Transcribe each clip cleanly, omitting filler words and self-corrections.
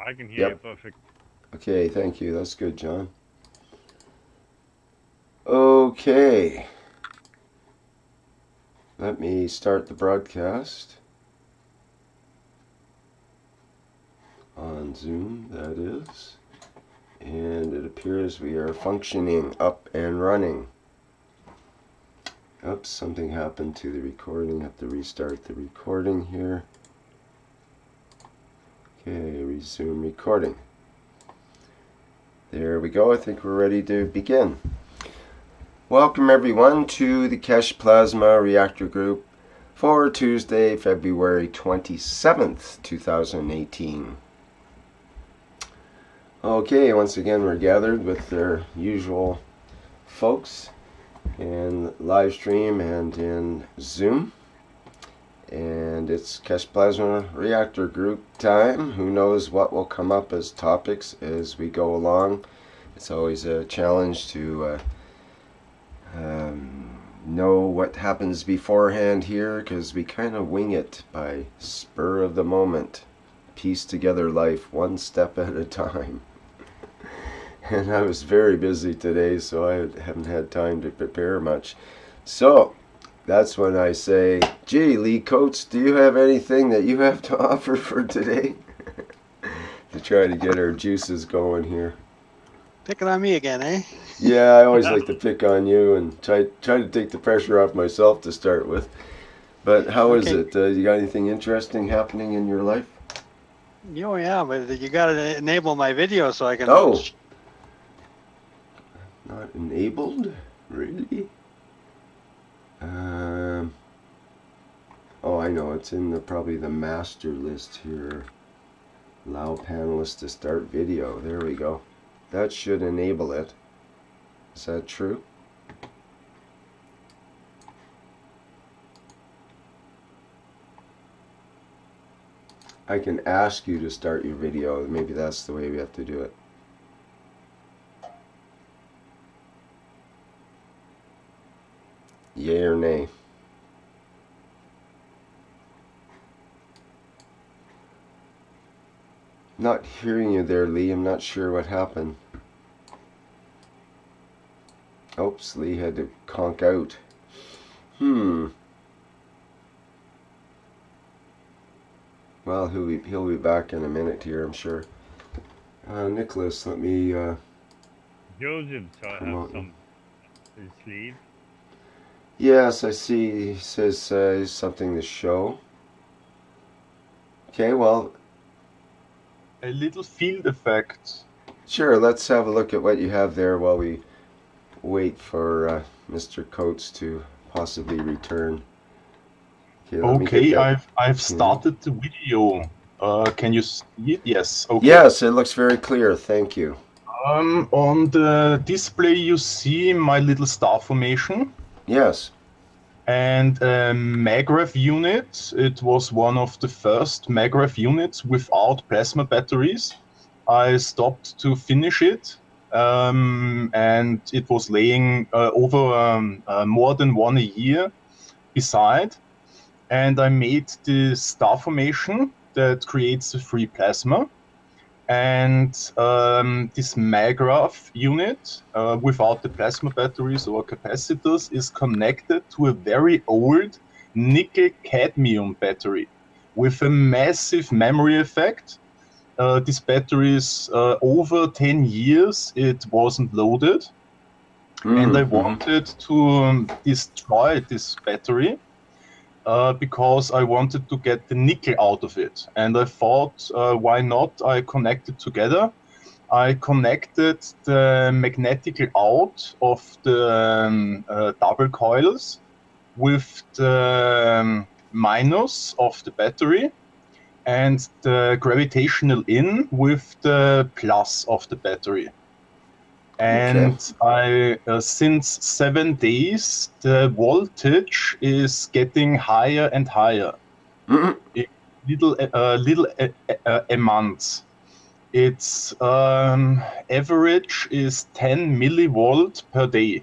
I can hear you Yep. perfect. Okay, thank you. That's good, John. Okay. Let me start the broadcast. On Zoom, that is. And it appears we are functioning, up and running. Oops, something happened to the recording. Have to restart the recording here. Okay, resume recording. There we go. I think we're ready to begin. Welcome everyone to the Keshe Plasma Reactor Group for Tuesday, February 27th, 2018. Okay, once again we're gathered with their usual folks in live stream and in Zoom. And it's Keshe Plasma Reactor Group time. Who knows what will come up as topics as we go along. It's always a challenge to know what happens beforehand here, because we kind of wing it by spur of the moment. Piece together life one step at a time. And I was very busy today, so I haven't had time to prepare much. So that's when I say, gee, Lee Coates, do you have anything that you have to offer for today? To try to get our juices going here. Picking on me again, eh? Yeah, I always like to pick on you and try to take the pressure off myself to start with. But how is it? You got anything interesting happening in your life? Oh yeah, but you got to enable my video so I can. Oh, not enabled? Really? Oh, I know. It's in probably the master list here. Allow panelists to start video. There we go. That should enable it. Is that true? I can ask you to start your video. Maybe that's the way we have to do it. Yay or nay? Not hearing you there, Lee. I'm not sure what happened. Oops, Lee had to conk out. Well, he'll be back in a minute here, I'm sure. Nicholas, let me Joseph have promote some sleeve. Yes, I see. He says something to show. Okay, well, a little field effect. Sure, let's have a look at what you have there while we wait for Mr. Coates to possibly return. Okay, I've started the video. Can you see it? Yes. Okay. Yes, it looks very clear. Thank you. On the display you see my little star formation. Yes. And MagRef unit. It was one of the first MagRef units without plasma batteries. I stopped to finish it, and it was laying over more than 1 year beside. And I made the star formation that creates the free plasma. And this MagRef unit, without the plasma batteries or capacitors, is connected to a very old nickel-cadmium battery with a massive memory effect. This battery is over 10 years, it wasn't loaded. And I wanted to destroy this battery. Because I wanted to get the nickel out of it. And I thought, why not? I connected together. I connected the magnetic out of the double coils with the minus of the battery and the gravitational in with the plus of the battery. And I, since 7 days, the voltage is getting higher and higher. Little a month. Its average is 10 millivolt per day.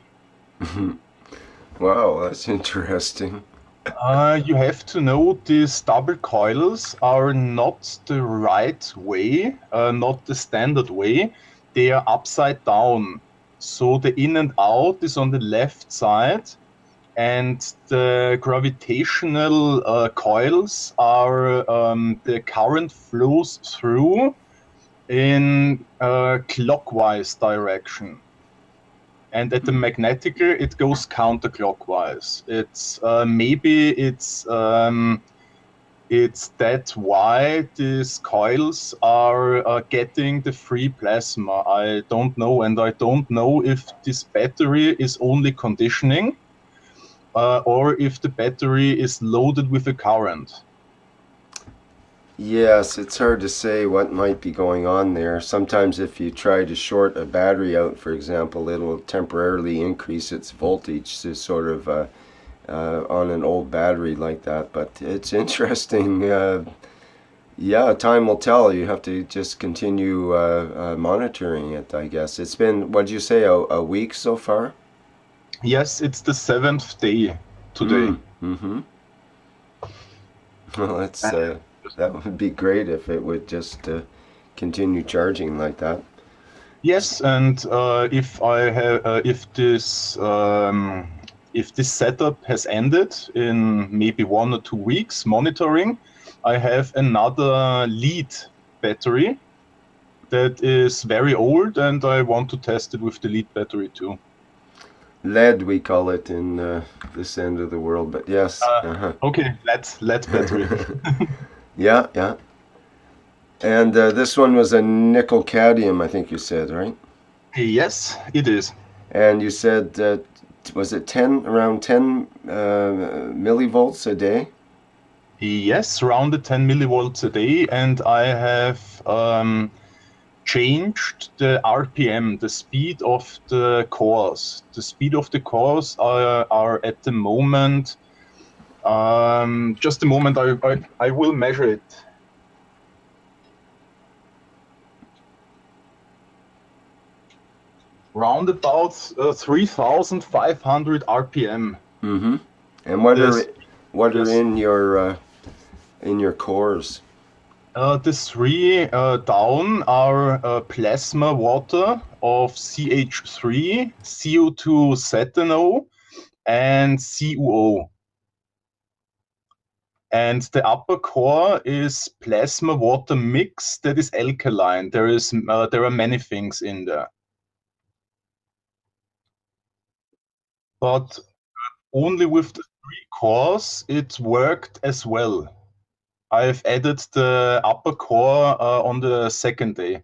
Wow, that's interesting. You have to know these double coils are not the right way, not the standard way. They are upside down. So the in and out is on the left side, and the gravitational coils are the current flows through in clockwise direction. And at the magnetical, it goes counterclockwise. It's maybe it's that why these coils are getting the free plasma. I don't know, and I don't know if this battery is only conditioning or if the battery is loaded with a current. Yes, it's hard to say what might be going on there. Sometimes if you try to short a battery out, for example, it'll temporarily increase its voltage to sort of on an old battery like that. But it's interesting. Yeah, time will tell. You have to just continue monitoring it, I guess. It's been, what did you say, a week so far? Yes, it's the 7th day today. Mm-hmm. Well, that would be great if it would just continue charging like that. Yes, and if I have, if this setup has ended in maybe 1 or 2 weeks monitoring, I have another lead battery that is very old, and I want to test it with the lead battery too. Lead, we call it in this end of the world, but yes. Uh-huh. Okay, lead battery. Yeah, yeah. And this one was a nickel cadmium, I think you said, right? Yes, it is. And you said was it around 10 millivolts a day? Yes, around the 10 millivolts a day, and I have changed the RPM, the speed of the cores. The speed of the cores are at the moment, just a moment, I will measure it. Round about 3,500 RPM. Mm-hmm. And what This, are yes. in your cores? The three down are plasma water of CH3, CO2 cetano, and CuO. And the upper core is plasma water mix that is alkaline. There are many things in there. But only with the three cores, it worked as well. I've added the upper core on the second day.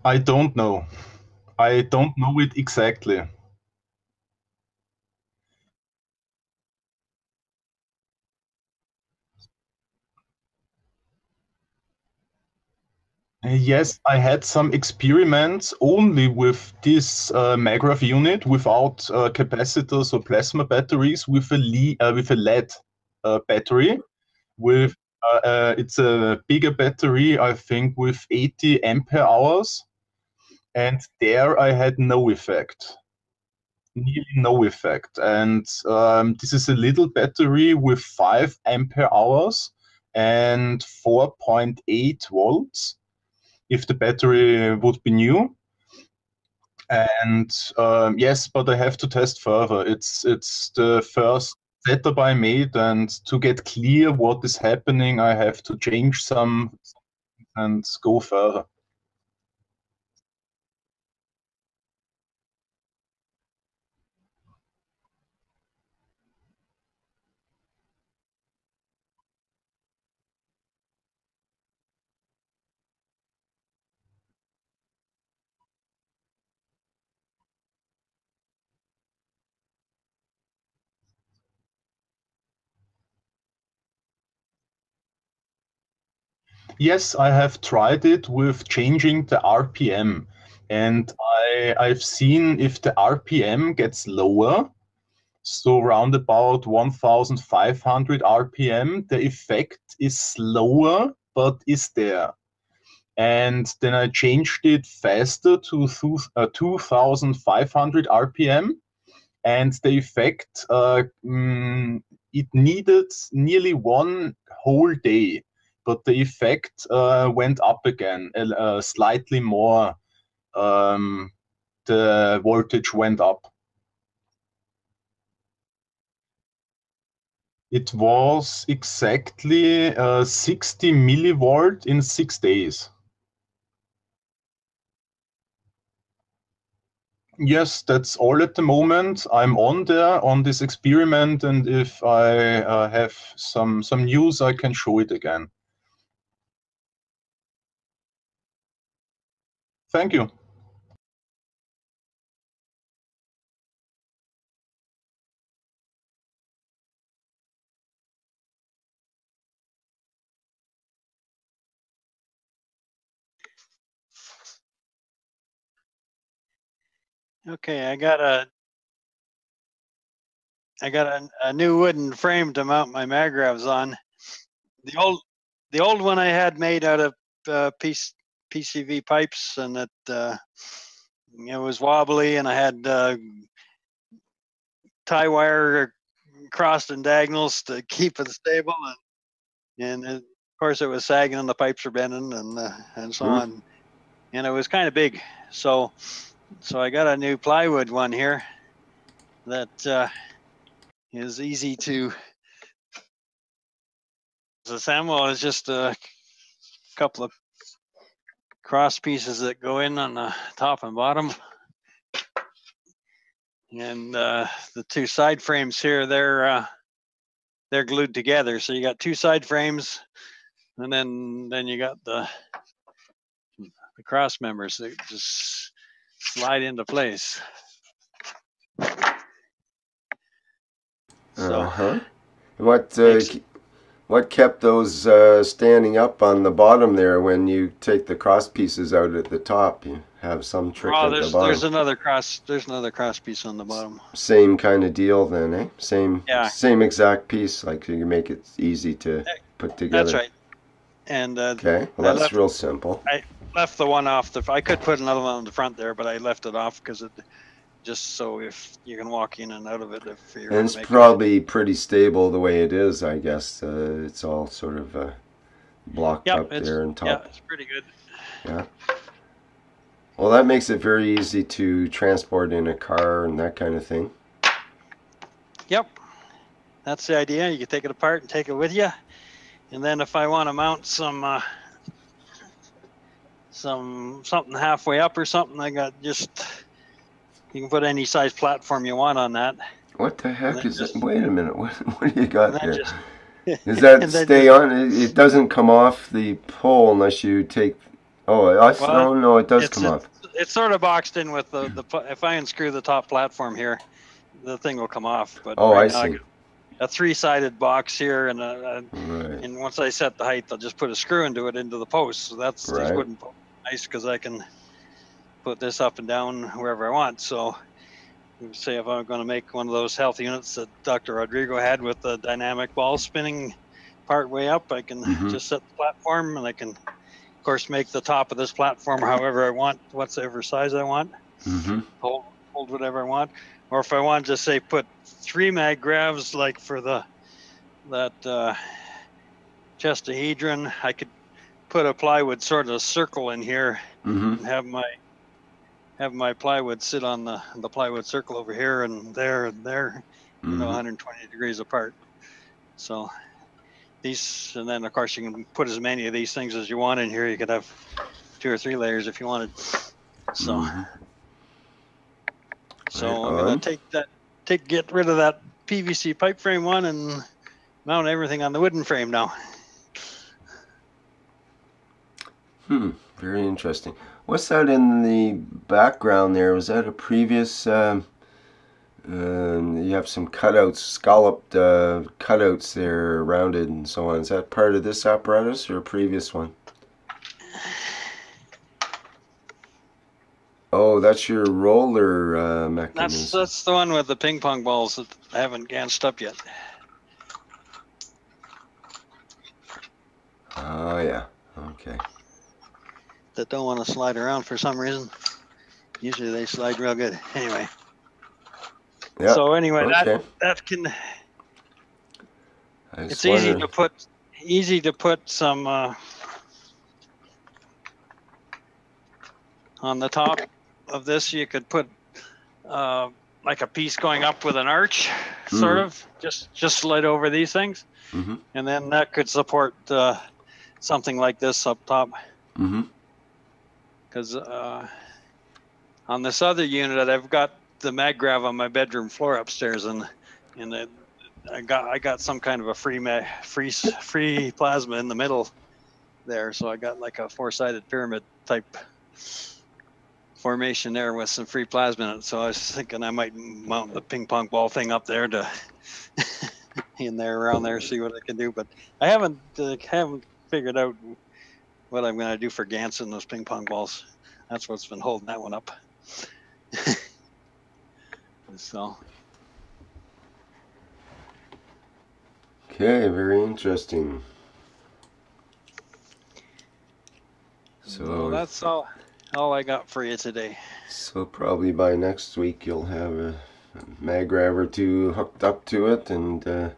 I don't know. I don't know it exactly. Yes, I had some experiments only with this MAGRAPH unit without capacitors or plasma batteries with with a lead battery. With it's a bigger battery, I think, with 80 ampere hours, and there I had no effect, nearly no effect. And this is a little battery with 5 ampere hours and 4.8 volts if the battery would be new. And yes, but I have to test further. It's the first setup I made, and to get clear what is happening, I have to change some and go further. Yes, I have tried it with changing the RPM, and I've seen if the RPM gets lower, so around about 1500 RPM, the effect is slower, but is there. And then I changed it faster to 2500 RPM, and the effect, it needed nearly one whole day, but the effect went up again, slightly more. The voltage went up. It was exactly 60 millivolt in 6 days. Yes, that's all at the moment. I'm on there on this experiment, and if I have some news, I can show it again. Thank you. Okay, I got a new wooden frame to mount my magravs on. The old one I had made out of PCV pipes, and it was wobbly, and I had tie wire crossed and diagonals to keep it stable, and of course it was sagging and the pipes were bending and so on, and it was kind of big. So I got a new plywood one here that is easy to assemble. It's just a couple of cross pieces that go in on the top and bottom, and the two side frames here, they're glued together. So you got two side frames, and then you got the cross members that just slide into place. So what kept those standing up on the bottom there when you take the cross pieces out at the top? You have some trick at the bottom. There's another cross piece on the bottom. Same kind of deal then, eh? Same exact piece, like you make it easy to put together. That's right. And okay, well that's real simple. I left the one off I could put another one on the front there, but I left it off because it just so if you can walk in and out of it if you're. And it's probably pretty stable the way it is, I guess. It's all sort of blocked up there on top. Yeah, it's pretty good. Yeah. Well, that makes it very easy to transport in a car and that kind of thing. Yep. That's the idea. You can take it apart and take it with you. And then if I want to mount something halfway up or something, I got you can put any size platform you want on that. What the heck is it? Wait a minute. What do you got there? Does that stay on? It doesn't come off the pole unless you take. Oh, no, it does come off. It's sort of boxed in with the. If I unscrew the top platform here, the thing will come off. But I see. A three-sided box here, and and once I set the height, I'll just put a screw into the post. So that's these wooden posts. Nice because I can put this up and down wherever I want. So say if I'm going to make one of those health units that Dr. Rodrigo had with the dynamic ball spinning part way up, I can just set the platform, and I can of course make the top of this platform however I want, whatever size I want. Hold whatever I want. Or if I want to just say put 3 mag gravs like for that chestahedron, I could put a plywood sort of circle in here and have my plywood sit on the plywood circle over here and there, 120 degrees apart. So these, and then of course you can put as many of these things as you want in here. You could have 2 or 3 layers if you wanted. So I'm gonna get rid of that PVC pipe frame one and mount everything on the wooden frame now. Very interesting. What's that in the background there? Was that a previous, you have some cutouts, scalloped cutouts there, rounded and so on. Is that part of this apparatus or a previous one? Oh, that's your roller mechanism. That's the one with the ping pong balls that I haven't gansed up yet. Oh, yeah. Okay. That don't want to slide around for some reason. Usually they slide real good. Anyway. Yeah. So anyway, okay. that can. It's easy to put some on the top of this. You could put like a piece going up with an arch, sort of, just slide over these things, and then that could support something like this up top. Because on this other unit, I've got the mag grav on my bedroom floor upstairs, and I got some kind of a free plasma in the middle there, so I got like a four-sided pyramid type formation there with some free plasma in it. So I was thinking I might mount the ping pong ball thing up there to in there around there, see what I can do. But I haven't figured out what I'm going to do for Gans and those ping pong balls. That's what's been holding that one up. So. Okay, very interesting. So that's all I got for you today. So probably by next week you'll have a mag grav or two hooked up to it and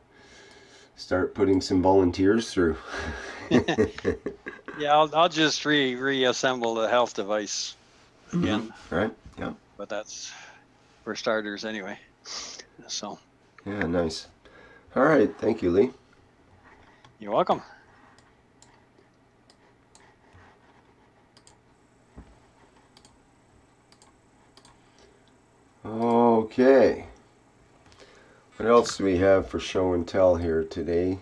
start putting some volunteers through. Yeah, I'll just reassemble the health device again. Right. Yeah. But that's for starters anyway. So. Yeah, nice. All right, thank you, Lee. You're welcome. Okay. What else do we have for show and tell here today,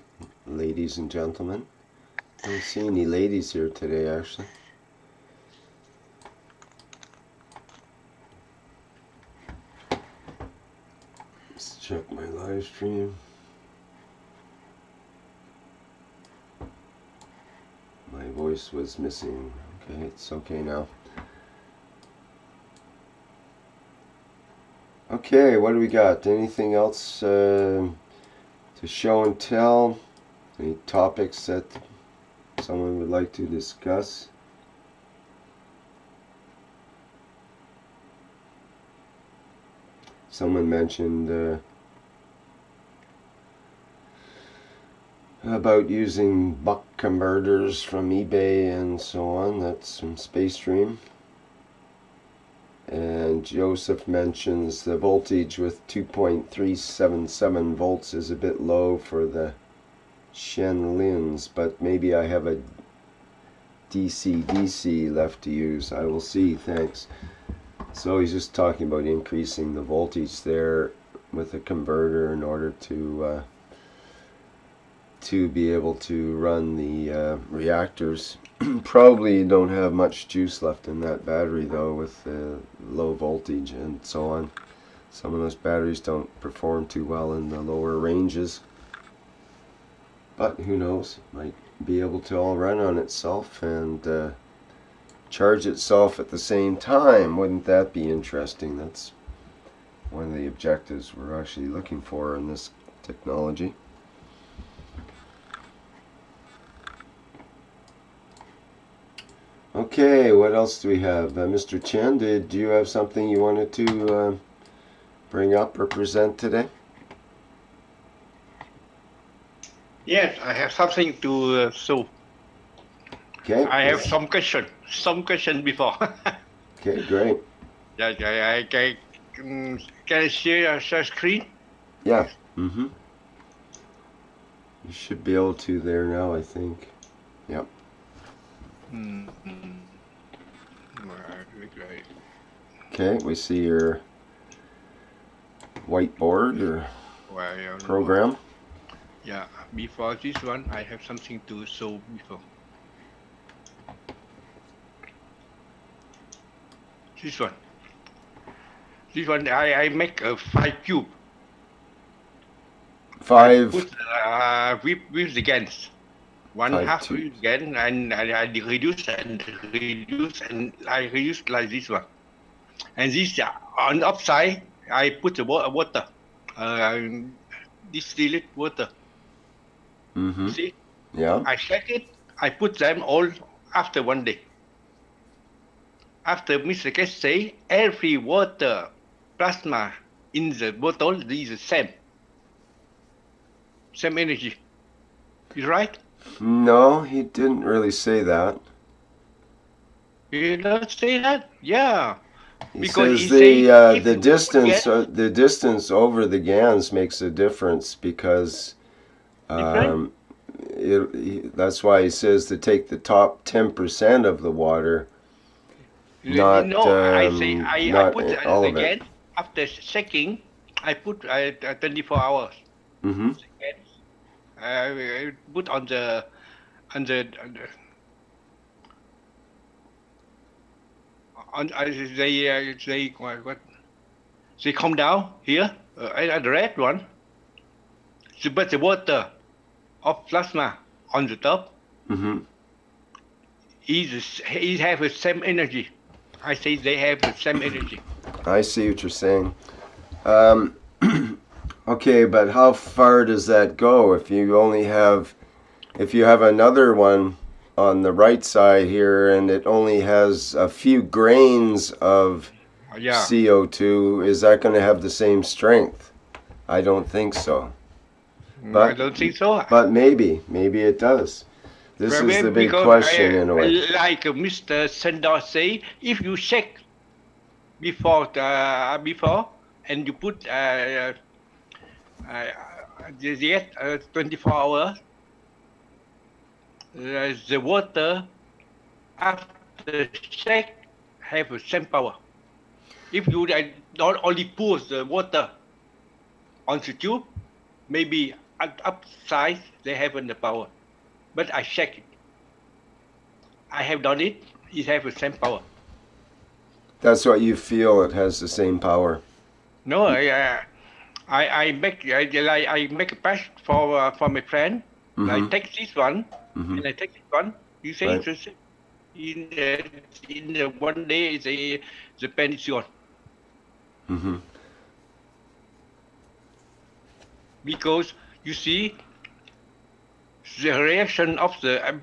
ladies and gentlemen? I don't see any ladies here today, actually. Let's check my live stream. My voice was missing. Okay, it's okay now. Okay, what do we got? Anything else to show and tell? Any topics that someone would like to discuss? Someone mentioned about using buck converters from eBay and so on. That's from Space Dream. And Joseph mentions the voltage with 2.377 volts is a bit low for the Shenlins, but maybe I have a DC left to use. I will see, thanks. So he's just talking about increasing the voltage there with a converter in order to be able to run the reactors. Probably don't have much juice left in that battery though, with the low voltage and so on. Some of those batteries don't perform too well in the lower ranges, but who knows, might be able to all run on itself and charge itself at the same time. Wouldn't that be interesting? That's one of the objectives we're actually looking for in this technology. Okay, what else do we have? Mr. Chen, did you have something you wanted to bring up or present today? Yes, I have something to show. Okay. I have some question before. Okay, great. Yeah, can I share screen? Yeah. You should be able to there now, I think. Yep. Right. Okay, we see your whiteboard or program. Yeah, before this one, I have something to show before. This one, I make a 5 cube. 5. Put with the Gans. One half with Gans, and I reduce and I reduce like this one. And this on the upside, I put the water, distilled water. Mm-hmm. See? Yeah. I check it. I put them all after 1 day. After Mr. Keshe say, every water plasma in the bottle is the same. Same energy. Is right? No, he didn't really say that. You don't say that? Yeah. He Because says the distance over the Gans makes a difference because that's why he says to take the top 10% of the water. Not, I say I put all of again it. after checking. I put 24 hours. Mm-hmm. I put on the they come down here at the red one. So put the water of plasma on the top. Mm-hmm. He have the same energy. I say they have the same energy. I see what you're saying. Okay, but how far does that go if you have another one on the right side here and it only has a few grains of CO2, is that going to have the same strength? I don't think so. But, I don't think so. But maybe it does. This is the big question in a way. Like Mr. Sendor say, if you check before and you put 24 hours, the water after check have the same power. If you don't only pour the water on the tube, maybe upside they have the power. But I check it. I have done it. It has the same power. That's what you feel. It has the same power. No, I make a patch for my friend. Mm-hmm. I take this one, mm-hmm. and I take this one. You say right. It's in 1 day the pen is gone. Mm-hmm. Because you see the reaction of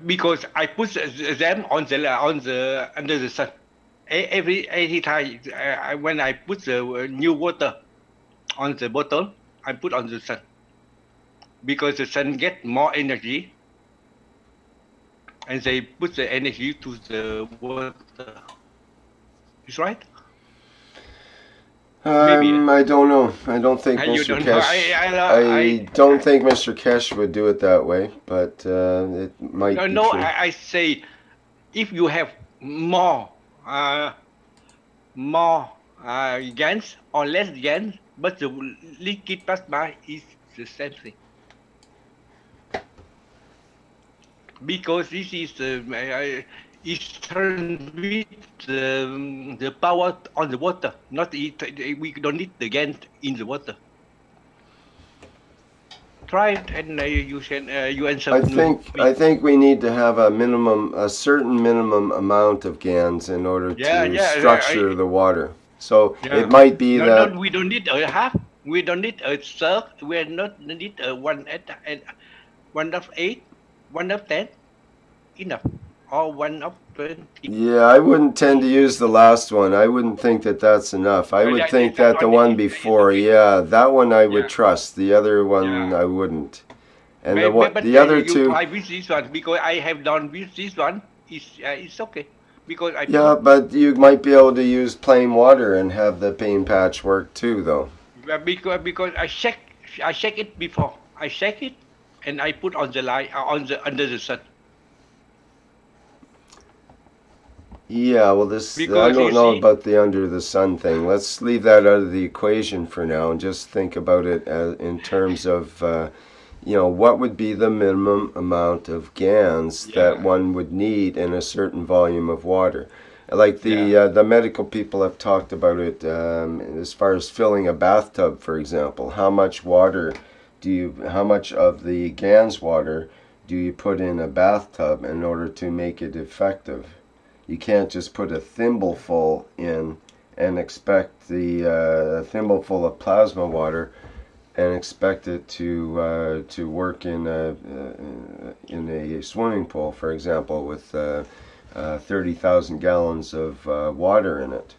because I put them on the under the sun. Every time when I put the new water on the bottle, I put on the sun because the sun get more energy, and they put the energy to the water. Is right? Maybe. I don't know. I don't think Mr. Keshe. I don't think Mr. Keshe would do it that way, but it might be no, true. I say, if you have more Gans or less Gans, but the liquid plasma is the same thing. Because this is transmit the power on the water. Not we don't need the Gans in the water. Try it, and you can you answer. I think we need to have a certain minimum amount of Gans in order to structure the water. So it might be that we don't need a half. We don't need a third. We not need a 1/8, 1/8, 1/10. Enough, or 1/20. Yeah, I wouldn't tend to use the last one. I wouldn't think that that's enough. I would think that the one before, that one I would trust. The other one I wouldn't. And the other two. I with this one because I have done with this one. It's okay because I. Yeah, but you might be able to use plain water and have the paint patch work too, though. Because I check it before. I check it, and I put on the light under the sun. Yeah, well, I don't know about the under the sun thing. Let's leave that out of the equation for now and just think about it in terms of, what would be the minimum amount of Gans that one would need in a certain volume of water. Like the medical people have talked about it as far as filling a bathtub, for example. How much of the Gans water do you put in a bathtub in order to make it effective? You can't just put a thimbleful in and expect the thimbleful of plasma water and expect it to work in a swimming pool, for example, with 30,000 gallons of water in it.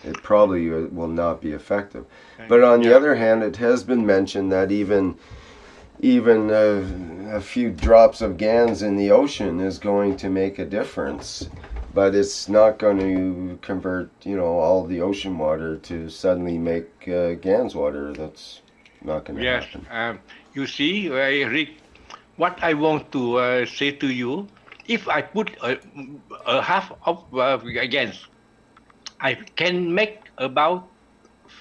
It probably will not be effective. But on the other hand, it has been mentioned that even a few drops of Gans in the ocean is going to make a difference. But it's not going to convert, all the ocean water to suddenly make Gans water. That's not going to happen. Yes. You see, Rick, what I want to say to you, if I put a half of Gans, I can make about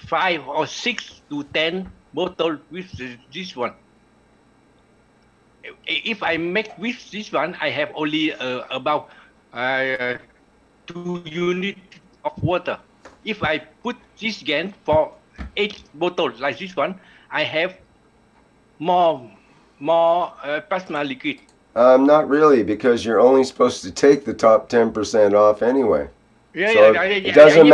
5 or 6 to 10 bottles with this one. If I make with this one, I have only about 2 units of water. If I put this Gans for 8 bottles like this one, I have more plasma liquid. Not really, because you're only supposed to take the top 10% off anyway. It doesn't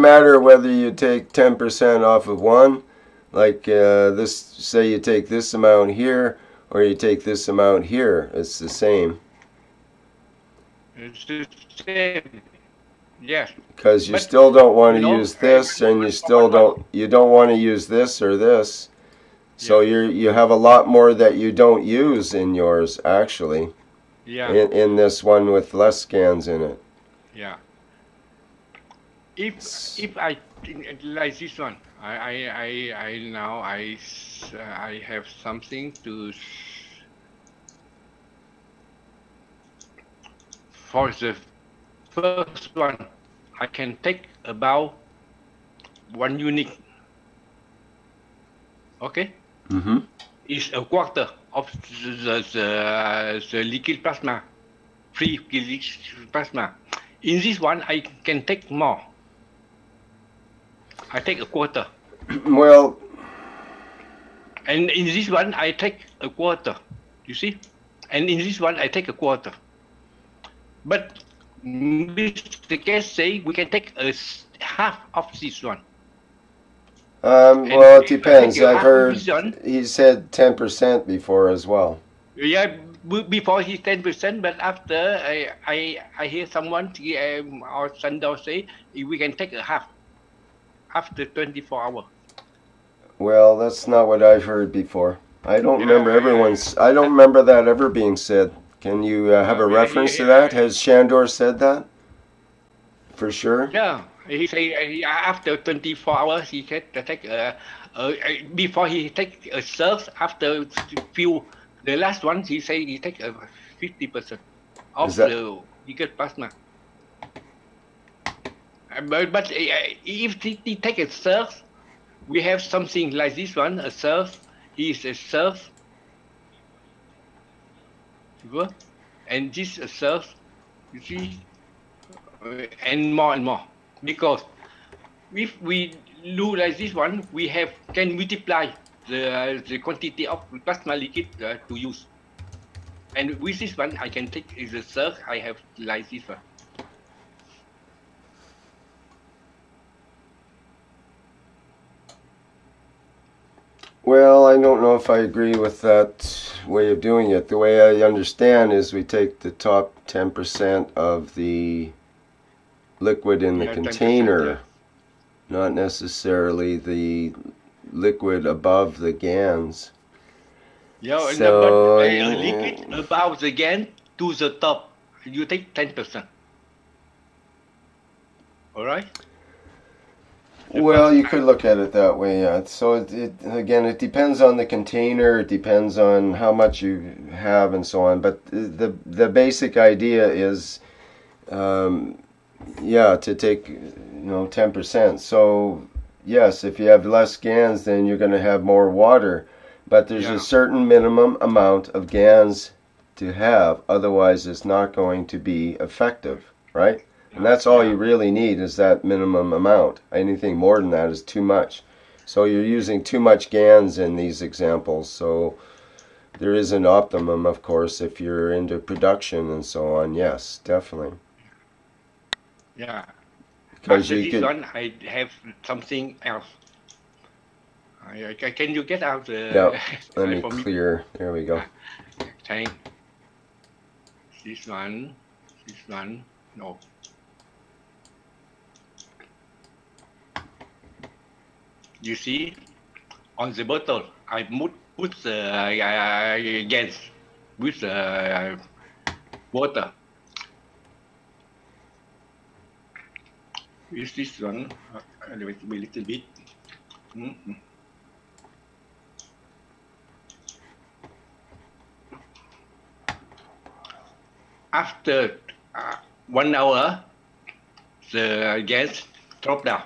matter whether you take 10% off of one, like this. Say you take this amount here, or you take this amount here. It's the same. It's the same. Yes. Because you still don't want to use this, and you don't want to use this or this. So you have a lot more that you don't use in yours actually. Yeah. In this one with less Gans in it. Yeah. If I like this one, I have something to. For the first one, I can take about 1 unit. Okay. Mm-hmm. It's a quarter of the liquid plasma, free liquid plasma. In this one, I can take more. I take a quarter. Well. And in this one, I take a quarter. You see? And in this one, I take a quarter. But Mr. Keshe say we can take a half of this one. Well, it depends. I've heard he said 10% before as well. Yeah, before he's 10%, but after I hear someone or Sandor say we can take a half after 24 hours. Well, that's not what I've heard before. I don't remember I don't remember that ever being said. Can you have a reference to that? Has Shandor said that? For sure? Yeah, he say after 24 hours he can take before he take a surf, after few the last one he say he take 50% of the liquid plasma. But if he take a surf, we have something like this one, a surf. He is a surf. And this a surf, you see, and more, because if we do like this one, we can multiply the quantity of plasma liquid to use. And with this one, I can take the surf. I have like this one. Well, I don't know if I agree with that way of doing it. The way I understand is we take the top 10% of the liquid in the container, not necessarily the liquid above the Gans. Yeah, so, but liquid above the Gans to the top, you take 10%. All right? Well, you could look at it that way, yeah. So it depends on the container, it depends on how much you have and so on. But the basic idea is, to take 10%. So yes, if you have less Gans, then you're going to have more water. But there's a certain minimum amount of Gans to have, otherwise it's not going to be effective, right? And that's all you really need is that minimum amount. Anything more than that is too much. So you're using too much Gans in these examples. So there is an optimum, of course, if you're into production and so on. Yes, definitely. Yeah. After this one, I have something else. Can you get out the... Yeah, let me clear. There we go. Thank. This one, no. You see, on the bottle, I put the Gans with the water. Is this one a little bit? After 1 hour, the gas drop down,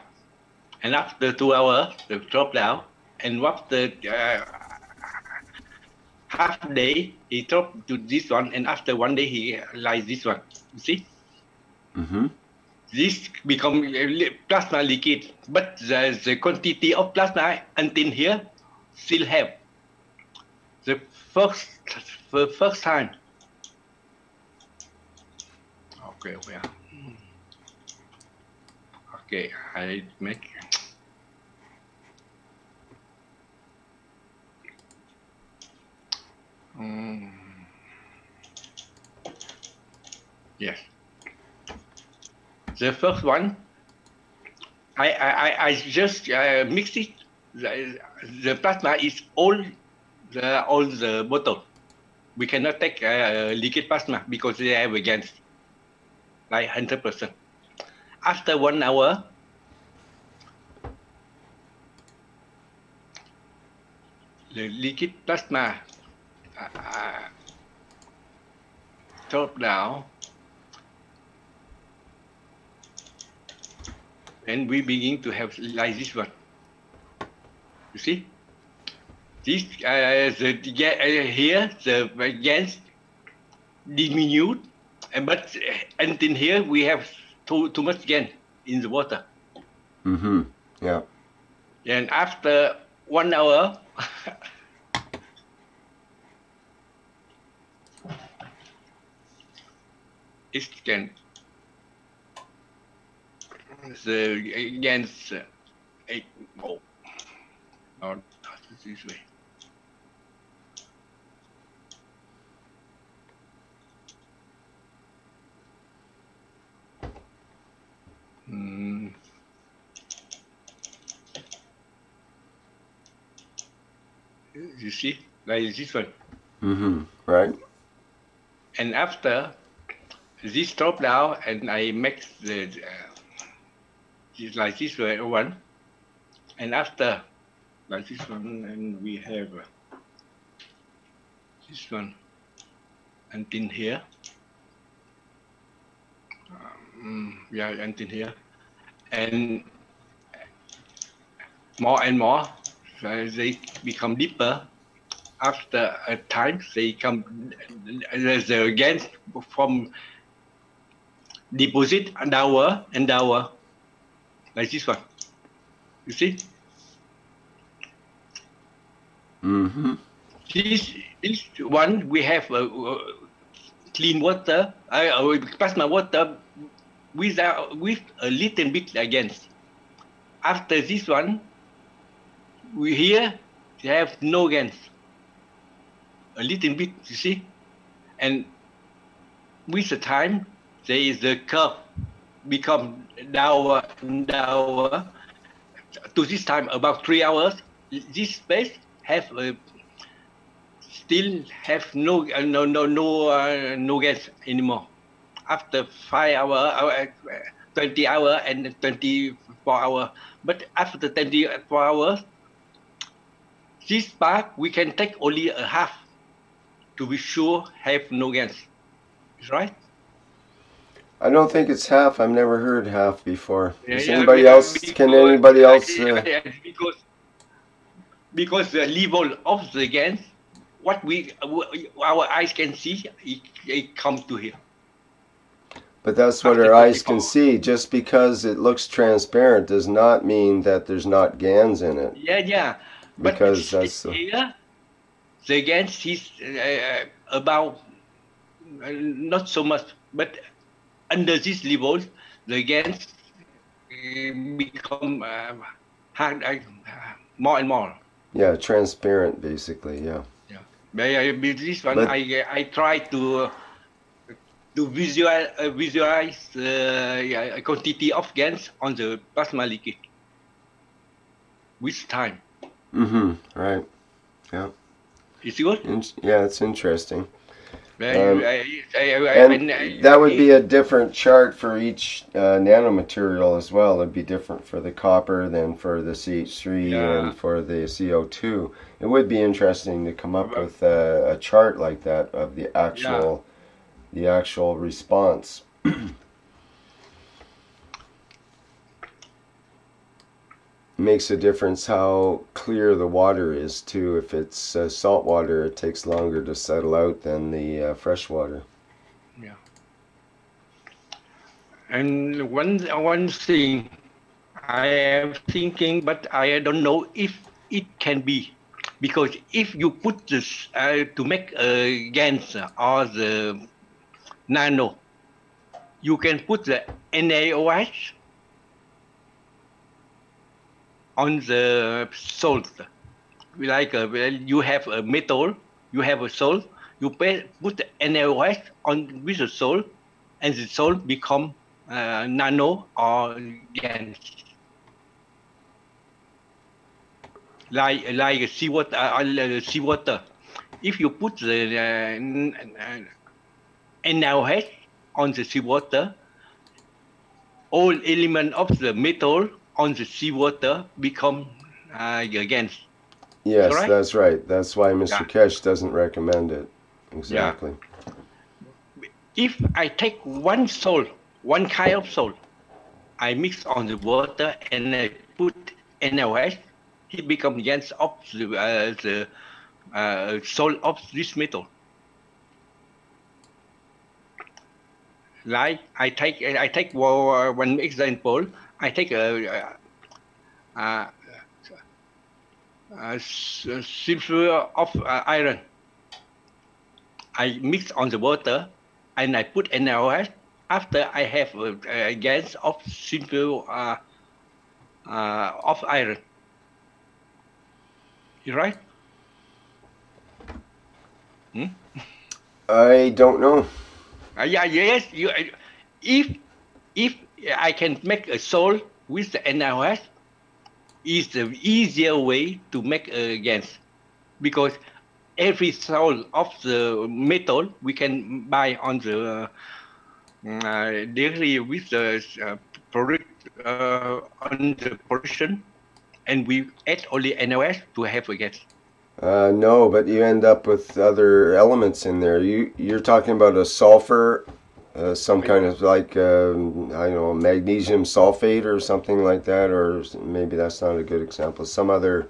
and after 2 hours, the drop down, and after half day, he drop to this one, and after 1 day, he like this one. You see? Mm-hmm. This become plasma liquid, but the quantity of plasma until here still have. The first time. Okay, okay, I make. Yes. The first one, I just mix it. The plasma is all the bottle. We cannot take liquid plasma because they have Gans, like 100%. After 1 hour, the liquid plasma drop down, and we begin to have like this one. You see? This here the Gans diminuted, but until here we have too much Gans in the water. Mm-hmm. Yeah. And after 1 hour, it can the Gans no, not this way. You see, like this one. Mm-hmm. Right. And after this drop down, and I make the like this one, and after like this one, and we have this one until here. Yeah, until here, and more, so they become deeper. After a time, they come the Gans from deposit downward and downward, like this one. You see? Mm-hmm. This one we have clean water, plasma water with a little bit Gans. After this one, we here have no Gans. A little bit, you see, and with the time, there is the curve become downward. To this time, about 3 hours, this space have still have no Gans anymore. After 5 hours, 20 hours, and 24 hours, but after 24 hours, this part we can take only a half to be sure have no Gans. Is right? I don't think it's half. I've never heard half before. Does anybody else? Can anybody else? Because the level of the Gans, what our eyes can see, it comes to here. But that's what our eyes can see. Just because it looks transparent does not mean that there's not Gans in it. Yeah. Because but that's here, the Gans is about not so much, but under this level, the Gans become hard, more and more. Yeah, transparent, basically. Yeah. Yeah. But this one, I try to visualize a quantity of Gans on the plasma liquid with time. Right. Yeah. Is it good? Yeah, it's interesting. And that would be a different chart for each nanomaterial as well. It'd be different for the copper than for the CH3 and for the CO2. It would be interesting to come up with a chart like that of the actual response. Makes a difference how clear the water is too. If it's salt water, it takes longer to settle out than the fresh water. Yeah. And one thing I am thinking, but I don't know if it can be, because if you put this to make a Gans or the nano, you can put the NaOH on the salt. Like you have a metal, you have a salt, you put the NaOH on with the salt, and the salt become nano or Gans. Like seawater. If you put the NaOH on the seawater, all elements of the metal on the seawater become Gans. Yes, right? That's right. That's why Mr. Keshe doesn't recommend it. Exactly. Yeah. If I take one salt, one kind of salt, I mix on the water and I put NaOH, it becomes Gans of the salt of this metal. Like I take one example. I take a sulfur of iron. I mix on the water and I put NaOH. After I have a Gans of sulfur of iron. You right? I don't know. Yes. If I can make a salt with the NaOH, is the easier way to make a Gans, because every salt of the metal we can buy on the directly with the product on the production, and we add only NaOH to have a Gans. No, but you end up with other elements in there. You're talking about a sulfur, some kind of like I don't know, magnesium sulfate or something like that, or maybe that's not a good example. Some other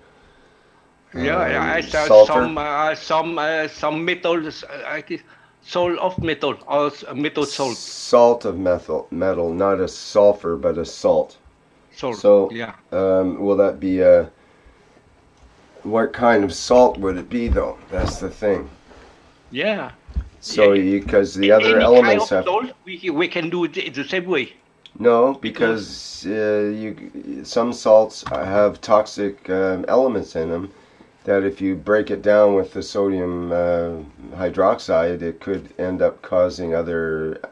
sulfur? Some metals, salt of metal or metal salt. Salt of metal, not a sulfur, but a salt. Salt. So yeah. Will that be a? What kind of salt would it be, though? That's the thing. Yeah. So, because the other elements have... Salt, we can do it the same way. No, because some salts have toxic elements in them that if you break it down with the sodium hydroxide, it could end up causing other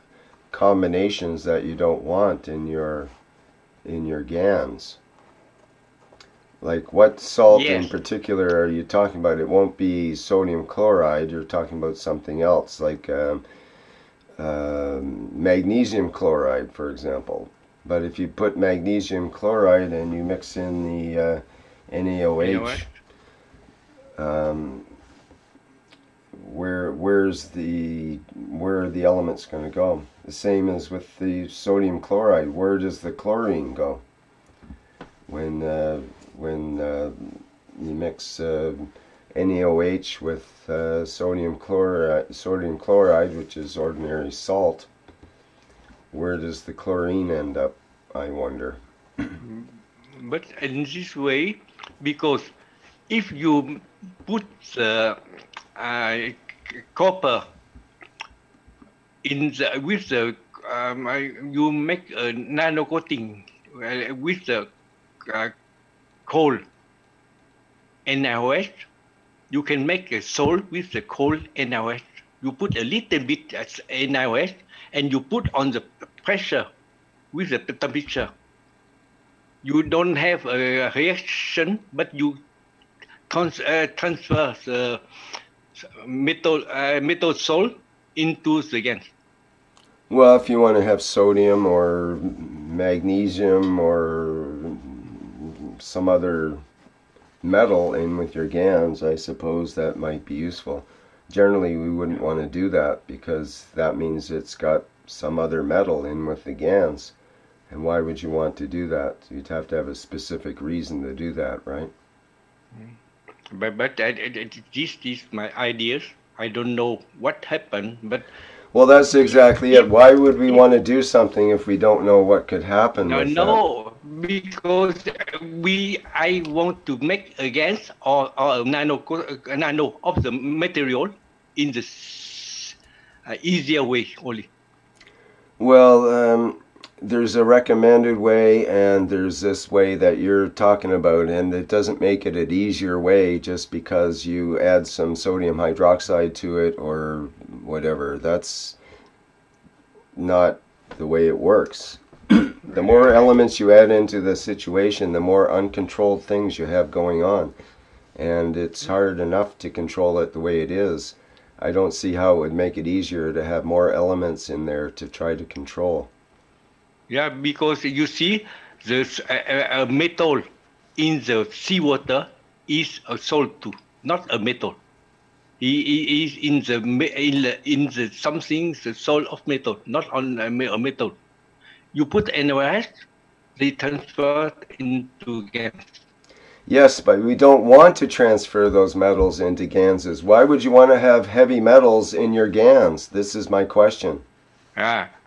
combinations that you don't want in your Gans. Like, what salt in particular are you talking about? It won't be sodium chloride. You're talking about something else, like magnesium chloride, for example. But if you put magnesium chloride and you mix in the NaOH, where are the elements going to go? The same as with the sodium chloride. Where does the chlorine go? When you mix NaOH with sodium chloride, which is ordinary salt, where does the chlorine end up, I wonder? But in this way, because if you put copper in with the you make a nano coating with the coal NaOH, you can make a salt with the coal NaOH. You put a little bit NaOH and you put on the pressure with the temperature. You don't have a reaction, but you transfer the metal salt into the gas. Well, if you want to have sodium or magnesium or some other metal in with your GANs, I suppose that might be useful. Generally, we wouldn't want to do that because that means it's got some other metal in with the GANs. And why would you want to do that? You'd have to have a specific reason to do that, right? But this is my ideas. I don't know what happened, but... Well, that's exactly it. Why would we want to do something if we don't know what could happen with that? Because I want to make a gas or a nano of the material in the easier way only. Well, there's a recommended way and there's this way that you're talking about, and it doesn't make it an easier way just because you add some sodium hydroxide to it or whatever. That's not the way it works. The more elements you add into the situation, the more uncontrolled things you have going on, and it's hard enough to control it the way it is. I don't see how it would make it easier to have more elements in there to try to control. Yeah, because you see, the metal in the seawater is a salt too, not a metal. He is in the something, the salt of metal, not on a metal. You put NaOH, they transfer into gas. Yes, but we don't want to transfer those metals into GANs. Why would you want to have heavy metals in your GANs? This is my question.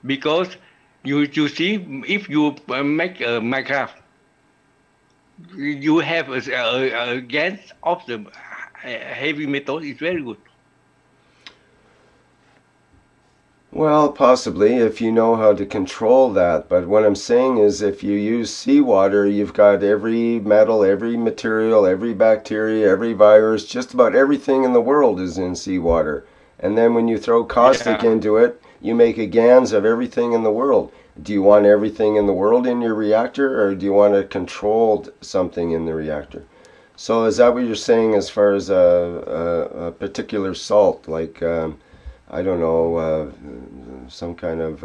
Because you see, if you make a Minecraft, you have a GANs of the heavy metal. It's very good. Well, possibly, if you know how to control that. But what I'm saying is if you use seawater, you've got every metal, every material, every bacteria, every virus, just about everything in the world is in seawater. And then when you throw caustic into it, you make a GANs of everything in the world. Do you want everything in the world in your reactor, or do you want a controlled something in the reactor? So is that what you're saying as far as a particular salt, like... I don't know, some kind of...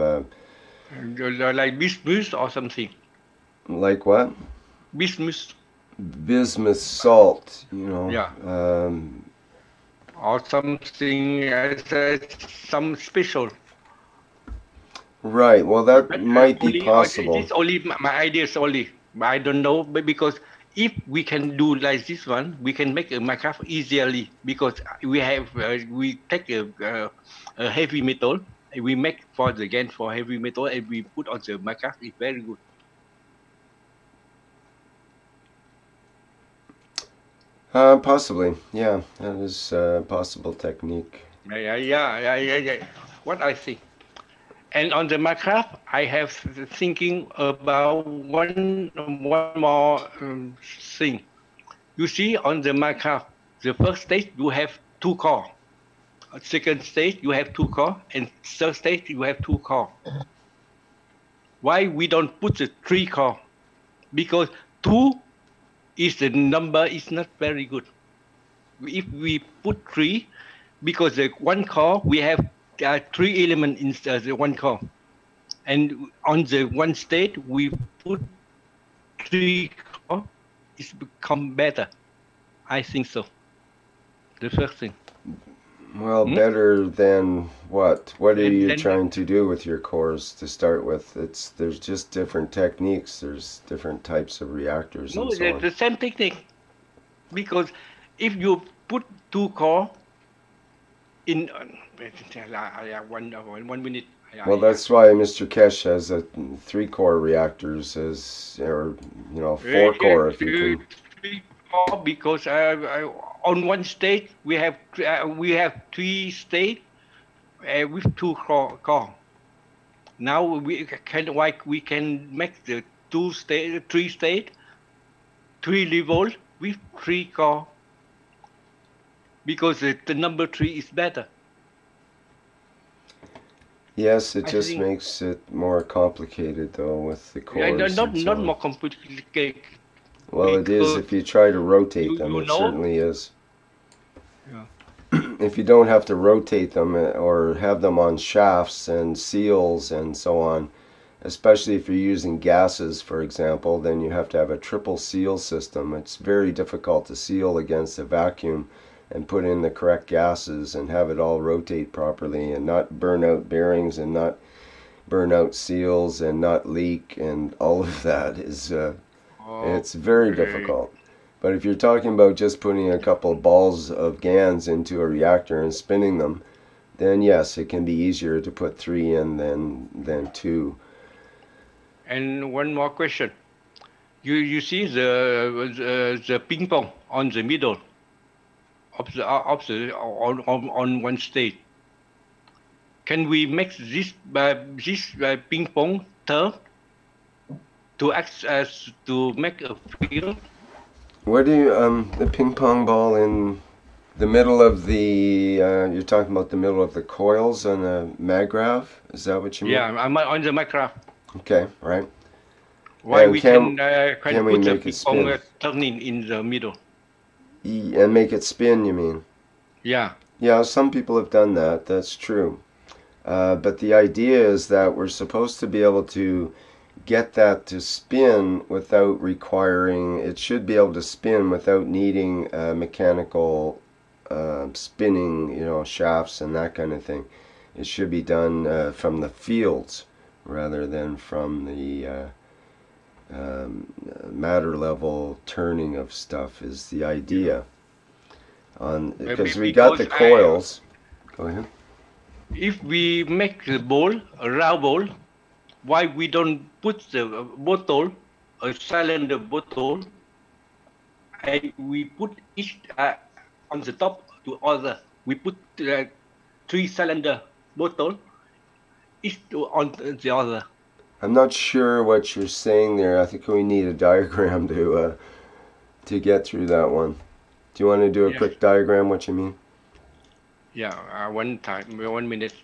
like bismuth or something. Like what? Bismuth. Bismuth salt, you know. Yeah. Or something, some special. Right, well that might be possible. It's only my ideas only. I don't know, but because if we can do like this one, we can make a Minecraft easily, because we take a heavy metal, we make for the GAN for heavy metal, and we put on the Minecraft. It's very good. Possibly, yeah, that is a possible technique. Yeah. What I think. And on the Minecraft, I have thinking about one more thing. You see, on the Minecraft, the first stage you have 2 core. Second stage you have 2 core, and third stage you have 2 core. Why we don't put the 3 core? Because 2 is the number is not very good. If we put 3, because the 1 core we have 3 elements in the 1 core, and on the 1 state we put 3 core, it's become better. I think so. The first thing. Well, better than what? What are you trying to do with your cores to start with? There's just different techniques. There's different types of reactors and so on. The same technique. Because if you put 2 core in 1 minute. Well, that's why Mr. Keshe has 3 core reactors, or 4 core if you can. 3 core, because on 1 state we have 3 states with 2 core. Now we can make the three state, 3 level with 3 core, because the number 3 is better. Yes, it I just think, makes it more complicated though with the yeah, cores and so not on. more complicated. Well, it is if you try to rotate them. You It know. certainly is. Yeah. If you don't have to rotate them or have them on shafts and seals and so on, especially if you're using gases, for example, then you have to have a triple seal system. It's very difficult to seal against a vacuum and put in the correct gases and have it all rotate properly and not burn out bearings and not burn out seals and not leak, and all of that is it's very difficult. But if you're talking about just putting a couple balls of Gans into a reactor and spinning them, then yes, it can be easier to put 3 in than 2. And one more question. You see the ping pong on the middle of the on one state. Can we make this ping pong turn to act as to make a field? What do you the ping pong ball in the middle of the you're talking about the middle of the coils on a maggrav? Is that what you mean? Yeah, I'm on the maggrav. Okay, right. Why And we can we put the make it ping spin? pong turning in the middle? And make it spin, you mean? Yeah. Yeah, some people have done that. That's true. But the idea is that we're supposed to be able to get that to spin without requiring, it should be able to spin without needing mechanical spinning, shafts and that kind of thing. It should be done from the fields rather than from the matter level turning of stuff is the idea. Because we got the coils. Go ahead. If we make the ball a round ball, why we don't put the bottle, a cylinder bottle, and we put each on the top to other. We put 3 cylinder bottle each on the other. I'm not sure what you're saying there. I think we need a diagram to get through that one. Do you want to do a quick diagram? What you mean? Yeah, 1 minute.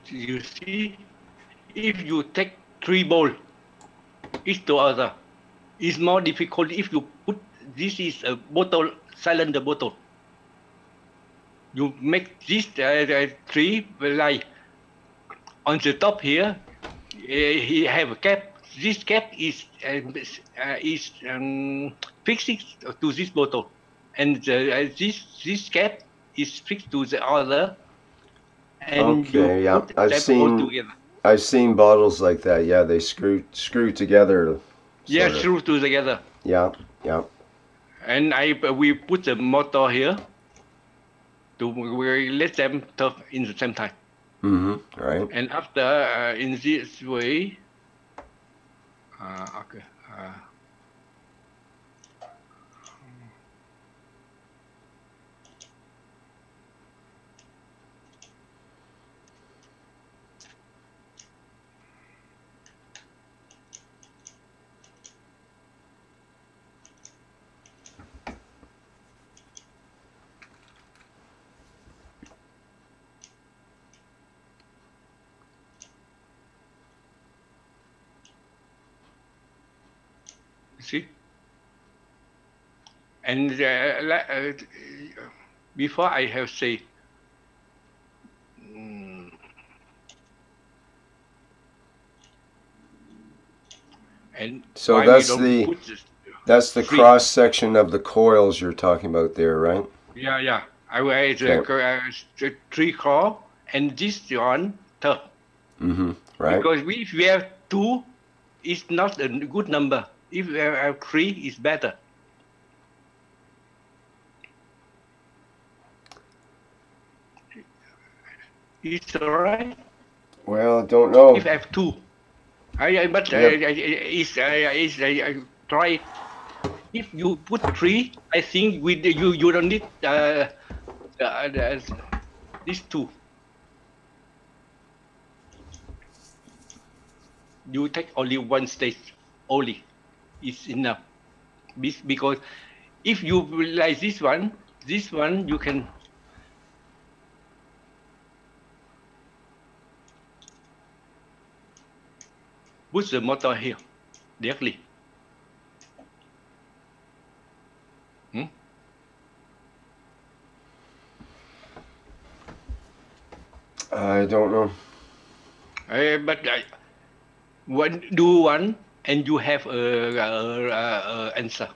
You see, if you take 3 balls each to other, it's more difficult if you put, this is a bottle, cylinder bottle. You make this 3 like on the top here. He have a cap. This cap is fixed to this bottle, and this cap is fixed to the other. And okay, yeah, put them all together. I've seen bottles like that. Yeah, they screw together. Yeah, screw together. Yeah, yeah. And we put the motor here to let them turn in the same time. Mm-hmm. Right. And after in this way, okay. See? And before I have said, and so that's the cross section of the coils you're talking about there, right? Yeah, yeah. I will 3 core and this one third. Right. Because if we have 2, it's not a good number. If we have 3, it's better. It's alright. Well, I don't know. If I have 2, I try. If you put 3, I think you don't need these 2. You take only one stage only. It's enough. Because if you like this one you can put the motor here directly. I don't know. But do one and you have a answer.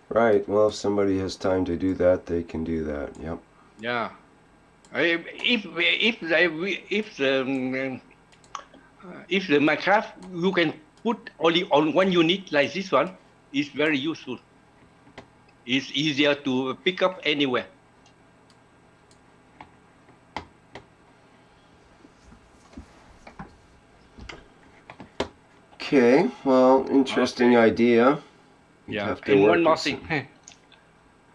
Right. Well, if somebody has time to do that, they can do that. Yep. Yeah. If the Minecraft you can put only on one unit like this one, it's very useful. It's easier to pick up anywhere. Okay. Well, interesting idea. Yeah. And one more thing.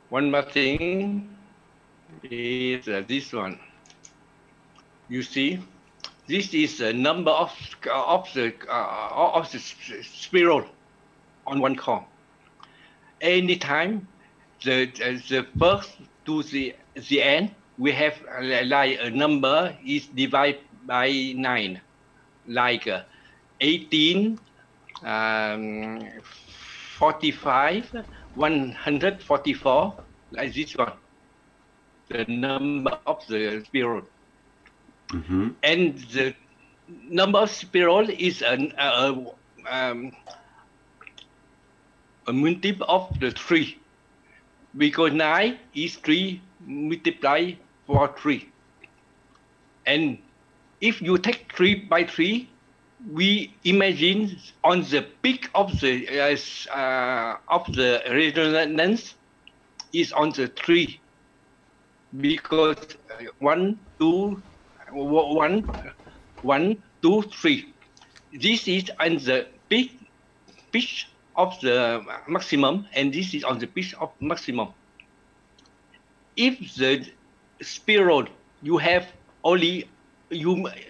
One more thing is this one. You see, this is the number of the spiral on one core. Anytime the first to the end, we have like a number is divided by 9, like 18, 45, 144, like this one. The number of the spiral. And the number of spiral is a multiple of the 3. Because 9 is 3 multiplied for 3. And if you take 3 by 3, we imagine on the peak of the resonance is on the 3. Because 1, 2, 3. This is on the pitch of the maximum, and this is on the pitch of maximum. If the spiral you have only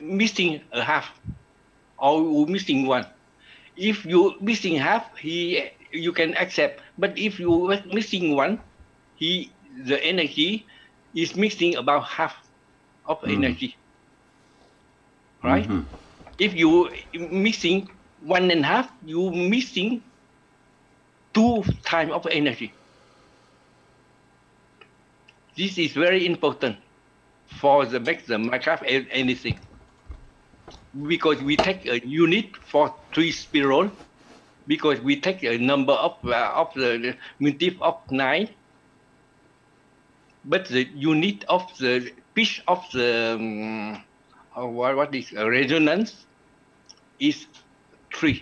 missing a half, or missing 1. If you missing half, you can accept. But if you missing 1, the energy is missing about half of energy. Right? If you missing 1.5, you missing 2 times of energy. This is very important for the make the Minecraft anything. Because we take a unit for 3 spiral, because we take a number of the multiple of 9, but the unit of the pitch of the what is resonance is 3.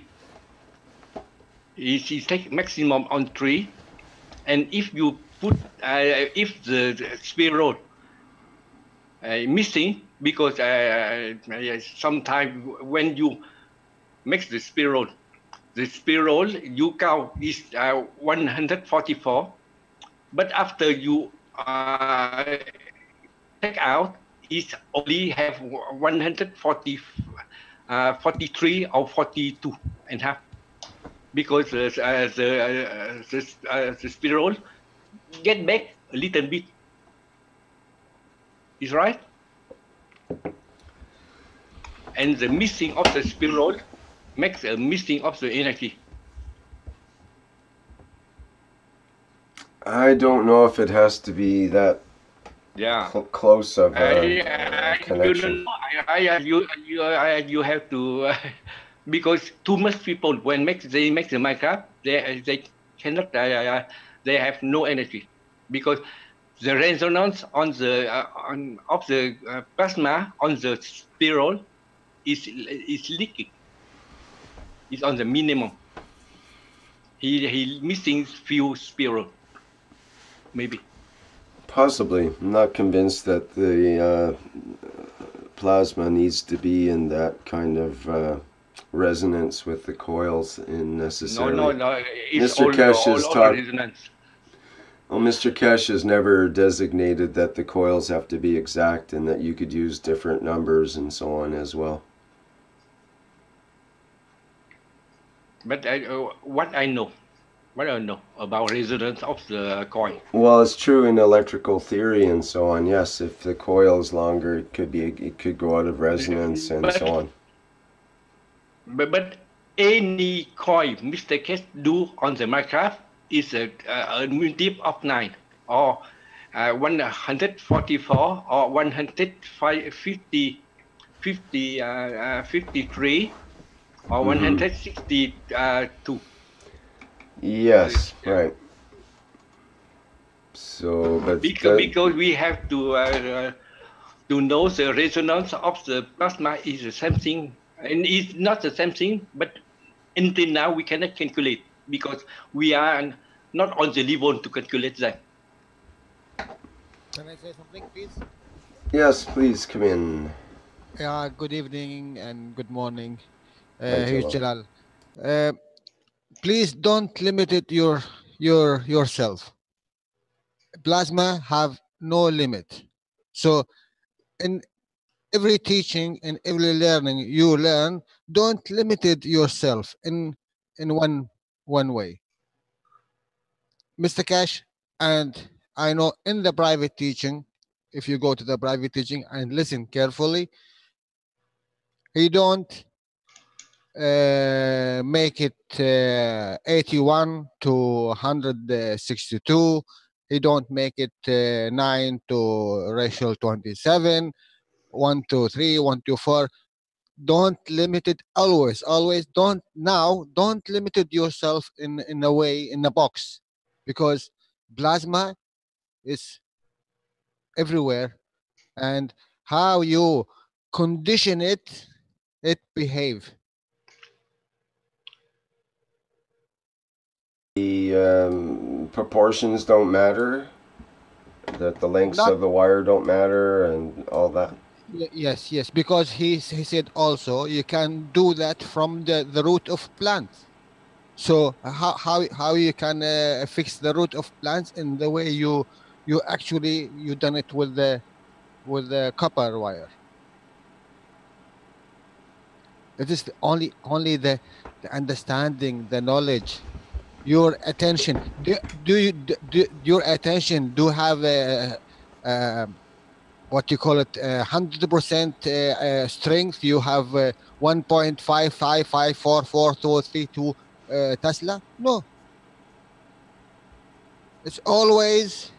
It takes maximum on 3, and if you put if the spiral missing, because sometimes when you make the spiral you count is 144, but after you take out, it only have 143 or 42 and half, because the spiral get back a little bit. Is right? And the missing of the spiral makes a missing of the energy. I don't know if it has to be that close of a connection. You have to because too much people when they make the Minecraft they cannot they have no energy, because the resonance on the of the plasma on the spiral is leaking. It's on the minimum. He missing few spiral, maybe. Possibly. I'm not convinced that the plasma needs to be in that kind of resonance with the coils in necessarily. No. It's Mr. Keshe has all resonance. Well, Mr. Keshe has never designated that the coils have to be exact and that you could use different numbers and so on as well. But what I know about resonance of the coil. Well, it's true in electrical theory and so on. Yes, if the coil is longer, it could go out of resonance and so on. But any coil Mr. Keshe do on the Minecraft is a multiple of 9 or 144 or 153 or 162. Yes, right. So, but because we have to know the resonance of the plasma is the same thing, and it's not the same thing. But until now, we cannot calculate because we are not on the level to calculate that. Can I say something, please? Yes, please come in. Good evening and good morning. Hi, Here's Jalal. Please don't limit it yourself. Plasma have no limit. So in every teaching and every learning you learn, don't limit it yourself in one way. Mr. Keshe, and I know in the private teaching, if you go to the private teaching and listen carefully, he don't make it 81 to 162. He don't make it 9 to ratio 27, 1 to 3, 1 to 4. Don't limit it always. Don't limit it yourself in a way, in a box, because plasma is everywhere, and how you condition it behave. The proportions don't matter, that the lengths of the wire don't matter and all that. Yes, because he said also you can do that from the root of plants. So how you can fix the root of plants in the way you actually done it with the copper wire. It is only the understanding, the knowledge, your attention. Do your attention do have a what you call it 100% strength? You have 1.5554432 Tesla? No. It's always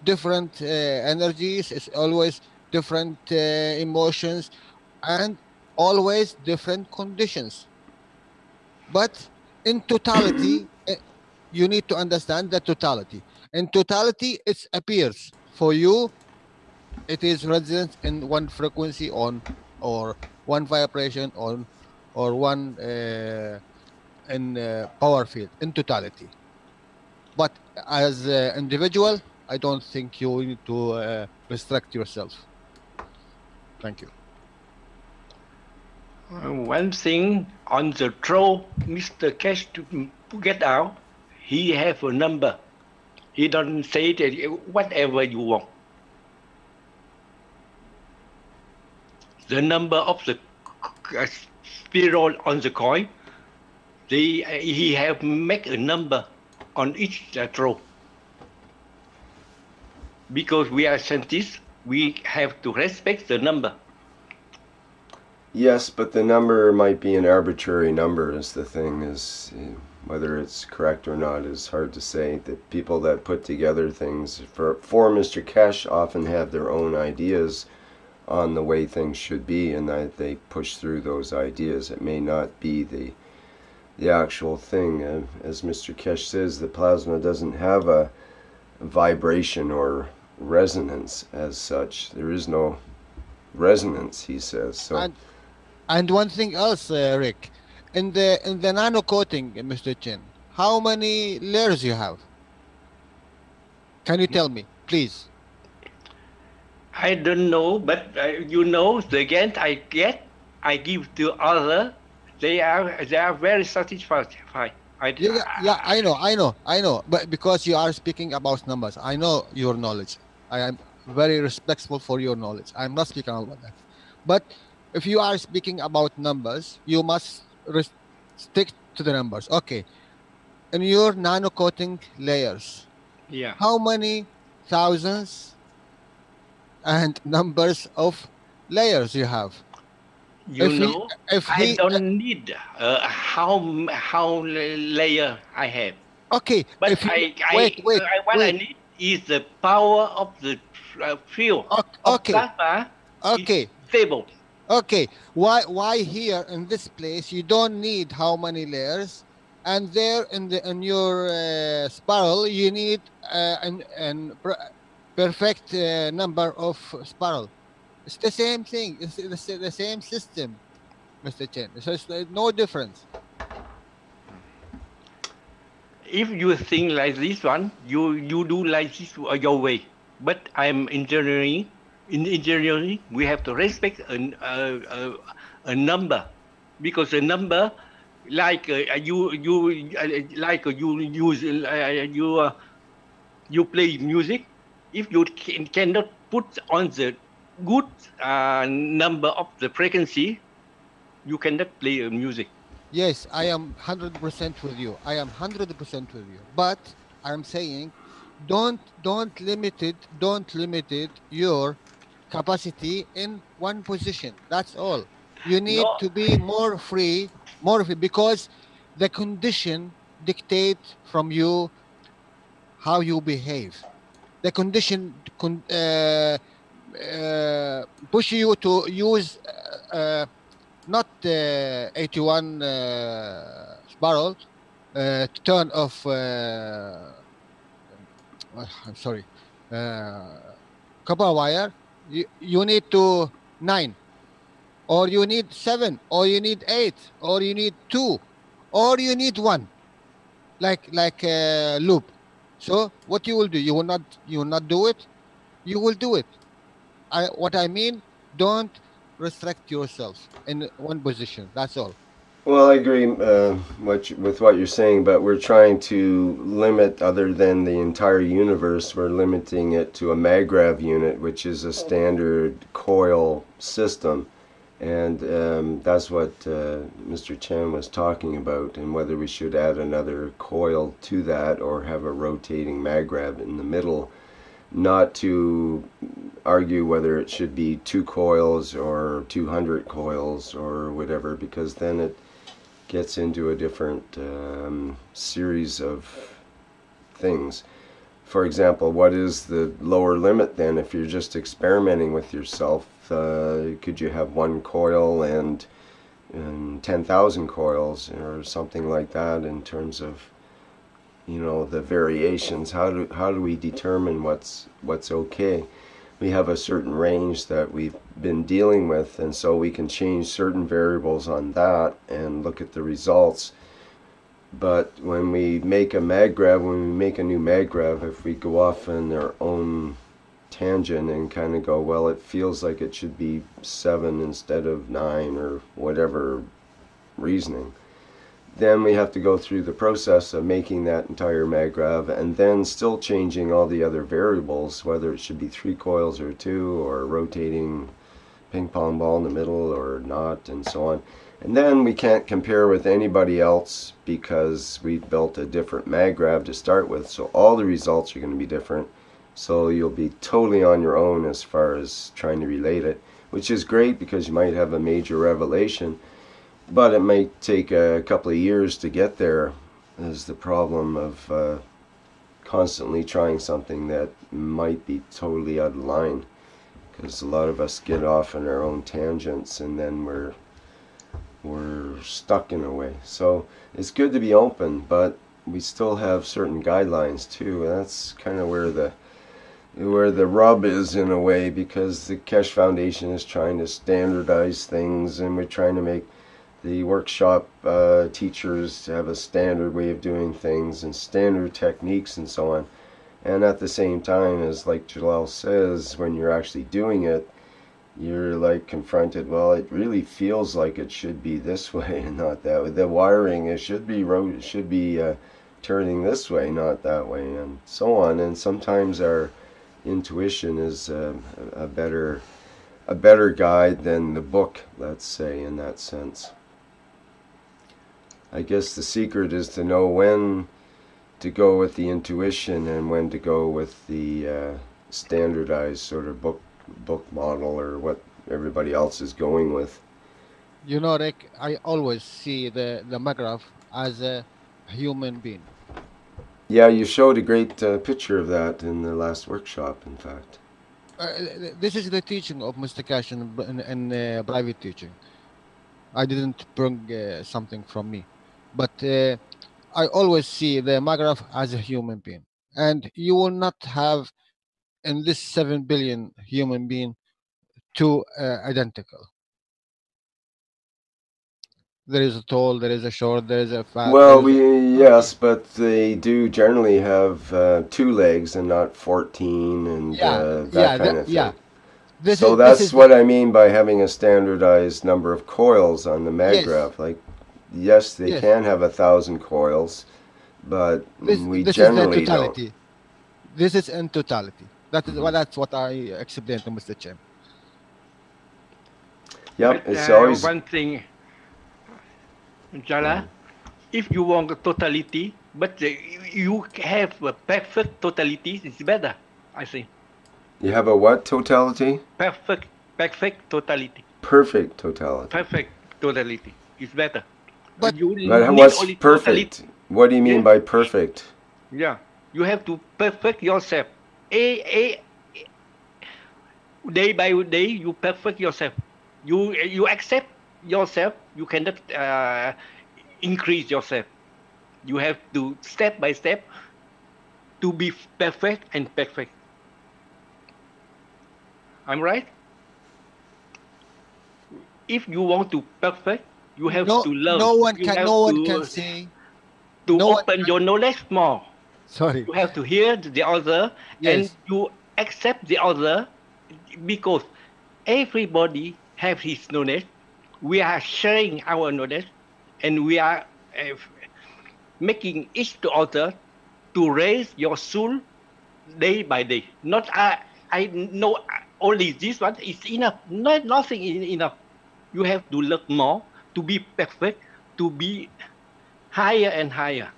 different energies. It's always different emotions, and always different conditions. But in totality, you need to understand the totality. In totality, it appears for you, it is resident in one frequency on, or one vibration on, or one in power field in totality. But as an individual, I don't think you need to restrict yourself. Thank you. One thing on the throw, Mr. Keshe to get out, he have a number. He doesn't say that whatever you want. The number of the spiral on the coin, he have make a number on each throw. Because we are scientists, we have to respect the number. Yes, but the number might be an arbitrary number is the thing. Is whether it's correct or not is hard to say. The people that put together things for Mr. Keshe often have their own ideas on the way things should be, and that they push through those ideas. It may not be the actual thing. As Mr. Keshe says, the plasma doesn't have a vibration or resonance as such. There is no resonance, he says. So. And one thing else, Rick, in the nano coating, Mr. Chen, how many layers you have? Can you tell me, please? I don't know, but you know, the Gans I get, I give to other. They are very satisfied. Yeah, I know. But because you are speaking about numbers, I know your knowledge. I am very respectful for your knowledge. I'm not speaking about that. But if you are speaking about numbers, you must stick to the numbers. Okay. In your nano coating layers, yeah, how many thousands and numbers of layers you have? you know, I don't need how layer I have. Okay, But if he, what I need is the power of the field of plasma. Okay. Stable. Okay. Why here in this place you don't need how many layers, and there in your spiral you need an perfect number of spiral. It's the same thing. It's the same system, Mr. Chen. So it's no difference. If you think like this one, you do like this your way. But I'm engineering. In engineering, we have to respect a number, because a number, like you play music. If you cannot put on the good number of the frequency, you cannot play music. Yes, I am 100% with you. I am 100% with you. But I'm saying, don't limit it your capacity in one position. That's all. You need to be more free, because the condition dictates from you how you behave. The condition push you to use not 81 spiral to turn off. I'm sorry, copper wire. You need to 9, or you need 7, or you need 8, or you need 2, or you need 1, like a loop. So what you will do? You will not do it. You will do it. What I mean, don't restrict yourself in one position. That's all. Well, I agree with what you're saying, but we're trying to limit, other than the entire universe, we're limiting it to a MagRav unit, which is a standard coil system. And that's what Mr. Chen was talking about, and whether we should add another coil to that or have a rotating MagRav in the middle. Not to argue whether it should be 2 coils or 200 coils or whatever, because then it gets into a different series of things. For example, what is the lower limit then? If you're just experimenting with yourself, could you have 1 coil and 10,000 coils or something like that, in terms of, you know, the variations? How do we determine what's okay? We have a certain range that we've been dealing with, and so we can change certain variables on that and look at the results. But when we make a MagRav, when we make a new MagRav, if we go off on our own tangent and kind of go, well, it feels like it should be 7 instead of 9 or whatever reasoning, then we have to go through the process of making that entire MagRav and then still changing all the other variables, whether it should be 3 coils or 2, or rotating ping pong ball in the middle or not, and so on. And then we can't compare with anybody else because we built a different MagRav to start with, so all the results are going to be different. So you'll be totally on your own as far as trying to relate it, which is great because you might have a major revelation. But it might take a couple of years to get there, is the problem of constantly trying something that might be totally out of line. Because a lot of us get off on our own tangents, and then we're we're stuck in a way. So it's good to be open, but we still have certain guidelines too. That's kind of where the rub is in a way, because the Keshe Foundation is trying to standardize things, and we're trying to make the workshop teachers have a standard way of doing things and standard techniques and so on. And at the same time, as like Jalal says, when you're actually doing it, you're like confronted, well, it really feels like it should be this way and not that way. The wiring, it should be turning this way, not that way, and so on. And sometimes our intuition is a better guide than the book, let's say, in that sense. I guess the secret is to know when to go with the intuition and when to go with the standardized sort of book model, or what everybody else is going with. You know, Rick, I always see the Maghraf as a human being. Yeah, you showed a great picture of that in the last workshop, in fact. This is the teaching of Mr. Keshe in private teaching. I didn't bring something from me, but I always see the Maghraf as a human being, and you will not have in this 7 billion human being two identical. There is a tall, there is a short, there is a fat. Well, yes, but they do generally have 2 legs and not 14, and that kind of thing. Yeah. That's what I mean by having a standardized number of coils on the Maghraf. Yes. Like, yes, they can have 1,000 coils, but we generally don't. This is in totality. That's what I explained to Mr. Chen. Yep, it's always one thing, Jala. If you want totality, but you have a perfect totality, it's better, I think. You have a what totality? Perfect totality. Perfect totality. Perfect totality is better. But what's perfect? Totality. What do you mean by perfect? Yeah, you have to perfect yourself. Day by day, you perfect yourself. You accept yourself. You cannot increase yourself. You have to step by step to be perfect and perfect. I'm right? If you want to perfect, you have to learn. No one can say. To open your knowledge more. Sorry. You have to hear the other, and you accept the other, because everybody have his knowledge. We are sharing our knowledge, and we are making each other to raise your soul day by day. Not I know only this one is enough. Nothing is enough. You have to look more to be perfect, to be higher and higher.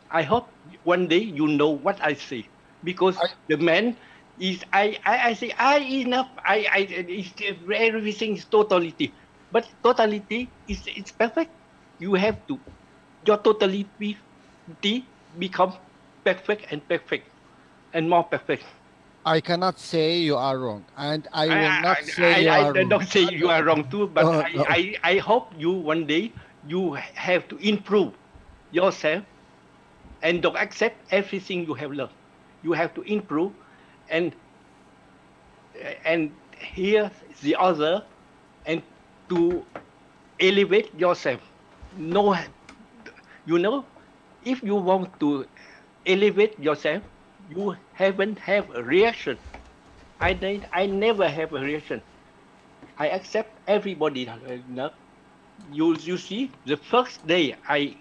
I hope one day you know what I say, because the man is I say enough. Everything is totality, but totality is perfect. You have to your totality become perfect and more perfect. I cannot say you are wrong, and I will not say you are wrong. I don't say you are wrong too, but I hope you one day you have to improve yourself and don't accept everything you have learned. You have to improve and hear the other and to elevate yourself. No, you know, if you want to elevate yourself, you haven't have a reaction. I never have a reaction. I accept everybody. You see, the first day I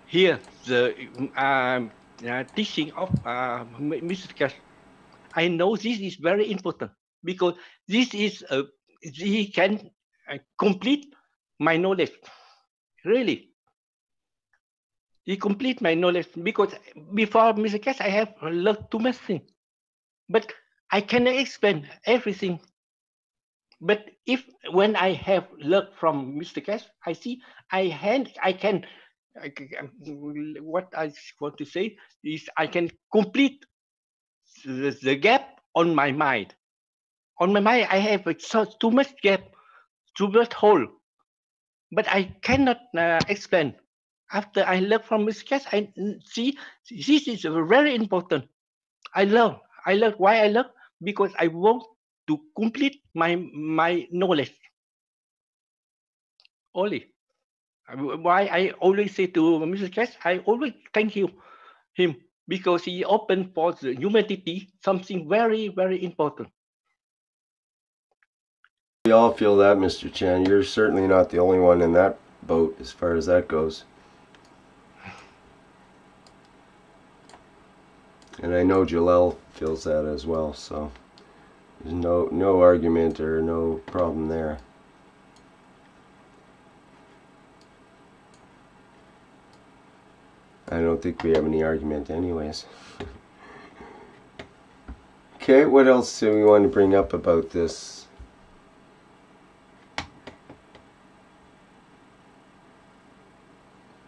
hear the teaching of Mr. Keshe, I know this is very important, because this is he can complete my knowledge. Really. He complete my knowledge, because before Mr. Keshe, I have learned too much things, but I cannot explain everything. But when I have learned from Mr. Keshe, I see what I want to say is I can complete the gap on my mind. On my mind, I have too much gap, too much hole. but I cannot explain. After I learn from Mr. Keshe, I see this is very important. I learn why I learn, because I want to complete my knowledge. Only why I always say to Mr. Keshe, I always thank him because he opened for the humanity something very, very important. We all feel that, Mr. Chan. You're certainly not the only one in that boat as far as that goes. And I know Jalel feels that as well, so there's no argument or no problem there. I don't think we have any argument anyways. Okay, what else do we want to bring up about this?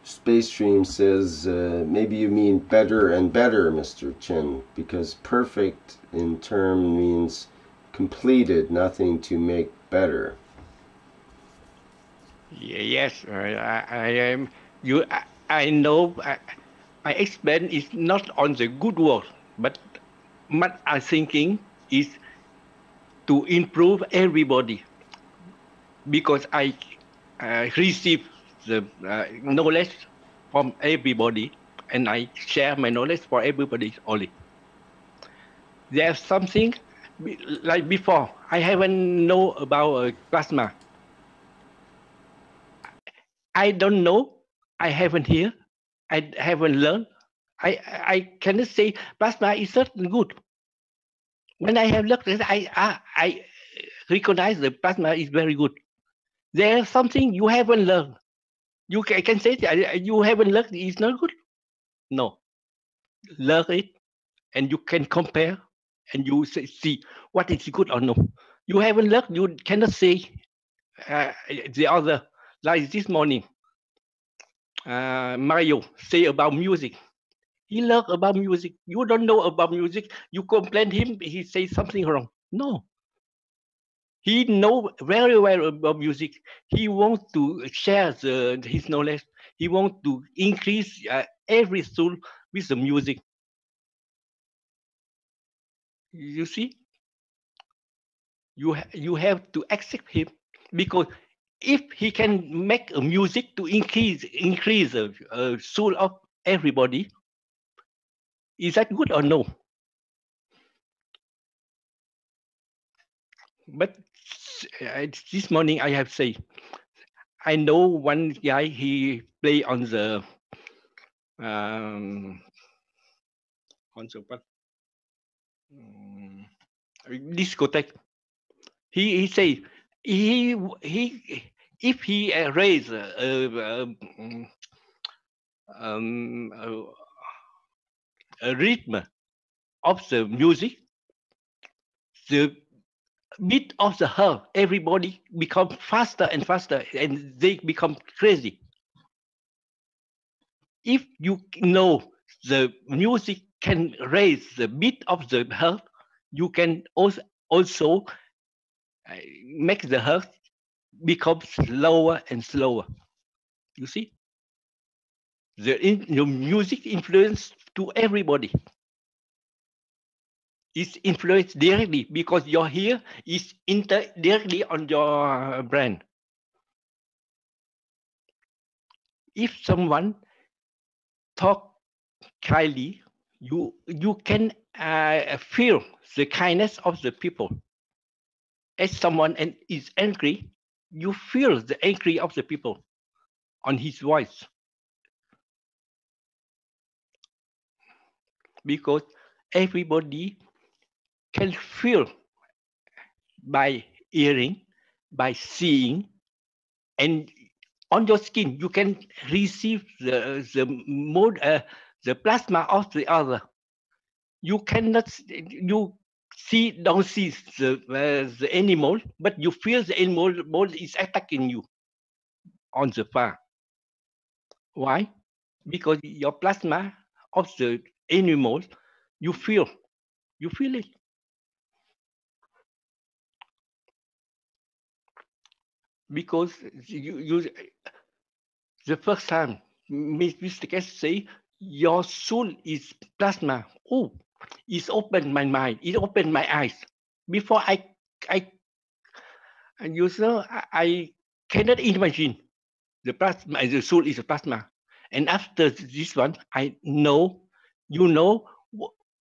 Space Dream says, maybe you mean better and better, Mr. Chin, because perfect in term means completed, nothing to make better. Yes, I am. I know. I explain is not on the good word, but what I thinking is to improve everybody, because I receive the knowledge from everybody, and I share my knowledge for everybody only. There's something like before I haven't know about plasma. I don't know. I haven't hear. I haven't learned. I cannot say plasma is not good. When I have looked at it, I recognize the plasma is very good. There's something you haven't learned. You can say you haven't learned it's not good. No, learn it, and you can compare, and you see what is good or no. You haven't learned, you cannot say the other. Like this morning, Mario say about music. He learned about music. You don't know about music. You complain him. He say something wrong. No. He know very well about music. He wants to share his knowledge. He wants to increase every soul with the music. You see, you have to accept him, because if he can make a music to increase the soul of everybody, is that good or no? But this morning I have said, I know one guy, he play on the what? Discotheque. He say he if he raise a rhythm of the music, the beat of the heart, everybody become faster and faster, and they become crazy. If you know the music can raise the beat of the heart, you can also make the heart become slower and slower. You see, the music influence to everybody. It's influenced directly, because your ear is directly on your brain. If someone talk kindly, you can feel the kindness of the people. As someone is angry, you feel the angry of the people on his voice, because everybody can feel by hearing, by seeing, and on your skin you can receive the plasma of the other. You cannot, you don't see the animal, but you feel the animal is attacking you on the far. Why? Because your plasma of the animal, you feel it. because you the first time Mr. Keshe say your soul is plasma. Oh, it's opened my mind. It opened my eyes. Before you know, I cannot imagine the plasma. The soul is a plasma. And after this one, I know, you know,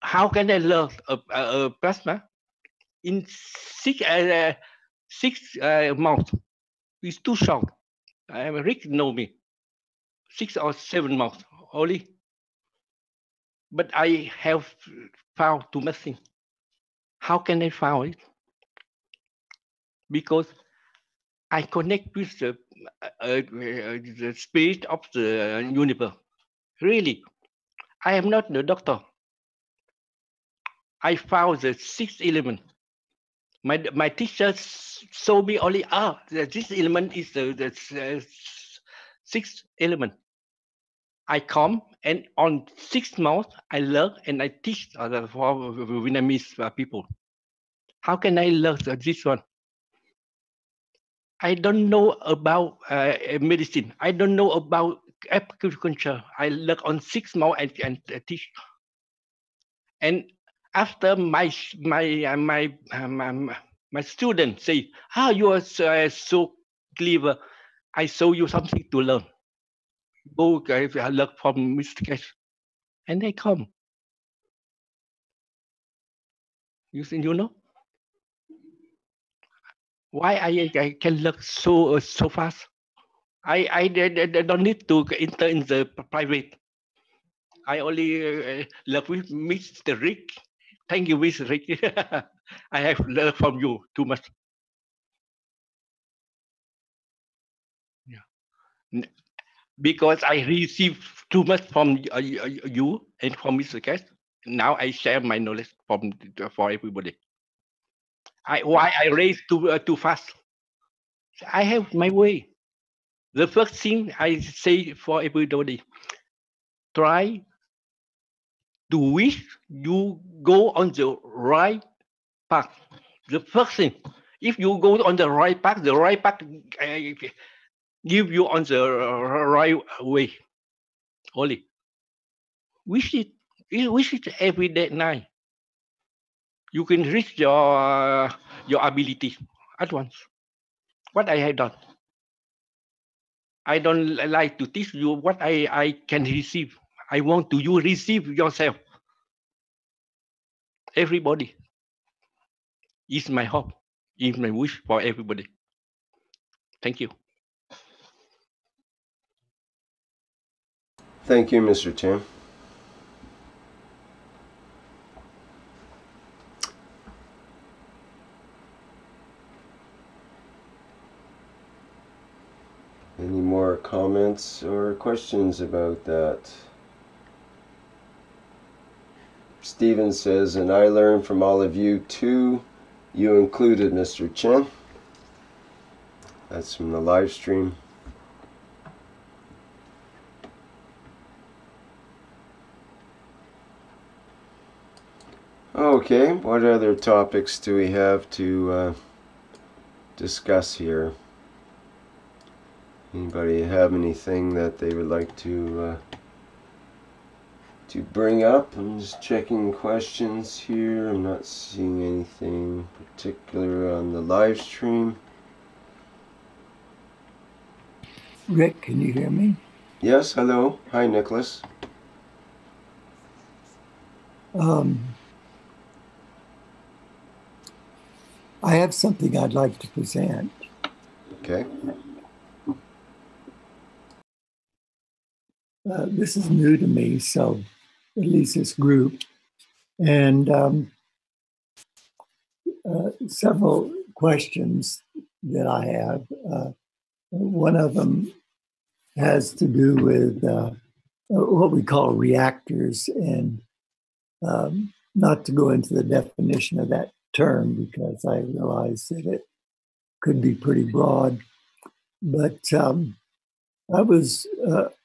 how can I learn a plasma in 6 months? It's too short. Rick know me. 6 or 7 months only. But I have found too much things. How can I find it? Because I connect with the spirit of the universe. Really, I am not the doctor. I found the 6th element. My teacher showed me only this element is the 6th element. I come and on 6 months I learn and I teach for Vietnamese people. How can I learn this one? I don't know about medicine. I don't know about agriculture. I learn on 6 months and teach. And after my students say, you are so clever. I show you something to learn. Go learn from Mr. Keshe. And they come. You know? Why I can learn so fast? I don't need to enter in the private. I only learn with Mr. Rick. Thank you, Mr. Rick. I have learned from you too much. Yeah. Because I received too much from you and from Mr. Keshe. Now I share my knowledge for everybody. Why I raise too fast? I have my way. The first thing I say for everybody, try to wish you go on the right path. The first thing, if you go on the right path give you on the right way. Only wish it every day night. You can reach your ability at once. What I have done. I don't like to teach you what I can receive. I want you receive yourself. Everybody is my hope, is my wish for everybody. Thank you. Thank you, Mr. Tim. Any more comments or questions about that? Steven says, and I learned from all of you too, you included, Mr. Chen. That's from the live stream. Okay, what other topics do we have to discuss here? Anybody have anything that they would like to bring up? I'm just checking questions here. I'm not seeing anything particular on the live stream. Rick, can you hear me? Yes, hello. Hi, Nicholas. I have something I'd like to present. Okay. This is new to me, so at least this group. And several questions that I have. One of them has to do with what we call reactors, and not to go into the definition of that term because I realize that it could be pretty broad. But I was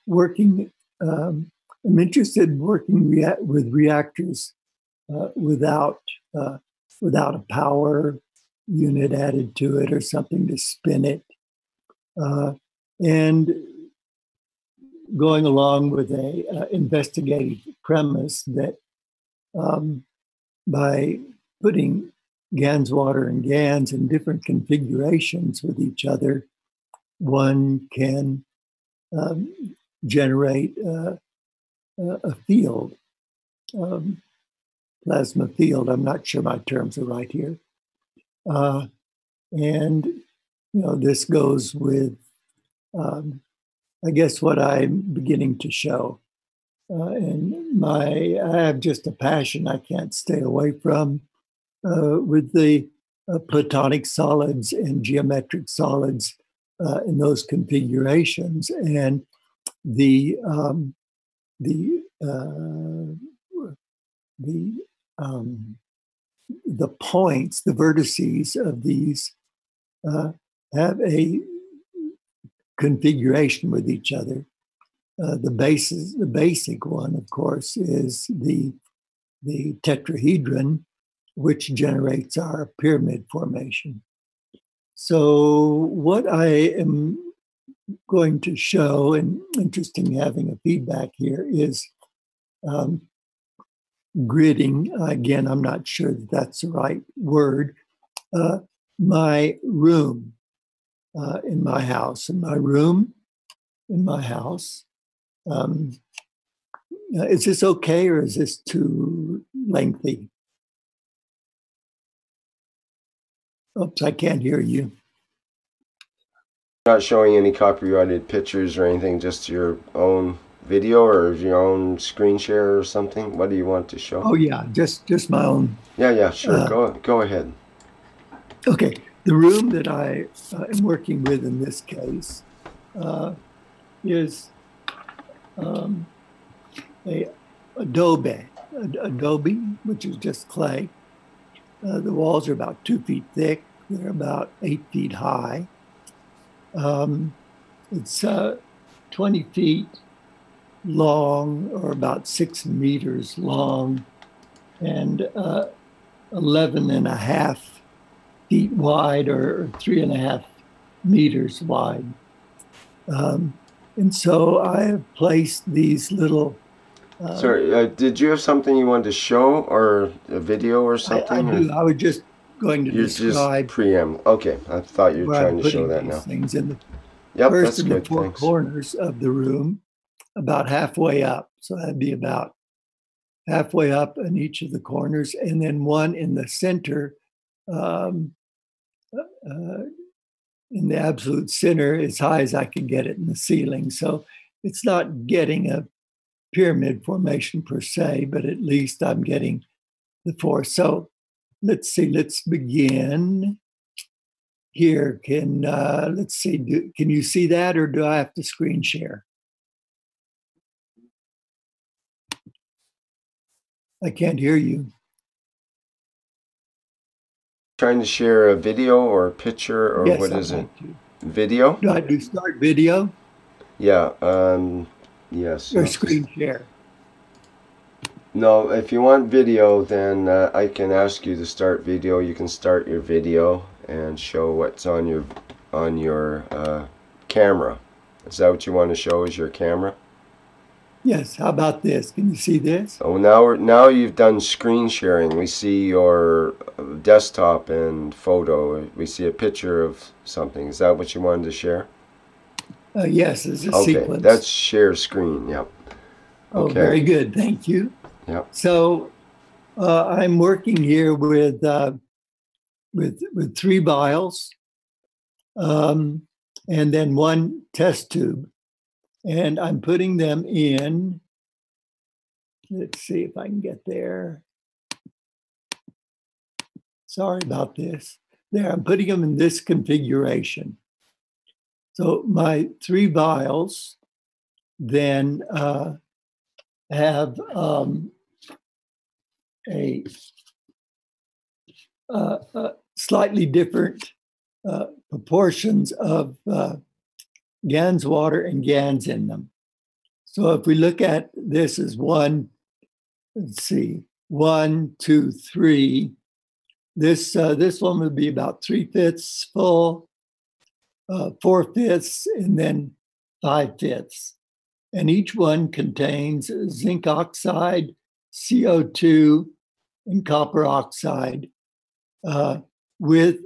working, I'm interested in working with reactors without a power unit added to it or something to spin it. And going along with a investigative premise that by putting Gans water and Gans in different configurations with each other, one can generate a field, plasma field. I'm not sure my terms are right here. And, this goes with, I guess, what I'm beginning to show. And I have just a passion I can't stay away from with the platonic solids and geometric solids in those configurations, and the points, the vertices of these have a configuration with each other. The basic one, of course, is the tetrahedron, which generates our pyramid formation. So what I am going to show, and interesting having a feedback here, is gridding. Again, I'm not sure that that's the right word. My room in my house, is this okay, or is this too lengthy? Oops, I can't hear you. Not showing any copyrighted pictures or anything, just your own video or your own screen share or something? What do you want to show? Oh yeah, just my own. Yeah, sure. Go ahead. Okay, the room that I am working with in this case is a adobe, which is just clay. The walls are about 2 feet thick. They're about 8 feet high. It's 20 feet long, or about 6 meters long, and 11 and a half feet wide, or 3.5 meters wide. And so I have placed these little... Sorry, did you have something you wanted to show, or a video or something? I do. I was just going to describe... Just preamble. Okay, I thought you were trying to show that now. Things in the first of the 4 corners of the room, about halfway up. So that'd be about halfway up in each of the corners, and then one in the center, in the absolute center, as high as I could get it in the ceiling. So it's not getting a pyramid formation per se, but at least I'm getting the force. So let's see, let's begin here. Let's see, can you see that, or do I have to screen share? I can't hear you. Trying to share a video or a picture, or yes, what is it? Video? Do I do start video? Yeah, yes. Or screen share? No, if you want video, then I can ask you to start video. You can start your video and show what's on your camera. Is that what you want to show, is your camera? Yes. How about this? Can you see this? Oh, now you've done screen sharing. We see your desktop and photo. We see a picture of something. Is that what you wanted to share? Yes, it's a okay, sequence. That's share screen. Yep. Oh, okay. Very good. Thank you. Yep. So I'm working here with 3 vials, and then 1 test tube. And I'm putting them in, let's see if I can get there. Sorry about this. There, I'm putting them in this configuration. So my 3 vials then have a slightly different proportions of Gans water and Gans in them. So if we look at this as 1, let's see, 1, 2, 3. This one would be about 3/5 full. 4/5 and then 5/5. And each one contains zinc oxide, CO2, and copper oxide with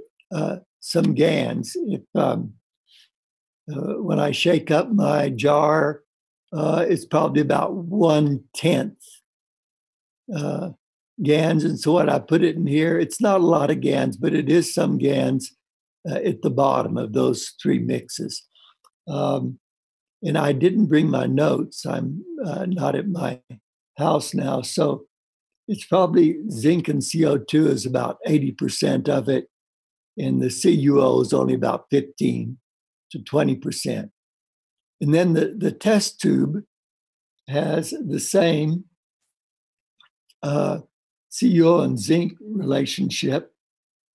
some Gans. If when I shake up my jar, it's probably about 1/10 Gans. And so what I put it in here, it's not a lot of Gans, but it is some Gans at the bottom of those three mixes. And I didn't bring my notes. I'm not at my house now. So it's probably zinc and CO2 is about 80% of it. And the CuO is only about 15 to 20%. And then the test tube has the same CuO and zinc relationship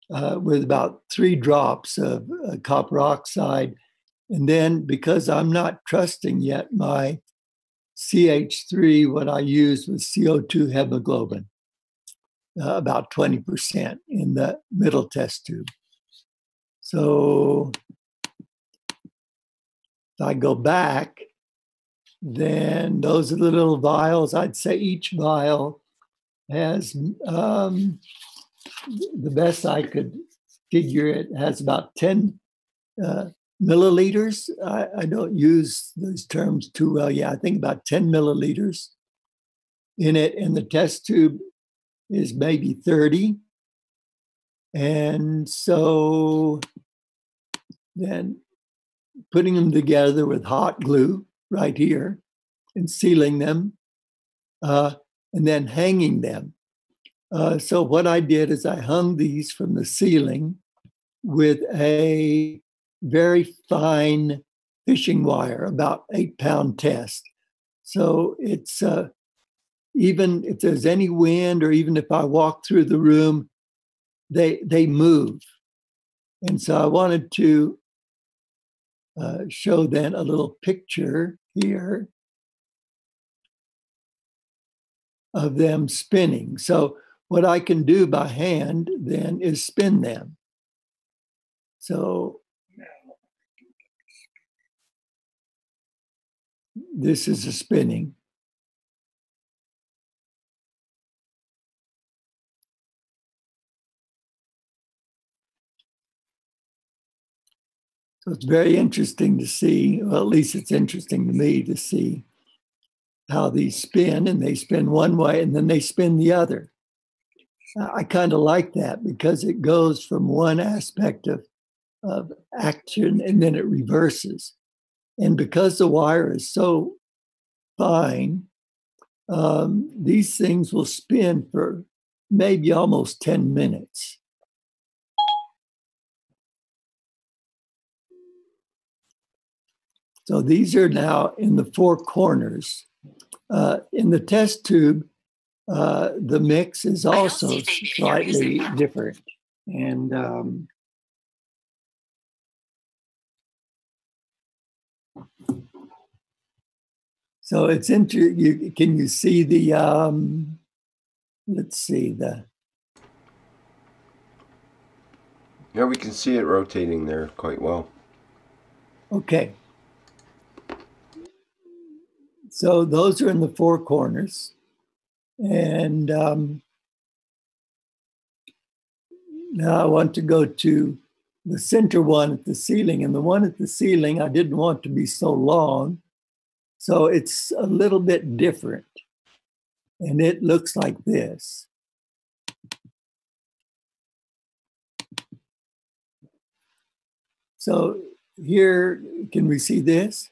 with about 3 drops of copper oxide. And then because I'm not trusting yet my CH3, what I used was CO2 hemoglobin, about 20% in the middle test tube. So if I go back, then those are the little vials. I'd say each vial has, the best I could figure it, has about 10 milliliters. I don't use those terms too well. Yeah, I think about 10 milliliters in it. And the test tube is maybe 30. And so then putting them together with hot glue right here and sealing them and then hanging them. So what I did is I hung these from the ceiling with a very fine fishing wire, about 8-pound test. So it's even if there's any wind or even if I walk through the room, they move. And so I wanted to show then a little picture here of them spinning. So what I can do by hand then is spin them. So this is a spinning. So it's very interesting to see, well, at least it's interesting to me to see how these spin, and they spin one way and then they spin the other. I kind of like that because it goes from one aspect of action and then it reverses. And because the wire is so fine, these things will spin for maybe almost 10 minutes. So these are now in the 4 corners. In the test tube, the mix is also slightly different. And so it's interesting. Can you see the, let's see, Yeah, we can see it rotating there quite well. Okay. So those are in the 4 corners. And now I want to go to the center one at the ceiling. And the one at the ceiling, I didn't want to be so long. So it's a little bit different. And it looks like this. So here, can we see this?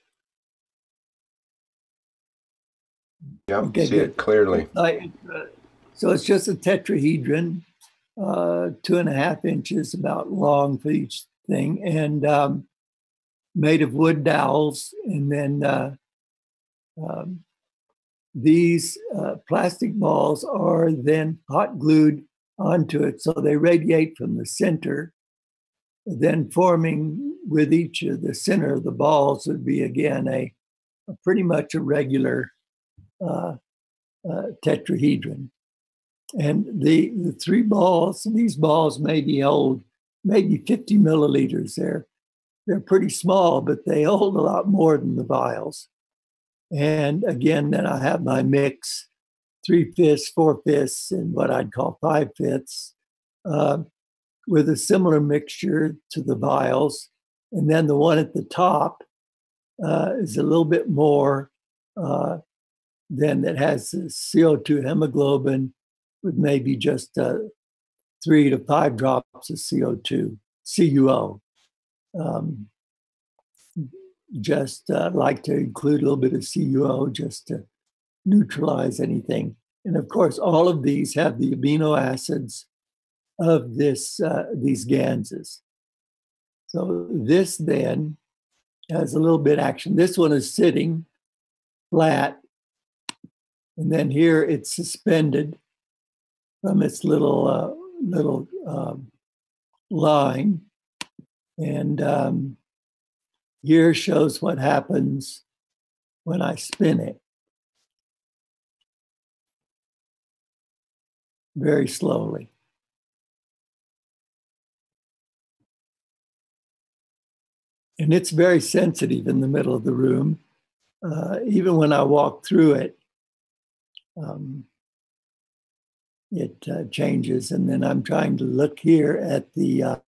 Yeah, okay, see it clearly. So it's just a tetrahedron, 2.5 inches about long for each thing, and made of wood dowels. And then these plastic balls are then hot glued onto it. So they radiate from the center, then forming with each of the center of the balls would be again a pretty much a regular tetrahedron. And the 3 balls, these balls maybe hold maybe 50 milliliters. they're pretty small, but they hold a lot more than the vials. And again, then I have my mix, 3/5, 4/5, and what I'd call 5/5, with a similar mixture to the vials. And then the one at the top is a little bit more then that has CO2 hemoglobin with maybe just 3 to 5 drops of CO2, CuO. Just like to include a little bit of CuO just to neutralize anything. And of course, all of these have the amino acids of these Ganses. So this then has a little bit of action. This one is sitting flat, and then here it's suspended from its little line. And here shows what happens when I spin it. Very slowly. And it's very sensitive in the middle of the room. Even when I walk through it, it changes. And then I'm trying to look here at the,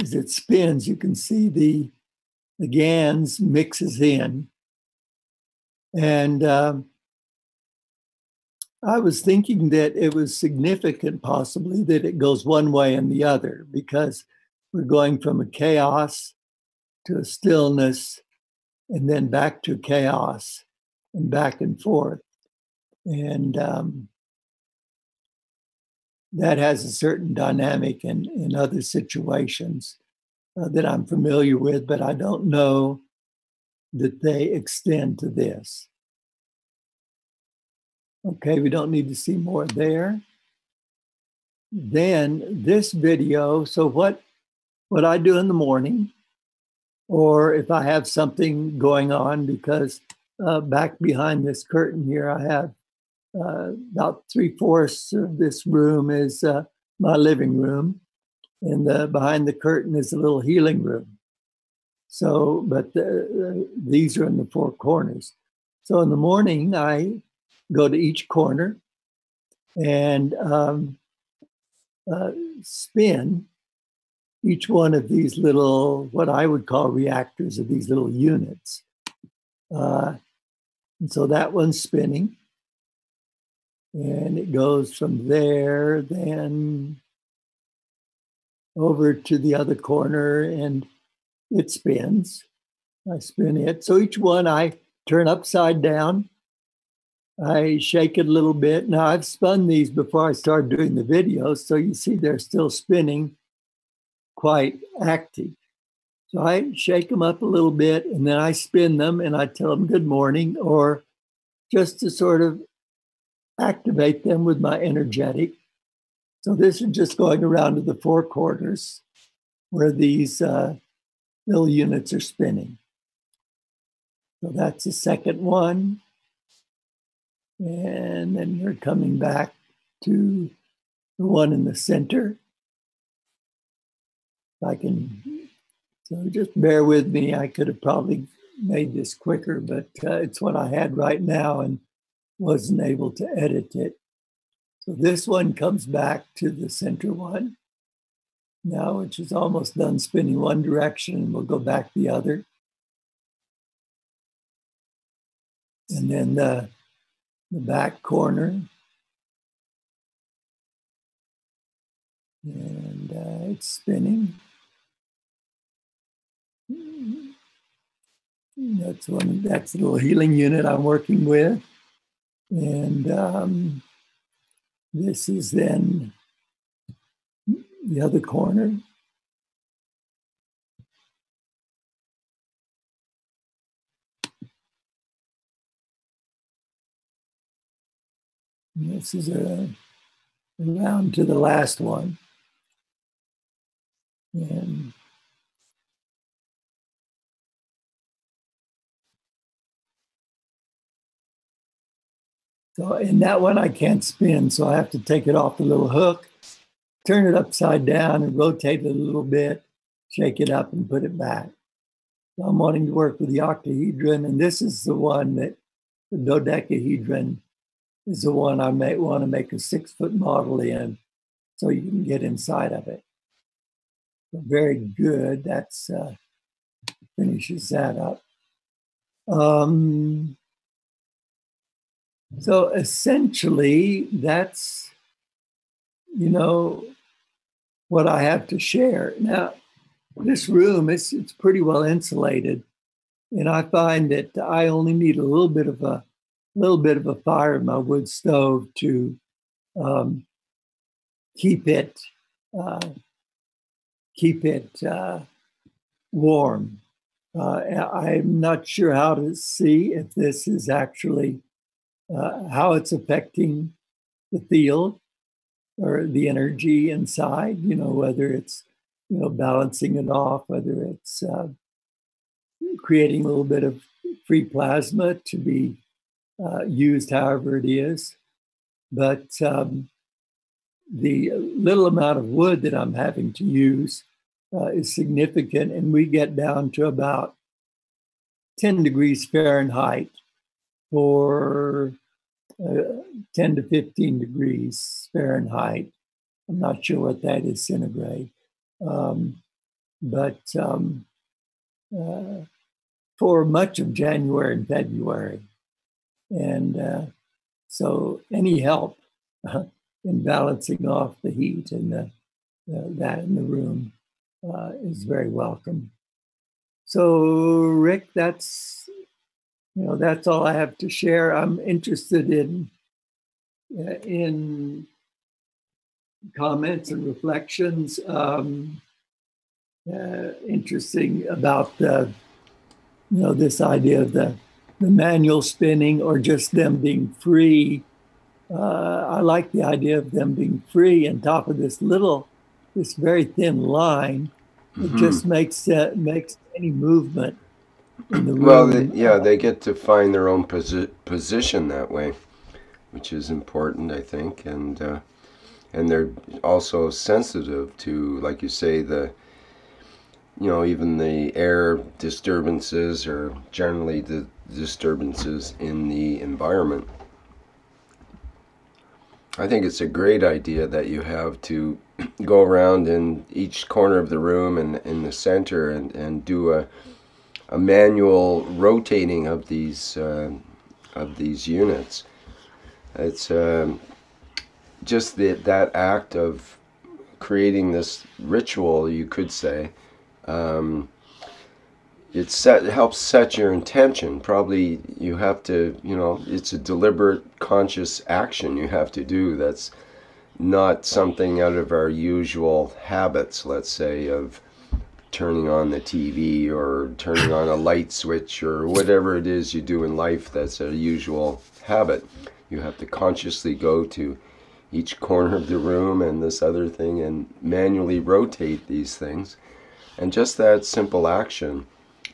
as it spins, you can see the Gans mixes in. And I was thinking that it was significant possibly that it goes one way and the other, because we're going from a chaos to a stillness and then back to chaos and back and forth. And that has a certain dynamic in other situations that I'm familiar with, but I don't know that they extend to this. Okay, we don't need to see more there. Then this video, so what I do in the morning, or if I have something going on, because back behind this curtain here, I have about 3/4 of this room is my living room, and behind the curtain is a little healing room. So, but these are in the 4 corners. So in the morning, I go to each corner and spin each one of these little, what I would call reactors, of these little units. And so that one's spinning. And it goes from there, then over to the other corner, and it spins. I spin it. So each one I turn upside down. I shake it a little bit. Now, I've spun these before I started doing the video, so you see they're still spinning quite active. So I shake them up a little bit, and then I spin them, and I tell them good morning, or just to sort of activate them with my energetic. So this is just going around to the 4 corners where these little units are spinning. So that's the second one. And then you're coming back to the one in the center. If I can, so just bear with me. I could have probably made this quicker, but it's what I had right now and wasn't able to edit it. So this one comes back to the center one now, which is almost done spinning one direction, and we'll go back the other. And then the back corner. And it's spinning. That's the little healing unit I'm working with. And this is then the other corner. And this is around to the last one. And so in that one I can't spin, so I have to take it off the little hook, turn it upside down and rotate it a little bit, shake it up and put it back. So I'm wanting to work with the octahedron, and this is the one that the dodecahedron is the one I may want to make a 6-foot model in, so you can get inside of it. So very good. That's finishes that up. So essentially, that's, you know, what I have to share. Now, this room, it's pretty well insulated, and I find that I only need a little bit of a fire in my wood stove to keep it warm. I'm not sure how to see if this is actually how it's affecting the field or the energy inside, you know, whether it's, you know, balancing it off, whether it's creating a little bit of free plasma to be used however it is. But the little amount of wood that I'm having to use is significant, and we get down to about 10 degrees Fahrenheit for 10 to 15 degrees Fahrenheit. I'm not sure what that is centigrade. But for much of January and February. And so any help in balancing off the heat and that in the room is very welcome. So Rick, that's all I have to share. I'm interested in comments and reflections. Interesting about this idea of the manual spinning or just them being free. I like the idea of them being free on top of this very thin line. It just makes any movement in the room. Well, they get to find their own position that way, which is important, I think, and they're also sensitive to, like you say, even the air disturbances or generally the disturbances in the environment. I think it's a great idea that you have to go around in each corner of the room and in the center and do a manual rotating of these units. It's just that act of creating this ritual, you could say. It helps set your intention. Probably you have to, it's a deliberate, conscious action you have to do. That's not something out of our usual habits, let's say, of turning on the TV or turning on a light switch or whatever it is you do in life that's a usual habit. You have to consciously go to each corner of the room and this other thing and manually rotate these things. And just that simple action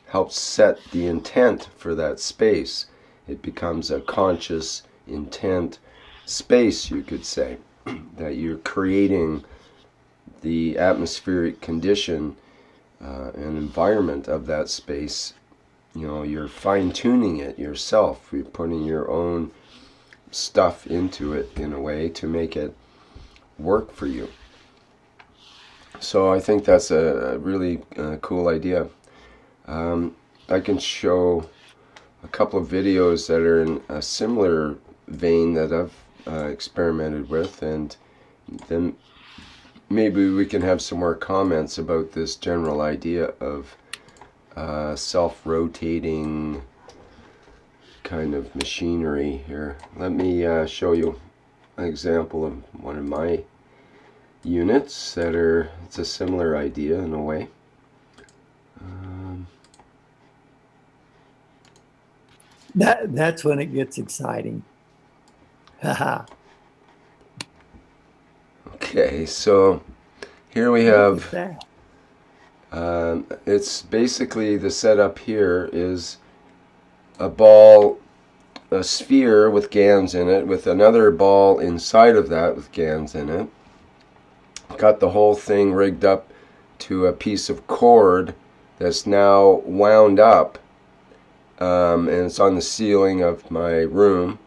helps set the intent for that space. It becomes a conscious intent space, you could say, that you're creating the atmospheric condition and environment of that space. You're fine-tuning it yourself. You're putting your own stuff into it in a way to make it work for you. So I think that's a really cool idea. I can show a couple of videos that are in a similar vein that I've experimented with, and then maybe we can have some more comments about this general idea of self-rotating kind of machinery here. Let me show you an example of one of my units it's a similar idea in a way. That's when it gets exciting. Haha. Okay, so here we have it's basically the setup here is a sphere with Gans in it, with another ball inside of that with Gans in it. Got the whole thing rigged up to a piece of cord that's now wound up, and it's on the ceiling of my room.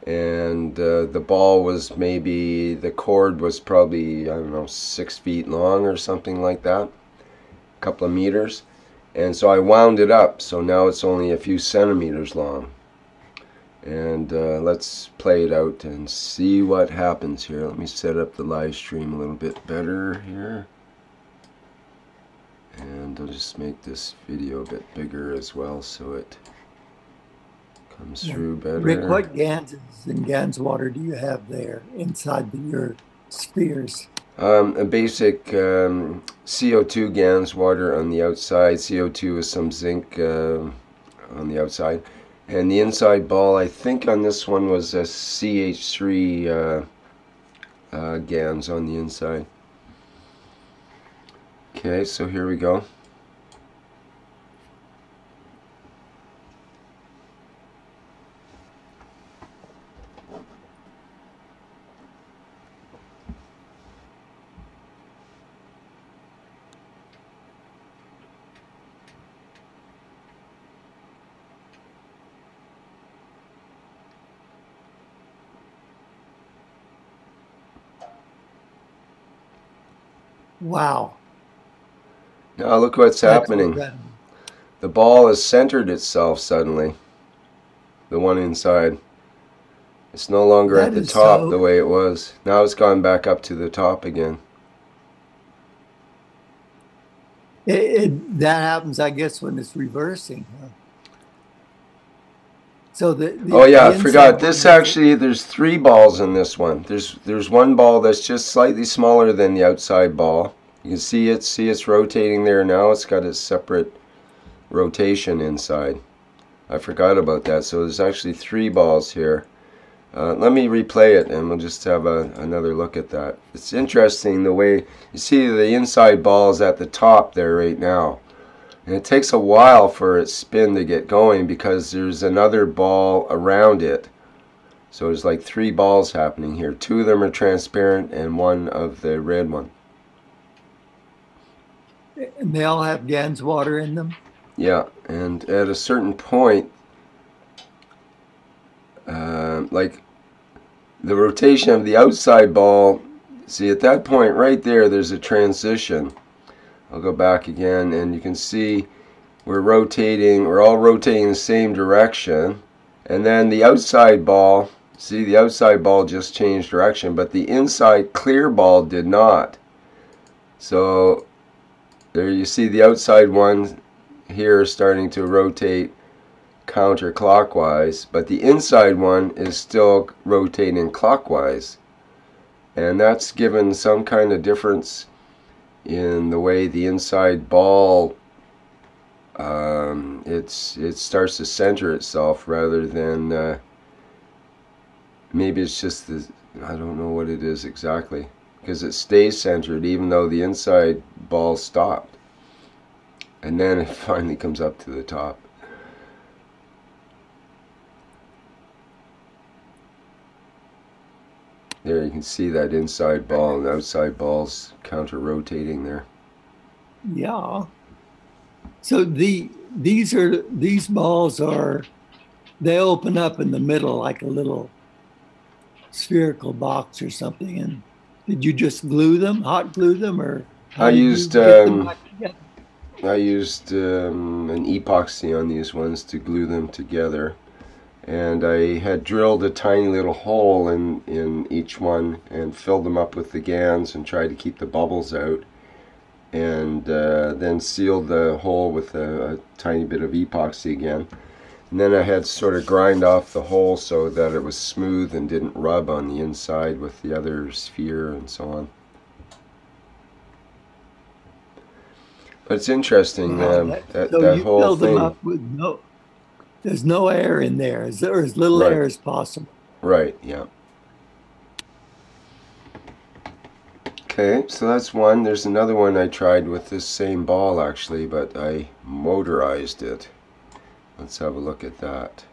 And the ball was maybe, the cord was probably, I don't know, 6 feet long or something like that, a couple of meters. And so I wound it up, so now it's only a few centimeters long. And let's play it out and see what happens here. Let me set up the live stream a little bit better here. And I'll just make this video a bit bigger as well so it comes through better. Rick, what Gans and Gans water do you have there inside your spheres? A basic CO2 Gans water on the outside. CO2 with some zinc on the outside. And the inside ball, I think on this one was a CH3 Gans on the inside. Okay, so here we go. Wow. Now look what's happening. The ball has centered itself suddenly. The one inside. It's no longer at the top the way it was. Now it's gone back up to the top again. That happens, I guess, when it's reversing. Huh? So oh yeah, I forgot. This actually, there's 3 balls in this one. There's one ball that's just slightly smaller than the outside ball. You can see it's rotating there now. It's got a separate rotation inside. I forgot about that. So there's actually 3 balls here. Let me replay it and we'll just have another look at that. It's interesting the way you see the inside ball is at the top there right now. And it takes a while for its spin to get going because there's another ball around it. So there's like 3 balls happening here. 2 of them are transparent and 1 of the red one. And they all have Gans water in them? Yeah, and at a certain point, like the rotation of the outside ball, see at that point right there, there's a transition. I'll go back again and you can see we're all rotating the same direction, and then the outside ball, see the outside ball just changed direction, but the inside clear ball did not. So there you see the outside one here starting to rotate counterclockwise, but the inside one is still rotating clockwise, and that's given some kind of difference in the way the inside ball it starts to center itself rather than maybe it's just the, I don't know what it is exactly, because it stays centered even though the inside ball stopped, and then it finally comes up to the top. There you can see that inside ball and outside balls counter rotating there. Yeah. So these balls they open up in the middle like a little spherical box or something. And did you just glue them, hot glue them, or I used an epoxy on these ones to glue them together. And I had drilled a tiny little hole in each one and filled them up with the Gans and tried to keep the bubbles out, and then sealed the hole with a tiny bit of epoxy again. And then I had to sort of grind off the hole so that it was smooth and didn't rub on the inside with the other sphere and so on. But it's interesting, that whole thing. Them up with there's no air in there. As little air as possible. Right, yeah. Okay, so that's one. There's another one I tried with this same ball actually, but I motorized it. Let's have a look at that.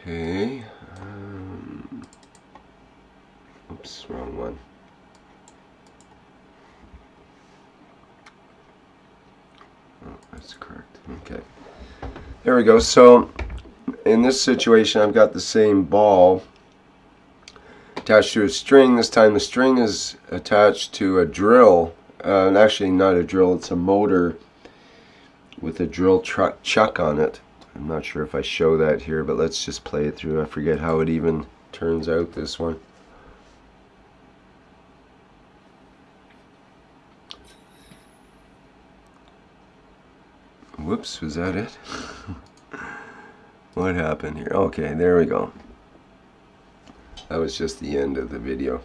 Okay. Oops, wrong one. Oh, that's correct. Okay. There we go. So in this situation, I've got the same ball attached to a string. This time the string is attached to a drill. And actually not a drill, it's a motor with a drill chuck on it. I'm not sure if I show that here, but let's just play it through. I forget how it even turns out, this one. Whoops, was that it? What happened here? Okay, there we go. That was just the end of the video.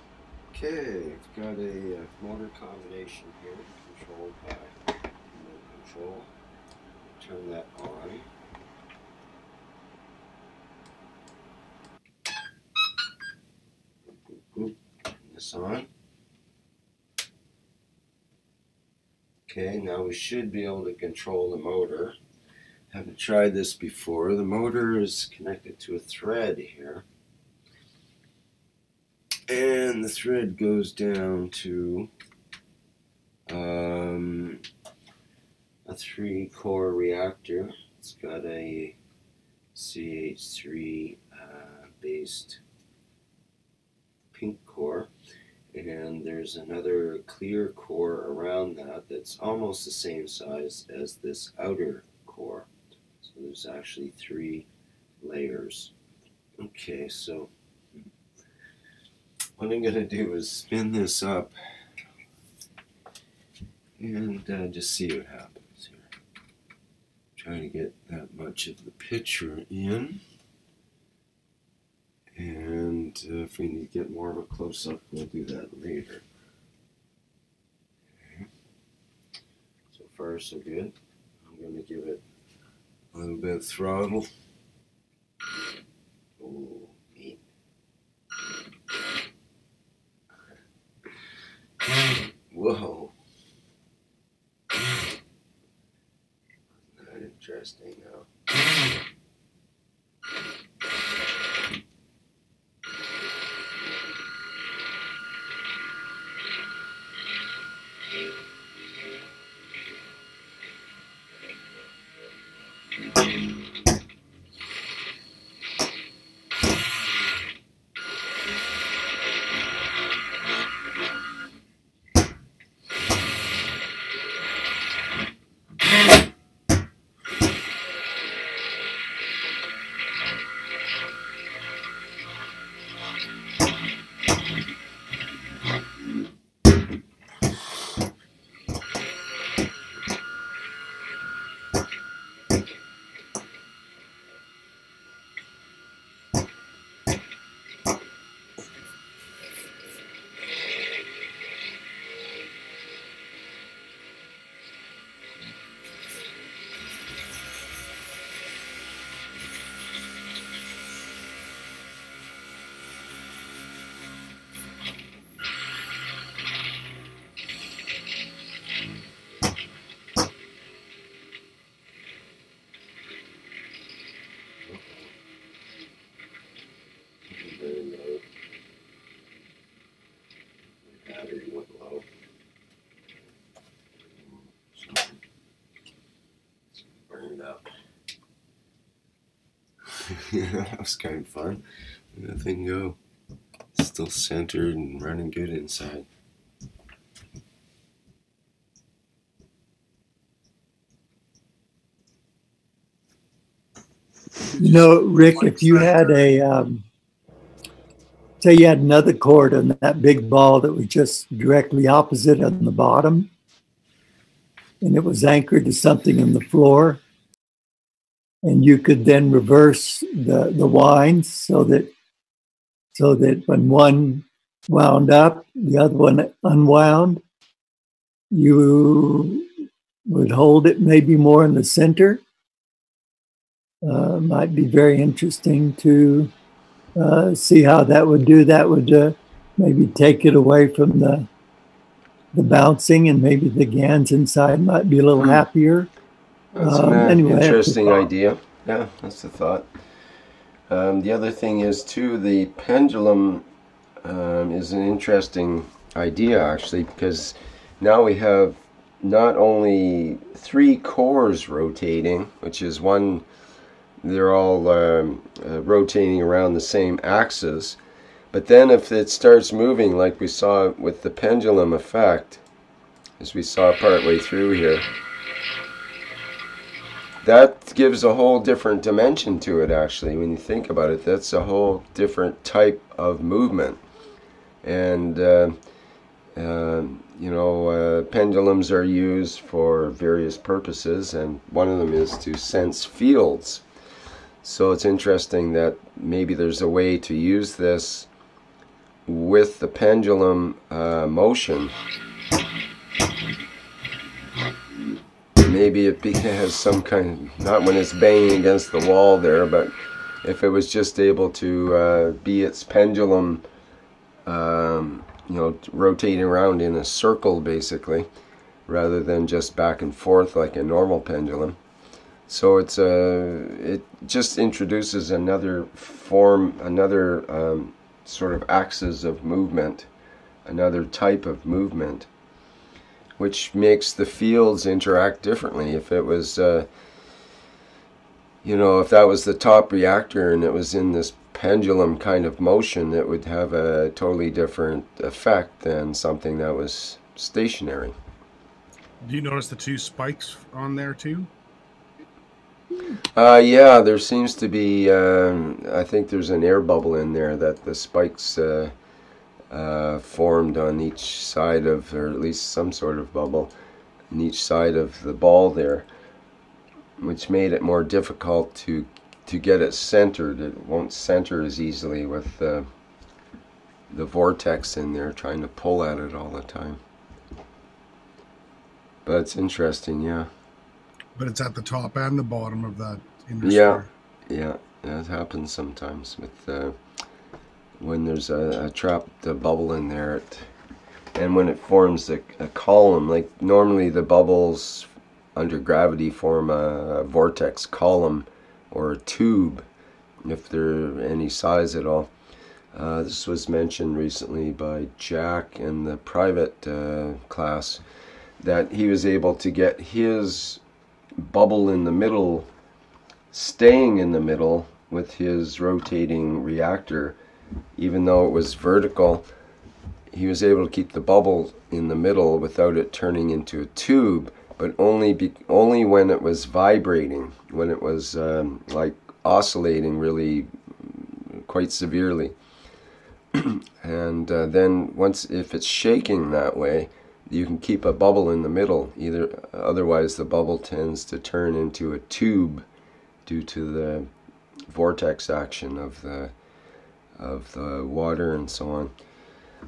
Okay, I've got a motor combination here controlled by remote control. Turn that on. Turn this on. Okay, now we should be able to control the motor. Haven't tried this before. The motor is connected to a thread here. And the thread goes down to a 3-core reactor. It's got a CH3 based pink core, and there's another clear core around that that's almost the same size as this outer core. So there's actually 3 layers. Okay, so what I'm going to do is spin this up and just see what happens here. Try to get that much of the picture in. And if we need to get more of a close-up, we'll do that later. Okay. So far, so good. I'm going to give it a little bit of throttle. Oh, neat. Whoa. Isn't that interesting now? Yeah, that was kind of fun. Let that thing go. Still centered and running good inside. You know, Rick, if you had a, say you had another cord on that big ball that was just directly opposite on the bottom, and it was anchored to something on the floor, and you could then reverse the winds so that when one wound up, the other one unwound, you would hold it maybe more in the center. Might be very interesting to see how that would do. That would maybe take it away from the bouncing, and maybe the Gans inside might be a little happier. That's an anyway, interesting idea. Yeah, that's the thought. The other thing is too, the pendulum is an interesting idea actually, because now we have not only 3 cores rotating, which is one, they're all rotating around the same axis, but then if it starts moving like we saw with the pendulum effect, as we saw partway through here, that gives a whole different dimension to it actually. When you think about it, that's a whole different type of movement. And you know, pendulums are used for various purposes, and one of them is to sense fields. So it's interesting that maybe there's a way to use this with the pendulum motion. Maybe it has some kind of, not when it's banging against the wall there, but if it was just able to be its pendulum, you know, rotating around in a circle basically, rather than just back and forth like a normal pendulum. So it's it just introduces another form, another sort of axis of movement, another type of movement, which makes the fields interact differently. If it was, you know, if that was the top reactor and it was in this pendulum kind of motion, it would have a totally different effect than something that was stationary. Do you notice the 2 spikes on there too? Yeah, there seems to be, I think there's an air bubble in there that the spikes formed on each side of, or at least some sort of bubble on each side of the ball there, which made it more difficult to get it centered. It won't center as easily with the vortex in there trying to pull at it all the time. But it's interesting, yeah. But it's at the top and the bottom of that inner Yeah, sphere. yeah, that happens sometimes with when there's a trapped bubble in there, and when it forms a column. Like normally the bubbles under gravity form a vortex column or a tube, if they're any size at all. This was mentioned recently by Jack in the private class, that he was able to get his bubble in the middle staying in the middle with his rotating reactor. Even though it was vertical, he was able to keep the bubble in the middle without it turning into a tube, but only when it was vibrating, when it was like oscillating really quite severely. And then once, if it's shaking that way, you can keep a bubble in the middle. Otherwise the bubble tends to turn into a tube due to the vortex action of the water and so on.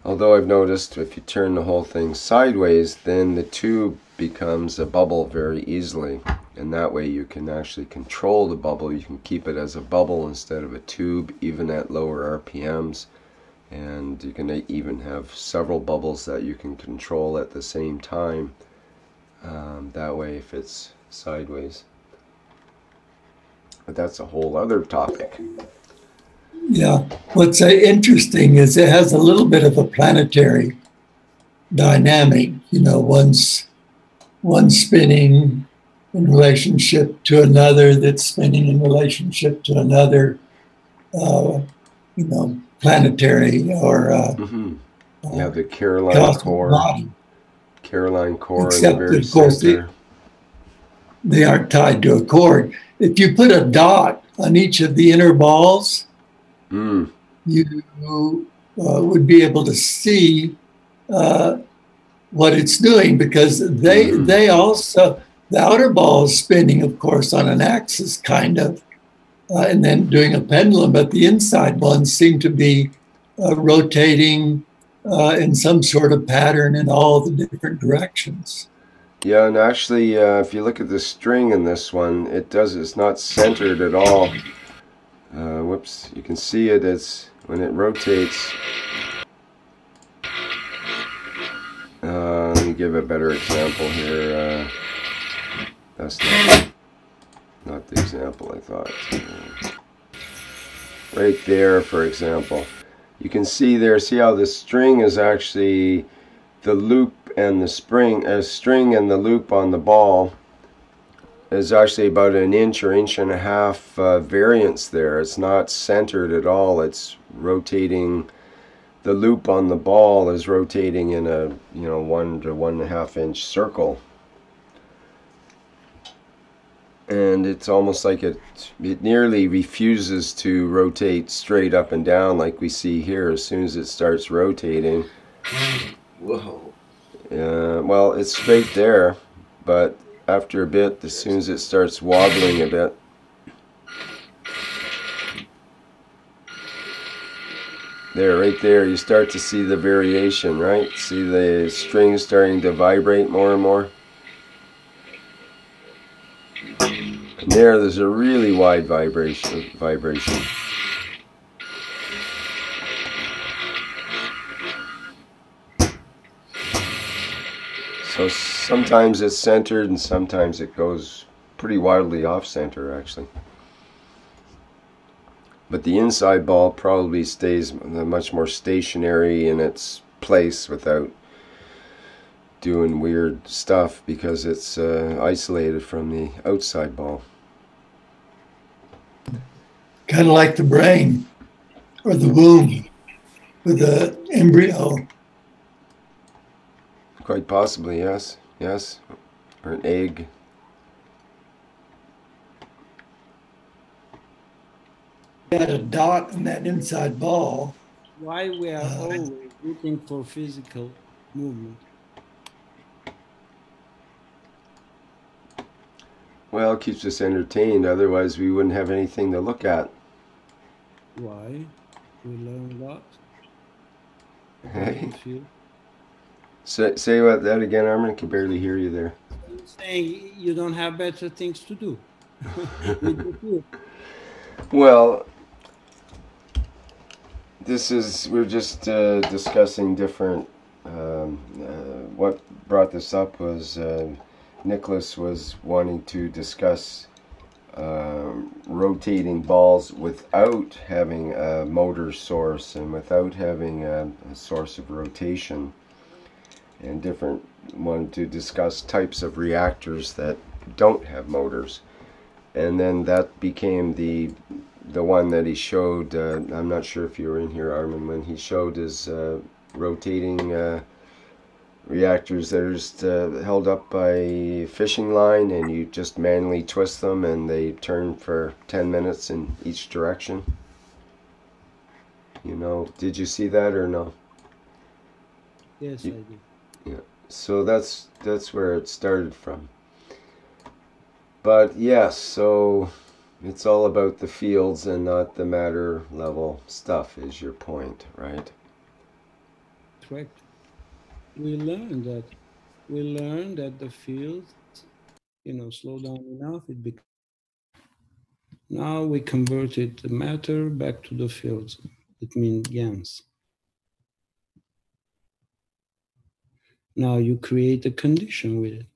Although I've noticed if you turn the whole thing sideways, then the tube becomes a bubble very easily, and that way you can actually control the bubble. You can keep it as a bubble instead of a tube, even at lower RPMs. And you can even have several bubbles that you can control at the same time, that way if it's sideways. But that's a whole other topic. Yeah, what's interesting is it has a little bit of a planetary dynamic. You know, one spinning in relationship to another that's spinning in relationship to another, you know, planetary or yeah, the Caroline core. Body. Caroline core. Except in the very of course center. they aren't tied to a cord. If you put a dot on each of the inner balls, you would be able to see what it's doing, because they also, the outer ball is spinning, of course, on an axis kind of, and then doing a pendulum, but the inside ones seem to be rotating in some sort of pattern in all the different directions. Yeah, and actually, if you look at the string in this one, it's not centered at all. Whoops, you can see it as when it rotates. Let me give a better example here. That's not the example I thought. right there, for example. You can see there, see how the string is actually the loop and the string and the loop on the ball is actually about an inch or inch and a half variance there. It's not centered at all. It's rotating. The loop on the ball is rotating in a 1 to 1.5 inch circle, and it's almost like it nearly refuses to rotate straight up and down like we see here. As soon as it starts rotating, whoa, well, it's straight there, but after a bit, as soon as it starts wobbling a bit, there, right there, you start to see the variation, right? See the string starting to vibrate more and more. And there's a really wide vibration. So sometimes it's centered and sometimes it goes pretty wildly off center, actually. But the inside ball probably stays much more stationary in its place without doing weird stuff because it's isolated from the outside ball. Kind of like the brain or the womb with the embryo. Quite possibly, yes. Yes. Or an egg. Got a dot in that inside ball. Why we are always looking for physical movement? Well, it keeps us entertained. Otherwise, we wouldn't have anything to look at. Why? We learn a lot. Hey. Say that again, Armin. I can barely hear you there. I'm saying you don't have better things to do. Well, we're just discussing different. What brought this up was Nicholas was wanting to discuss rotating balls without having a motor source and without having a source of rotation, and wanted to discuss types of reactors that don't have motors. And then that became the one that he showed. I'm not sure if you were in here, Armin, when he showed his rotating reactors that are just held up by a fishing line, and you just manually twist them and they turn for 10 minutes in each direction. Did you see that or no? Yes, I did. Yeah. So that's where it started from. But yes, so it's all about the fields and not the matter level stuff is your point, right? Correct. We learned that the fields, slow down enough, now we converted the matter back to the fields. It means Gans. Now you create a condition with it,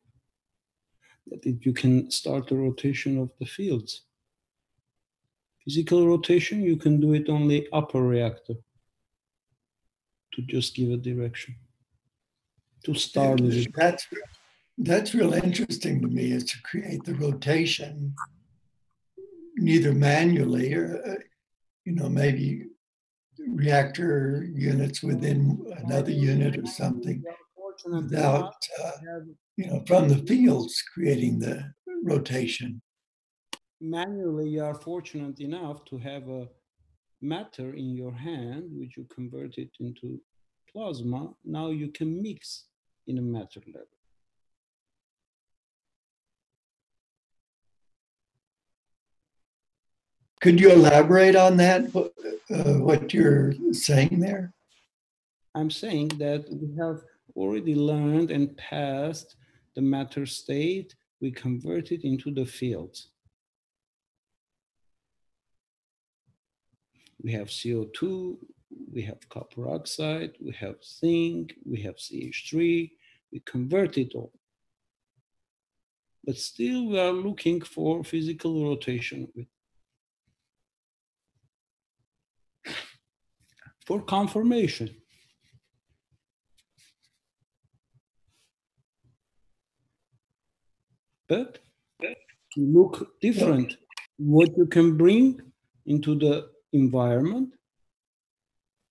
that you can start the rotation of the fields. Physical rotation, you can do it only upper reactor to just give a direction. To start with it. That's real interesting to me, is to create the rotation neither manually or, maybe reactor units within another unit or something, without, from the fields creating the rotation. Manually, you are fortunate enough to have a matter in your hand, which you convert it into plasma. Now you can mix in a matter level. Could you elaborate on that, what you're saying there? I'm saying that we have already learned and passed the matter state. We convert it into the fields. We have CO2, we have copper oxide, we have zinc, we have CH3. We convert it all. But still, we are looking for physical rotation of it. for confirmation. But to look different, what you can bring into the environment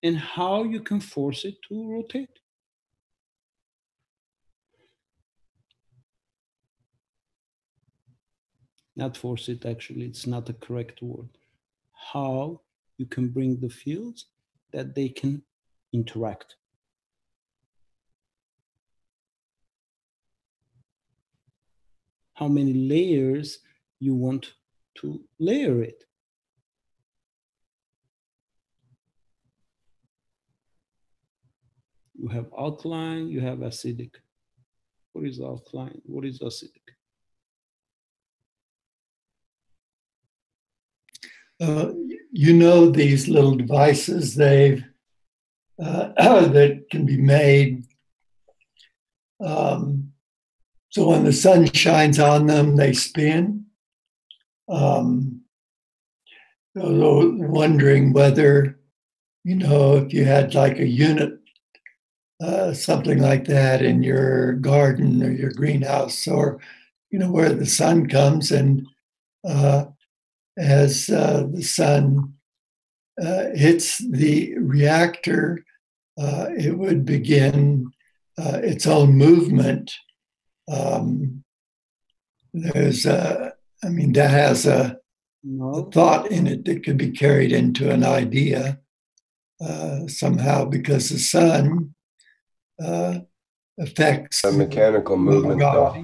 and how you can force it to rotate. Not force it, actually, it's not the correct word. How you can bring the fields that they can interact. How many layers you want to layer it. You have alkaline, you have acidic. What is alkaline? What is acidic? You know, these little devices they've that can be made. So when the sun shines on them, they spin. Wondering whether, you know, if you had like a unit, something like that in your garden or your greenhouse, or, you know, where the sun comes and as the sun hits the reactor, it would begin its own movement. There's a, I mean, that has a thought in it that could be carried into an idea somehow, because the sun affects a mechanical movement, though.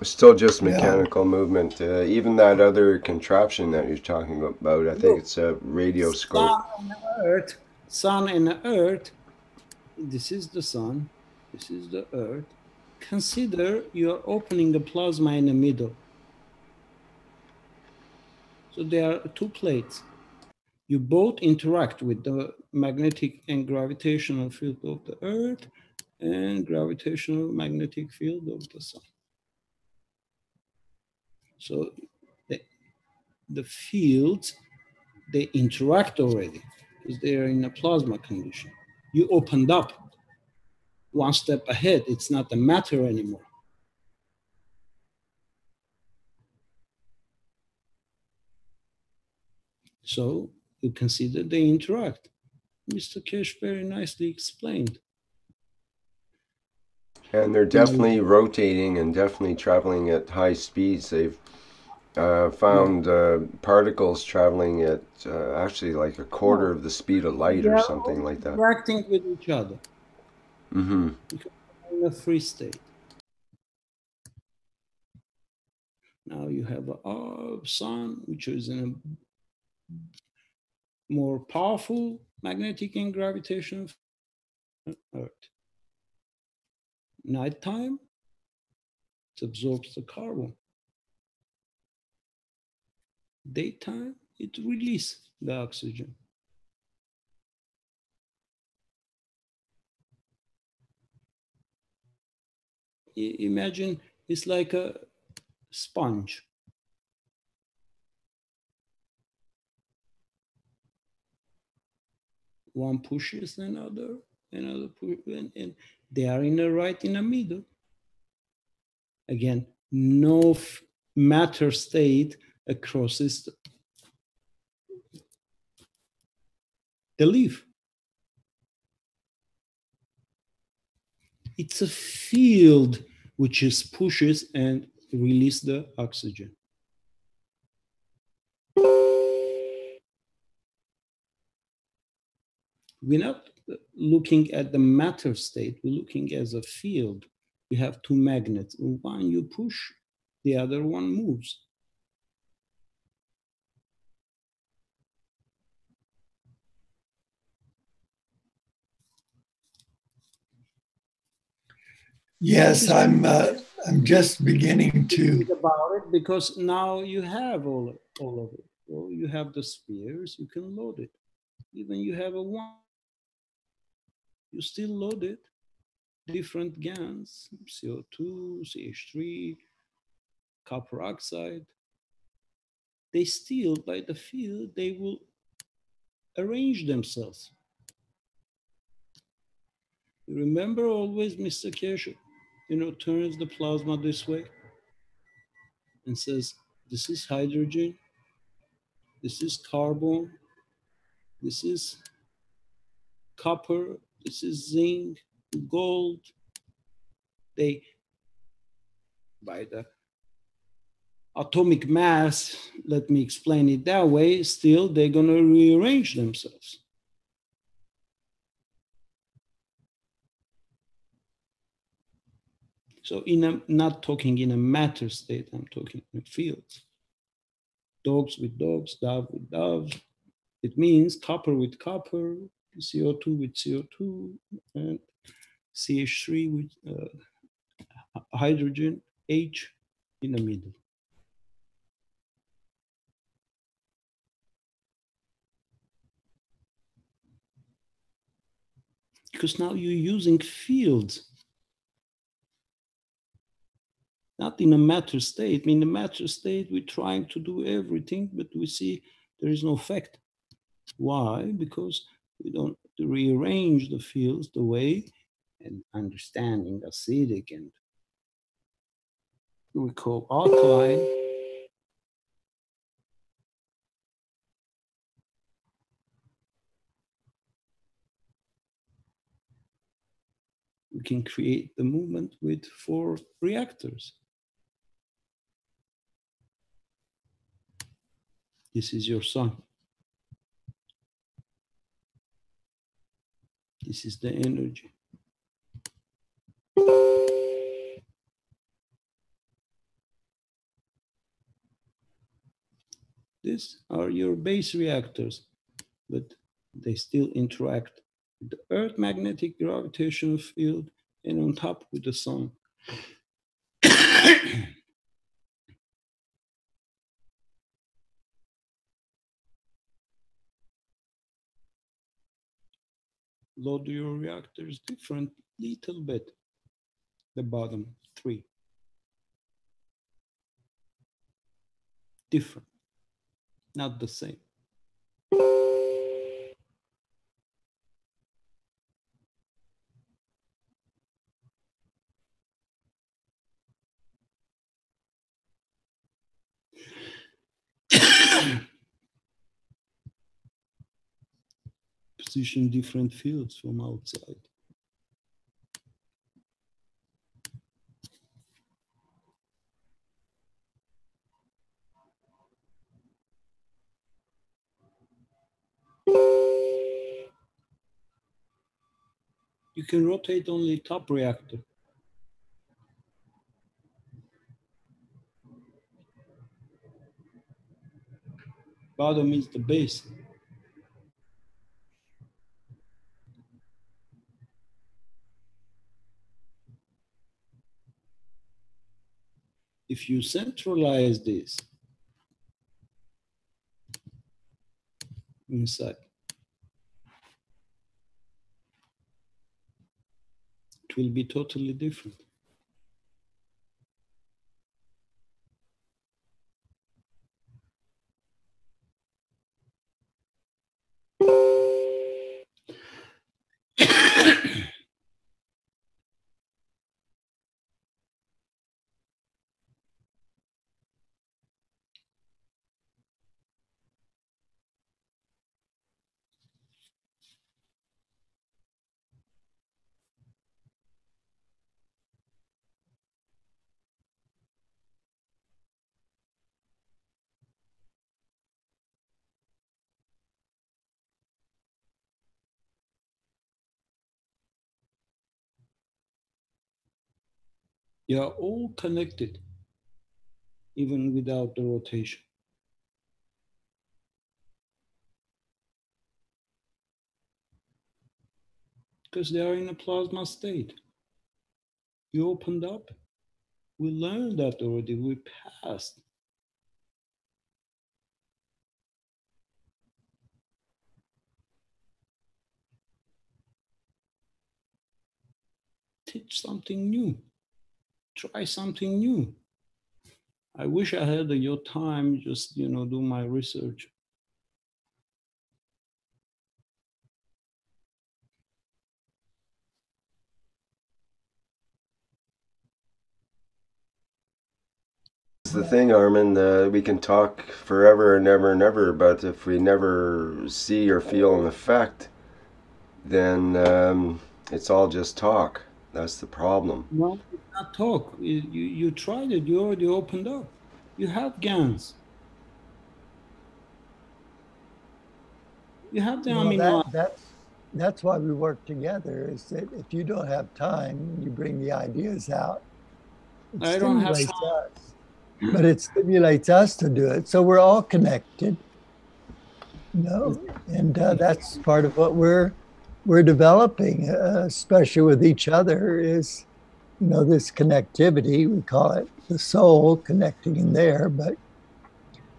Still just mechanical movement. Even that other contraption that you're talking about, I think it's a radioscope. Sun and Earth. This is the sun. This is the Earth. Consider you're opening a plasma in the middle. So there are two plates. You both interact with the magnetic and gravitational field of the Earth and gravitational magnetic field of the sun. So the fields, they interact already because they are in a plasma condition. You opened up one step ahead. It's not a matter anymore. So you consider they interact. Mr. Keshe very nicely explained. And they're definitely rotating and definitely traveling at high speeds. They've found particles traveling at actually like a quarter of the speed of light or something like that. Interacting with each other. Mm-hmm. In a free state. Now you have a sun, which is in a more powerful magnetic and gravitational Earth. Nighttime, it absorbs the carbon. Daytime, it releases the oxygen. Imagine it's like a sponge. One pushes another pushes, and they are in the middle. Again, no matter state crosses the leaf. It's a field which is pushes and release the oxygen. We're not looking at the matter state, we're looking as a field. You have two magnets. One you push, the other one moves. Yes, I'm just beginning to think about it, because now you have all of it. So you have the spheres, you can load it. Even you have a one, you still load it. Different Gans, CO2, CH3, copper oxide. They still, by the field, they will arrange themselves. Remember always Mr. Keshe, turns the plasma this way and says, this is hydrogen, this is carbon, this is copper, this is zinc, gold. They, by the atomic mass, let me explain it that way, still they're going to rearrange themselves. So not talking in a matter state, I'm talking in fields. Dogs with dogs, dove with doves. It means copper with copper, CO2 with CO2, and CH3 with hydrogen, H in the middle. Because now you're using fields, not in a matter state. In the matter state, we're trying to do everything, but we see there is no effect. Why? Because we don't rearrange the fields the way, and understanding acidic and we call alkaline. We can create the movement with 4 reactors. This is your sun. This is the energy. These are your base reactors, but they still interact with the Earth magnetic gravitational field and on top with the sun. Load your reactors different, little bit. The bottom 3. Different, not the same. Position different fields from outside. You can rotate only top reactor. Bottom is the base. If you centralize this inside, it will be totally different. They are all connected, even without the rotation. Because they are in a plasma state. You opened up. We learned that already. We passed. Teach something new. Try something new. I wish I had your time, just, do my research. the thing, Armin. We can talk forever and ever and ever, but if we never see or feel an effect, then it's all just talk. That's the problem. No, it's not talk. You tried it. You already opened up. You have Gans. You have the amino. That's why we work together. Is that if you don't have time, you bring the ideas out. I don't have time. Us, but it stimulates us to do it. So we're all connected, you know, and that's part of what we're developing, especially with each other. Is, you know, this connectivity. We call it the soul connecting in there, but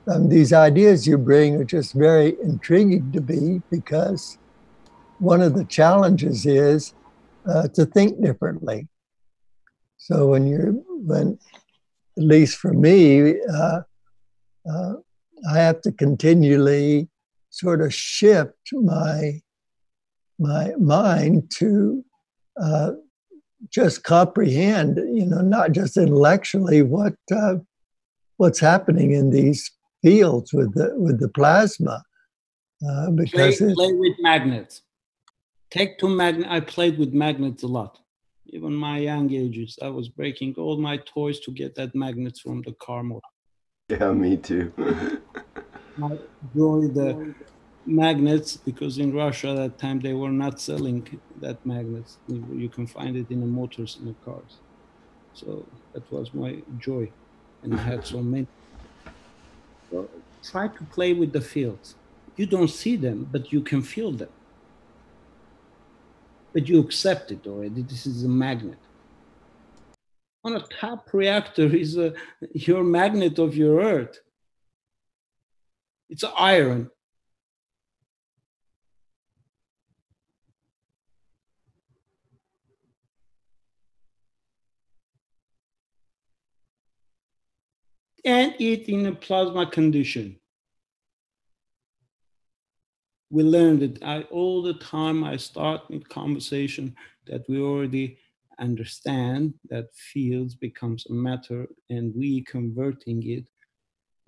these ideas you bring are just very intriguing to me, because one of the challenges is to think differently. So when at least for me, I have to continually sort of shift my mind to just comprehend, you know, not just intellectually what's happening in these fields with the plasma. Because play with magnets. Take two magnets. I played with magnets a lot. Even my young ages, I was breaking all my toys to get that magnets from the car motor. Yeah, me too. I enjoy the magnets because in Russia at that time they were not selling that magnets. You can find it in the motors in the cars. So that was my joy, and I had so many. So try to play with the fields. You don't see them, but you can feel them. But you accept it already. This is a magnet. On a top reactor is your magnet of your Earth. It's iron. And it in a plasma condition. We learned it. All the time I start in conversation that we already understand that fields becomes a matter, and we converting it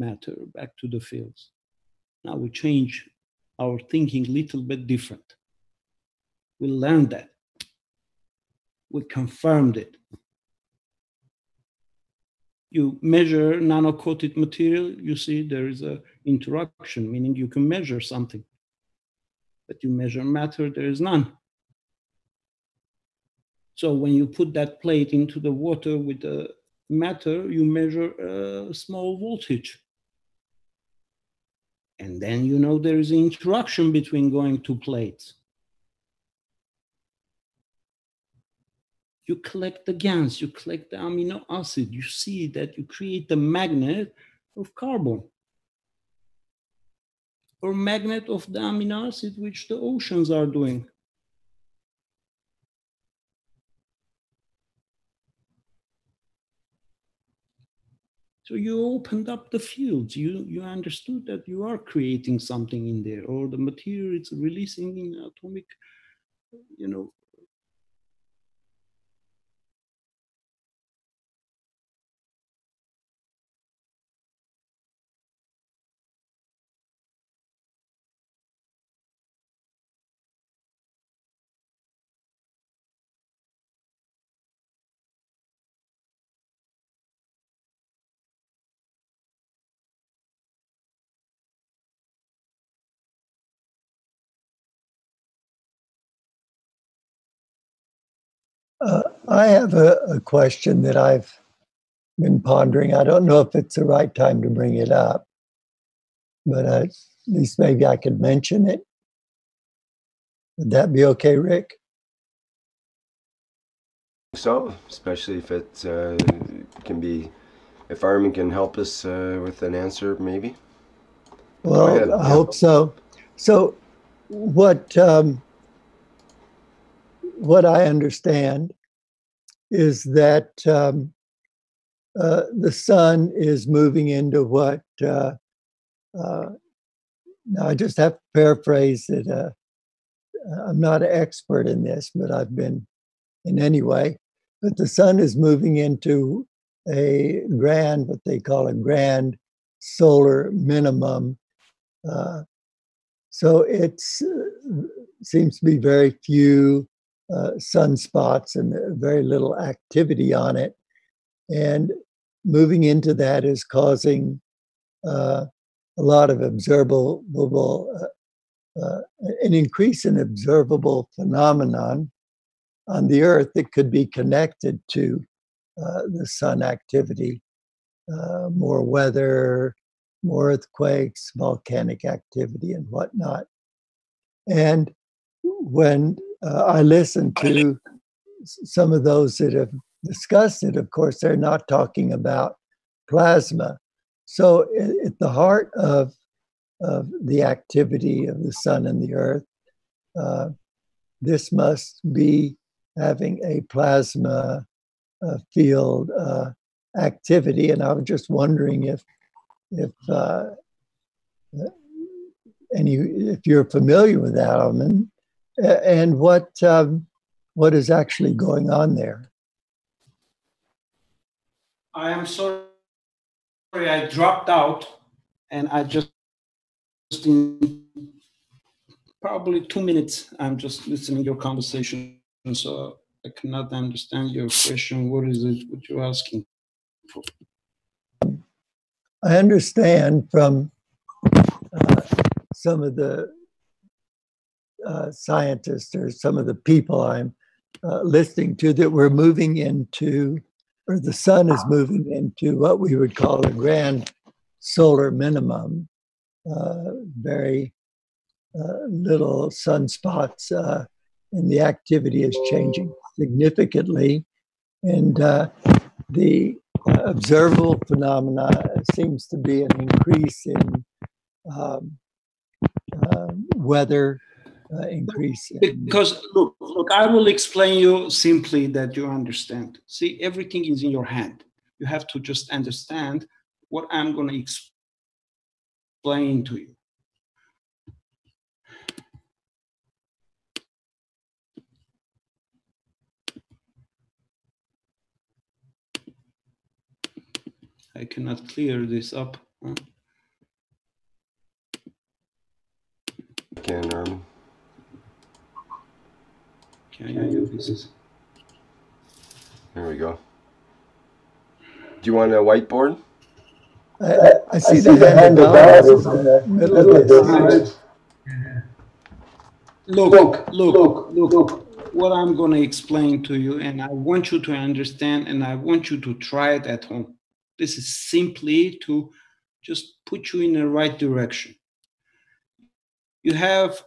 matter back to the fields. Now we change our thinking a little bit different. We learned that. We confirmed it. You measure nano-coated material, you see there is an interaction, meaning you can measure something. But you measure matter, there is none. So when you put that plate into the water with the matter, you measure a small voltage. And then you know there is an interaction between going two plates. You collect the Gans, you collect the amino acid, you see that you create the magnet of carbon, or magnet of the amino acid, which the oceans are doing. So you opened up the fields. You understood that you are creating something in there, or the material is releasing in atomic, you know. I have a question that I've been pondering. I don't know if it's the right time to bring it up, but at least maybe I could mention it. Would that be okay, Rick? So, especially if it can be, if Armin can help us with an answer, maybe. Well, I hope so. So, what I understand is that the sun is moving into what, now I just have to paraphrase it. I'm not an expert in this, but I've been in any way. But the sun is moving into what they call a grand solar minimum. So it seems to be very few sunspots and very little activity on it. And moving into that is causing a lot of observable, an increase in observable phenomenon on the Earth that could be connected to the sun activity, more weather, more earthquakes, volcanic activity, and whatnot. And when I listen to some of those that have discussed it, of course, they're not talking about plasma. So at the heart of the activity of the sun and the earth, this must be having a plasma field activity. And I was just wondering if you're familiar with that, Alman, and what is actually going on there. I am sorry, I dropped out, and I just in probably 2 minutes, I'm just listening to your conversation, so I cannot understand your question. What is it, what you're asking for? I understand from some of the scientists or some of the people I'm listening to that we're moving into, or the sun is moving into what we would call a grand solar minimum. Very little sunspots, and the activity is changing significantly. And the observable phenomena seems to be an increase in weather, increase in... Because look, I will explain you simply that you understand. See, everything is in your hand. You have to just understand what I'm going to explain to you. I cannot clear this up. Huh? Can, Norman. Can you do this? There we go. Do you want a whiteboard? I see the hand about is in the middle of this. Look. What I'm going to explain to you, and I want you to understand, and I want you to try it at home. This is simply to just put you in the right direction. You have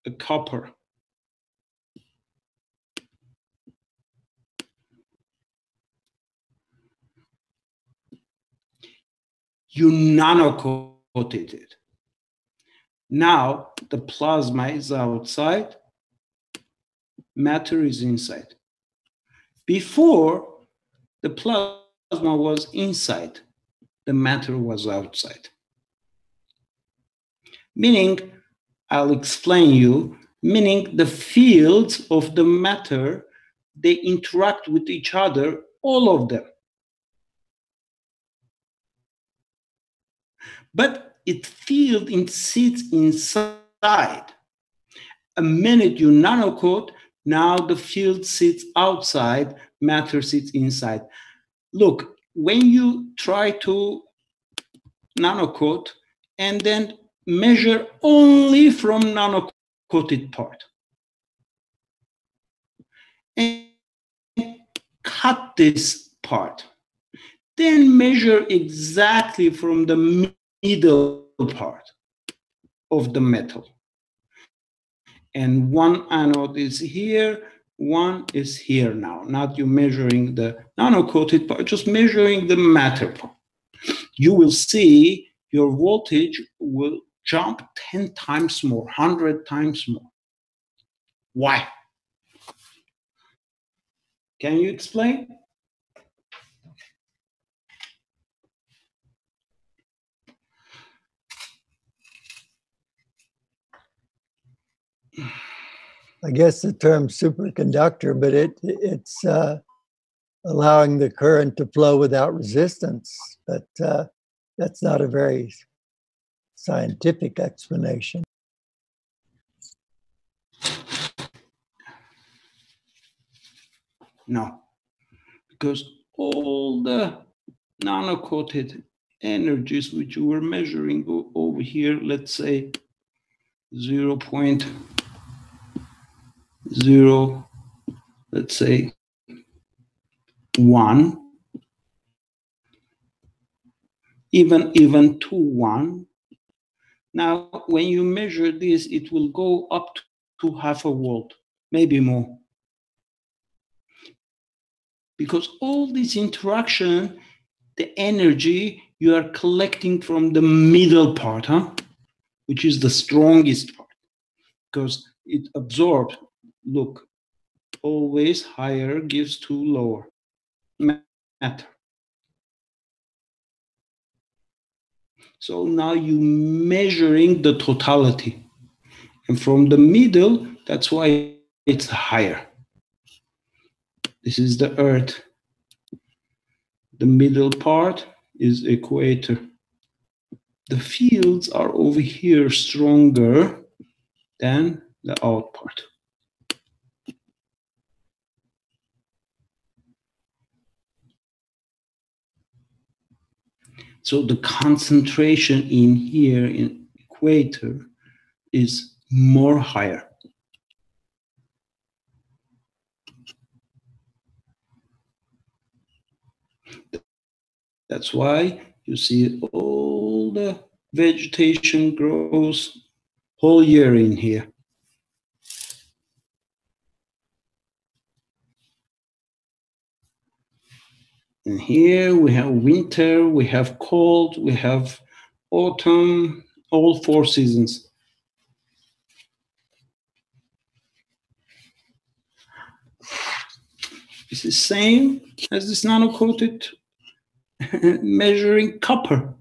a copper. You nano-coated it. Now the plasma is outside, matter is inside. Before, the plasma was inside, the matter was outside. Meaning, I'll explain you, meaning the fields of the matter, they interact with each other, all of them. But it sits inside. A minute you nano-coat, now the field sits outside, matter sits inside. Look, when you try to nano-coat and then measure only from nano-coated part and cut this part, then measure exactly from the middle part of the metal. And one anode is here, one is here now. Not you measuring the nano-coated part, just measuring the matter part. You will see your voltage will jump 10 times more, 100 times more. Why? Can you explain? I guess the term superconductor, but it's allowing the current to flow without resistance, but that's not a very scientific explanation. No, because all the nano-coated energies which you were measuring over here, let's say 0.0, let's say 1, even to 1. Now, when you measure this, it will go up to half a volt, maybe more. Because all this interaction, the energy you are collecting from the middle part, which is the strongest part, because it absorbs. Look, always higher gives to lower matter. So now you're measuring the totality. And from the middle, that's why it's higher. This is the Earth. The middle part is equator. The fields are over here stronger than the out part. So the concentration in here in equator is more higher. That's why you see all the vegetation grows whole year in here. And here we have winter, we have cold, we have autumn, all 4 seasons. It's the same as this nano-coated measuring copper.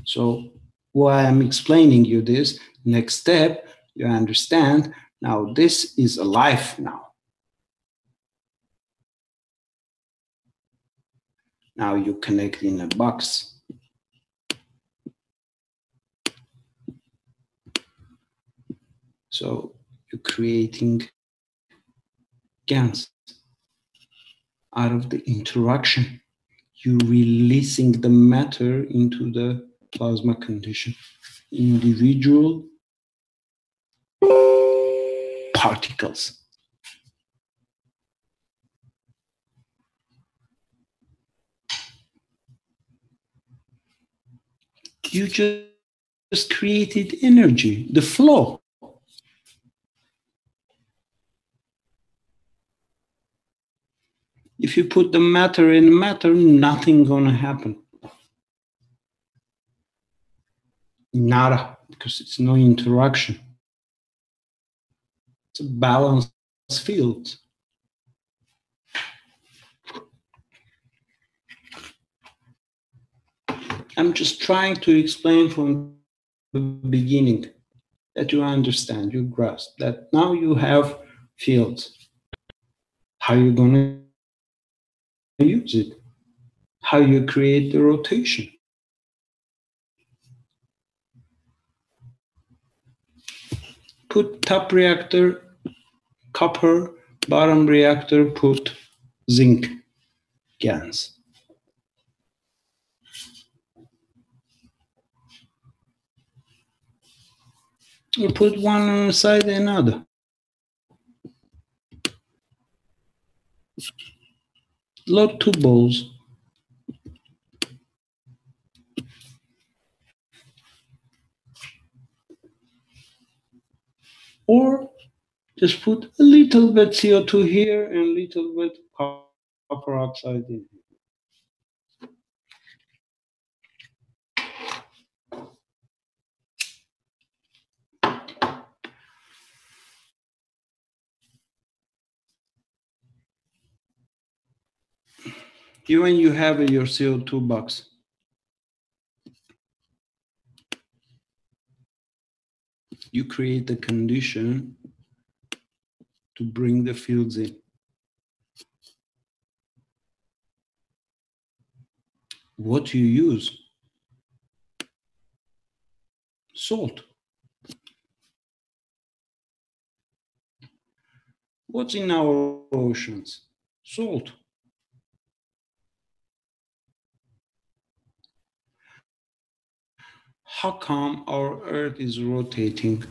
So why I'm explaining you this, next step, you understand, now this is alive now. Now you connect in a box. So you're creating Gans out of the interaction. You're releasing the matter into the plasma condition. Individual particles. You just created energy, the flow. If you put the matter in matter, nothing gonna happen. Nada, because it's no interaction. It's a balanced field. I'm just trying to explain from the beginning that you understand, you grasp that now you have fields. How are you going to use it? How you create the rotation? Put top reactor, copper, bottom reactor, put zinc, Gans. Or put one on the side and another. Load 2 balls. Or just put a little bit CO2 here and a little bit copper oxide in. Even you have your CO2 box. You create a condition to bring the fields in. What do you use? Salt. What's in our oceans? Salt. How come our Earth is rotating?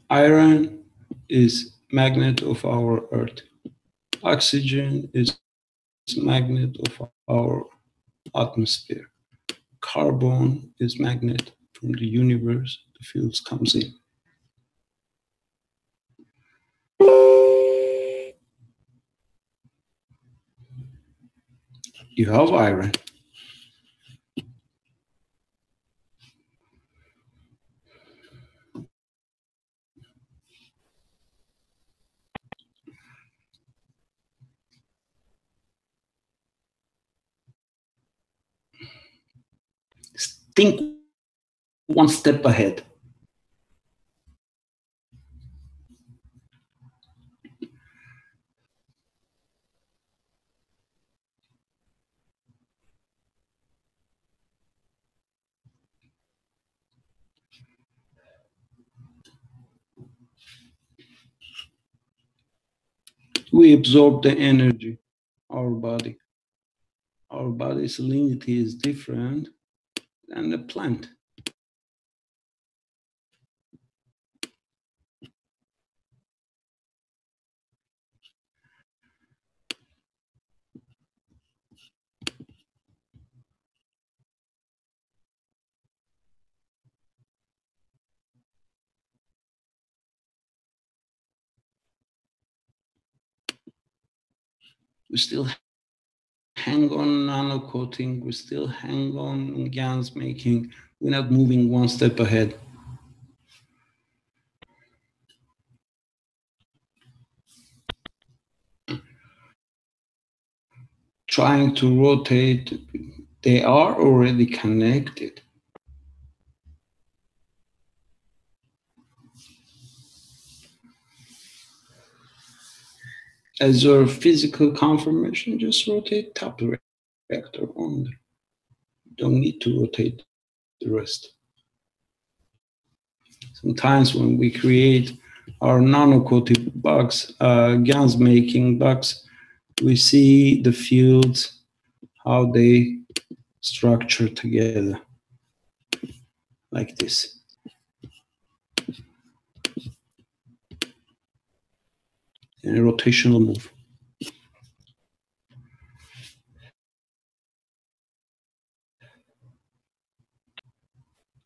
Iron is magnet of our Earth. Oxygen is magnet of our atmosphere. Carbon is magnet from the universe. The fields comes in. You have iron. Think one step ahead. We absorb the energy, our body. Our body's salinity is different than the plant. We still hang on nano coating, we still hang on Gans making, we're not moving one step ahead. Trying to rotate, they are already connected. As your physical confirmation, just rotate top reactor only. Don't need to rotate the rest. Sometimes when we create our nano-coated box, Gans making box, we see the fields, how they structure together, like this. In a rotational move.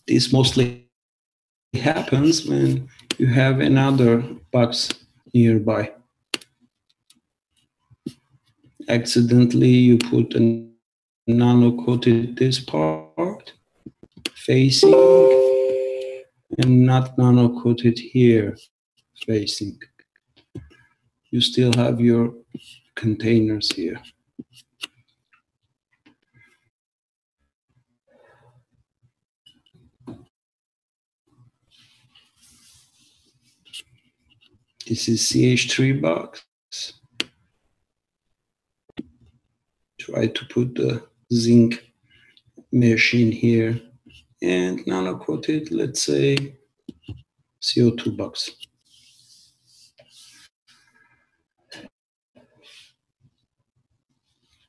This mostly happens when you have another box nearby. Accidentally, you put a nano-coated this part facing and not nano-coated here facing. You still have your containers here. This is CH3 box. Try to put the zinc mesh in here and nano-coated, let's say, CO2 box.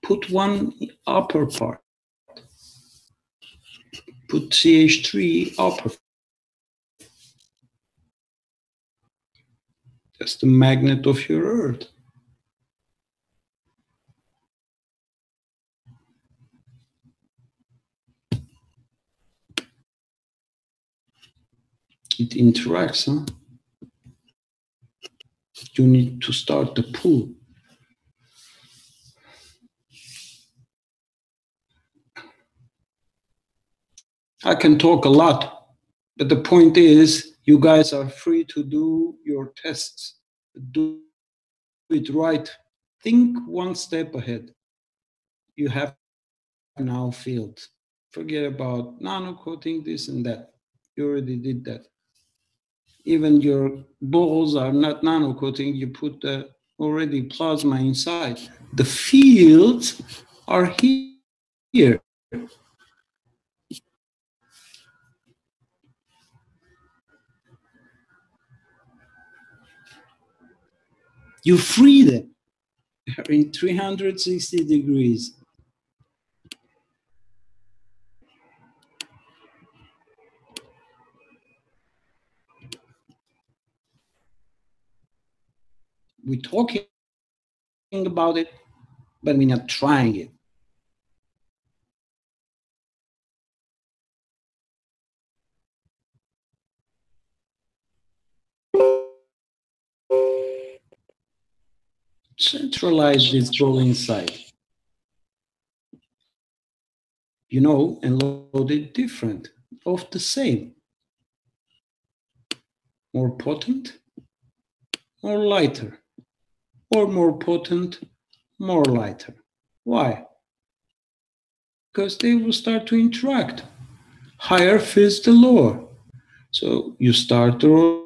Put one upper part. Put CH3 upper. That's the magnet of your Earth. It interacts, huh? You need to start the pull. I can talk a lot, but the point is, you guys are free to do your tests. Do it right. Think one step ahead. You have now fields. Forget about nano coating, this and that. You already did that. Even your balls are not nano coating. You put already plasma inside. The fields are here. You free them. They're in 360 degrees. We're talking about it, but we're not trying it. Centralize this ball inside. You know, and load it different, of the same. More potent, or lighter. Or more potent, more lighter. Why? Because they will start to interact. Higher fits the lower. So you start the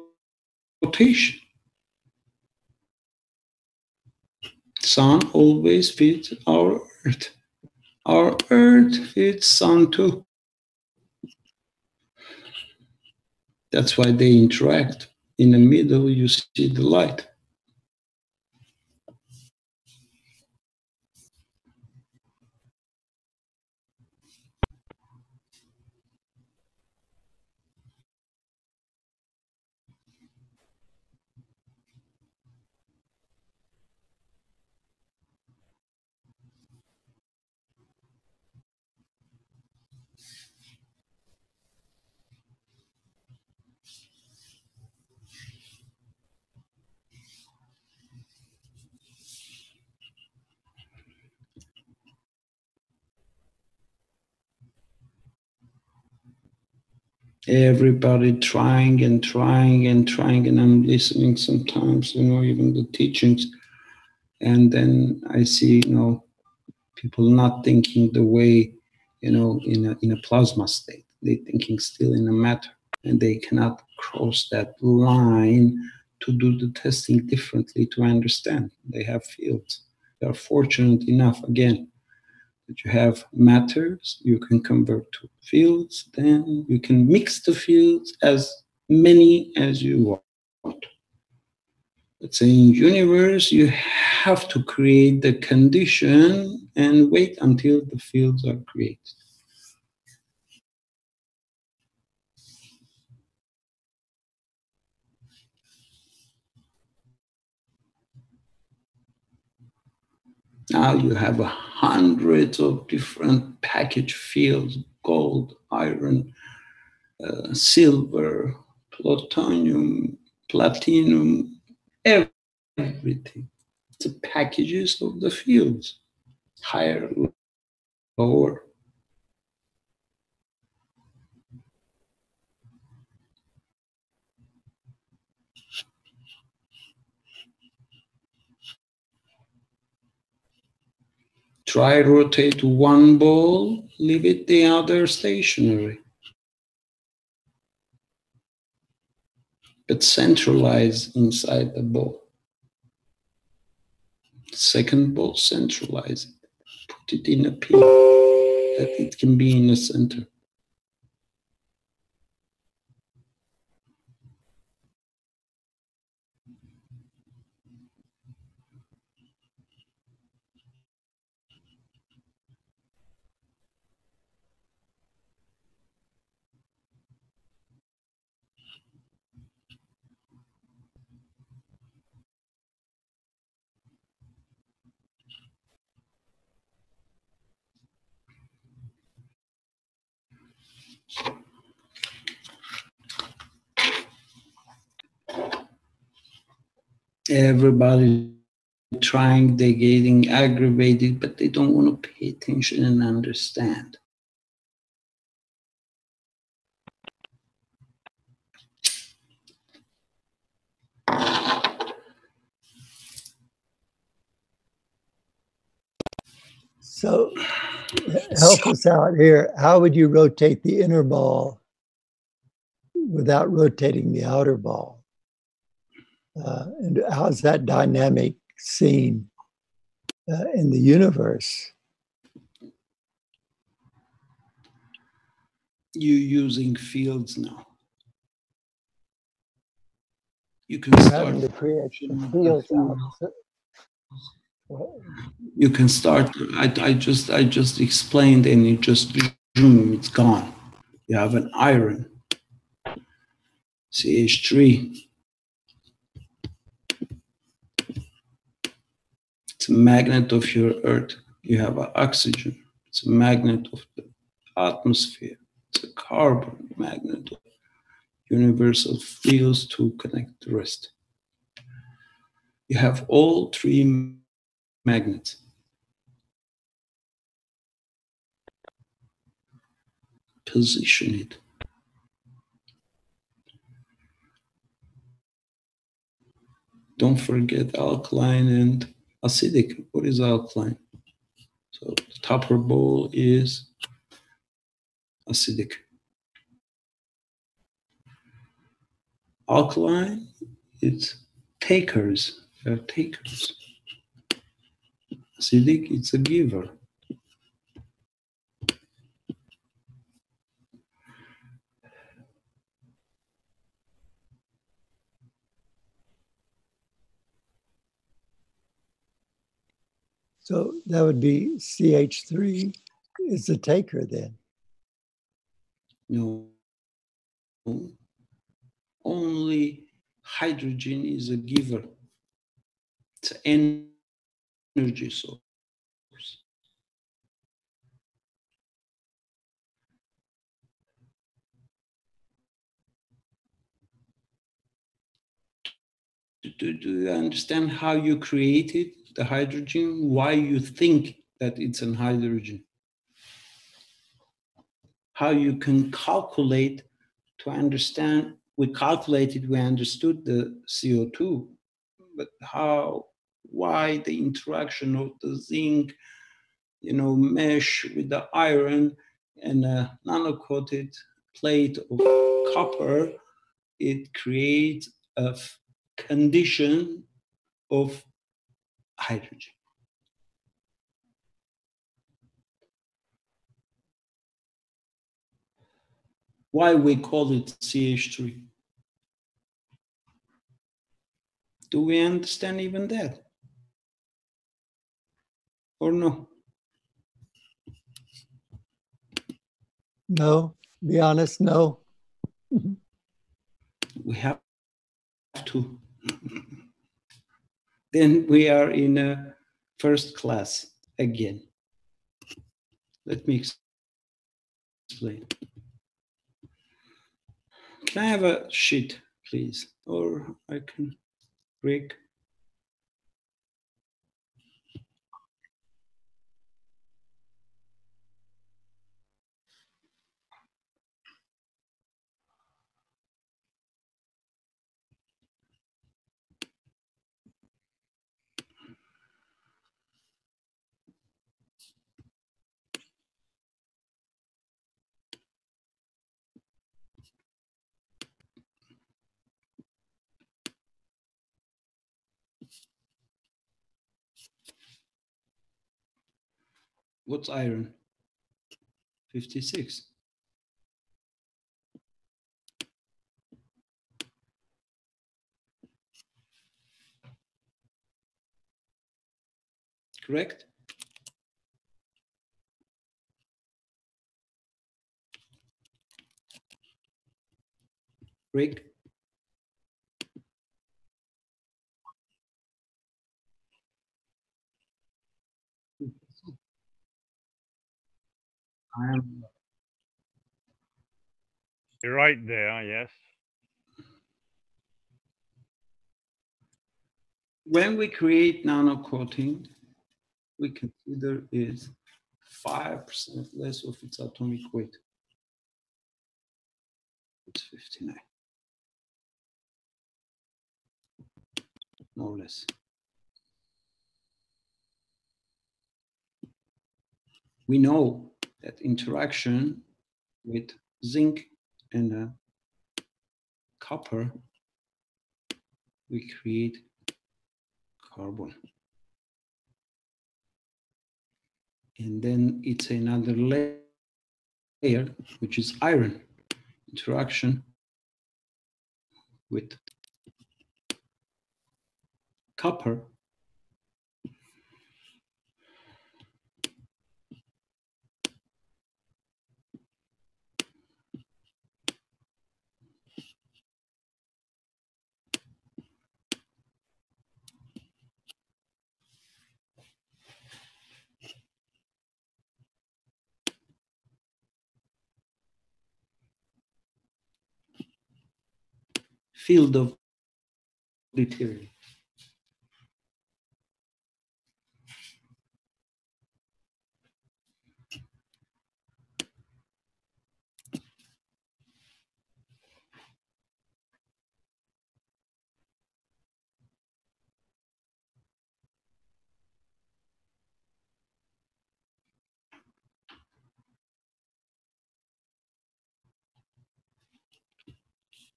rotation. Sun always fits our Earth. Our Earth fits Sun too. That's why they interact. In the middle, you see the light. Everybody trying and trying and trying, and I'm listening sometimes, you know, even the teachings, and then I see, you know, people not thinking the way, you know, in a plasma state. They thinking still in a matter, and they cannot cross that line to do the testing differently to understand. They have fields. They are fortunate enough, again, that you have matters, you can convert to fields, then you can mix the fields as many as you want. Let's say in universe, you have to create the condition and wait until the fields are created. Now you have hundreds of different package fields, gold, iron, silver, plutonium, platinum, everything. The packages of the fields, higher, lower. Try rotate one ball, leave it the other stationary. But centralize inside the ball. Second ball, centralize it. Put it in a pin that it can be in the center. Everybody trying, they're getting aggravated, but they don't want to pay attention and understand. So help us out here. How would you rotate the inner ball without rotating the outer ball? And how's that dynamic seen in the universe? You're using fields now. You can We're start having to create the fields out. You can start. I just explained, and it just zoom, it's gone. You have an iron, CH3. It's a magnet of your Earth. You have an oxygen. It's a magnet of the atmosphere. It's a carbon magnet of universal fields to connect the rest. You have all three magnets. Position it. Don't forget alkaline and acidic. What is alkaline? So the topper bowl is acidic. Alkaline, it's takers. They're takers. Acidic, it's a giver. So that would be CH3 is the taker then. No. Only hydrogen is a giver. It's an energy source. Do you understand how you created the hydrogen? Why you think that it's an hydrogen? How you can calculate to understand? We calculated, we understood the CO2, but why the interaction of the zinc, mesh with the iron and a nano-coated plate of copper, it creates a condition of hydrogen. Why we call it CH3? Do we understand even that? Or no? No, be honest, no. We have to. Then we are in a first class again. Let me explain. Can I have a sheet, please? Or I can break. What's iron? 56. Correct? Break. You're right there, yes. When we create nano coating, we consider is 5% less of its atomic weight. It's 59. More or less. we know that interaction with zinc and copper, we create carbon. And then it's another layer, which is iron. Interaction with copper, field of deuterium.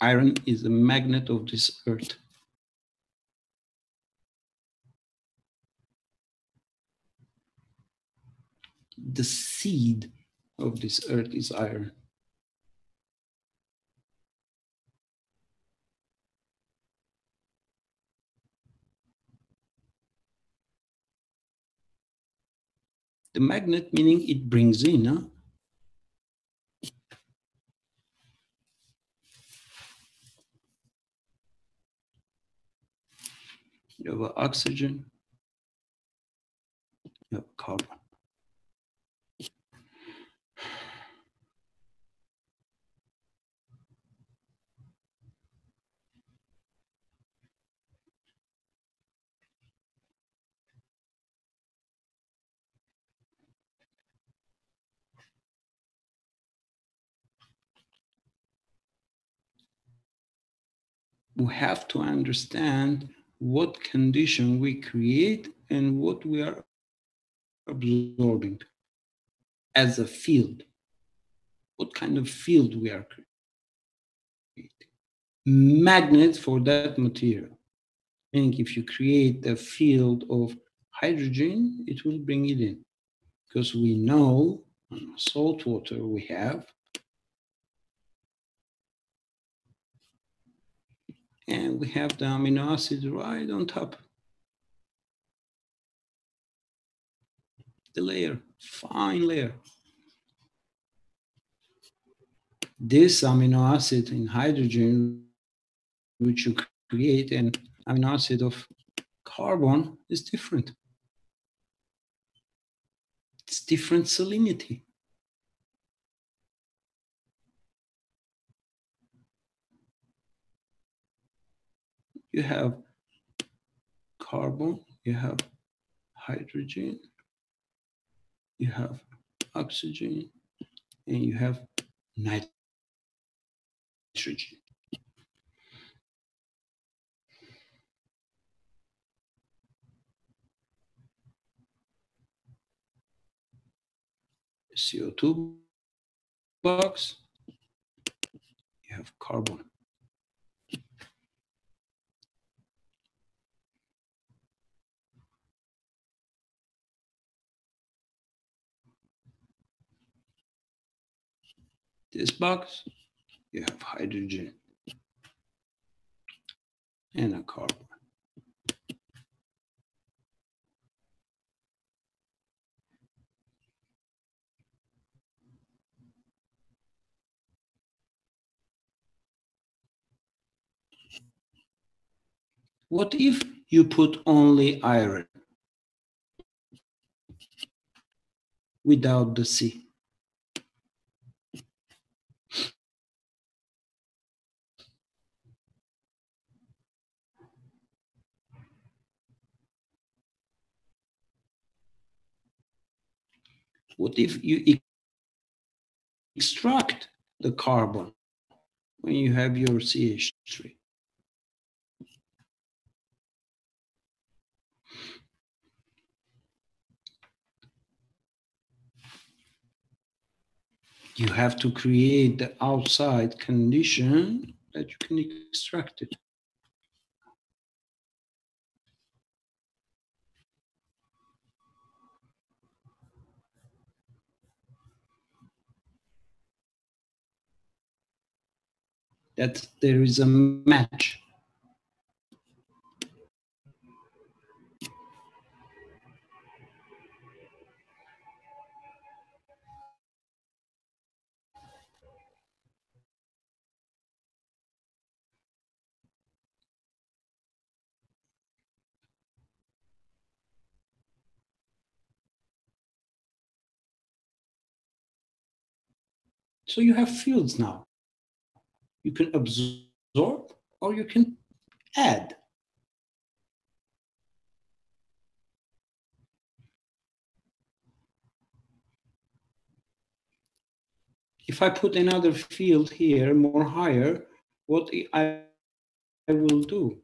Iron is the magnet of this earth. The seed of this earth is iron. The magnet meaning it brings in, huh? You have oxygen, you have carbon. We have to understand what condition we create and what we are absorbing as a field. What kind of field we are creating. Magnet for that material. Meaning if you create a field of hydrogen, it will bring it in. Because we know salt water we have, and we have the amino acid right on top. The layer, fine layer. This amino acid in hydrogen, which you create, an amino acid of carbon is different. It's different salinity. You have carbon, you have hydrogen, you have oxygen, and you have nitrogen. CO2 box, you have carbon. This box, you have hydrogen and a carbon. What if you put only iron without the C? What if you extract the carbon when you have your CH3? You have to create the outside condition that you can extract it. That there is a match. So you have fields now. You can absorb or you can add. If I put another field here, more higher, what I will do?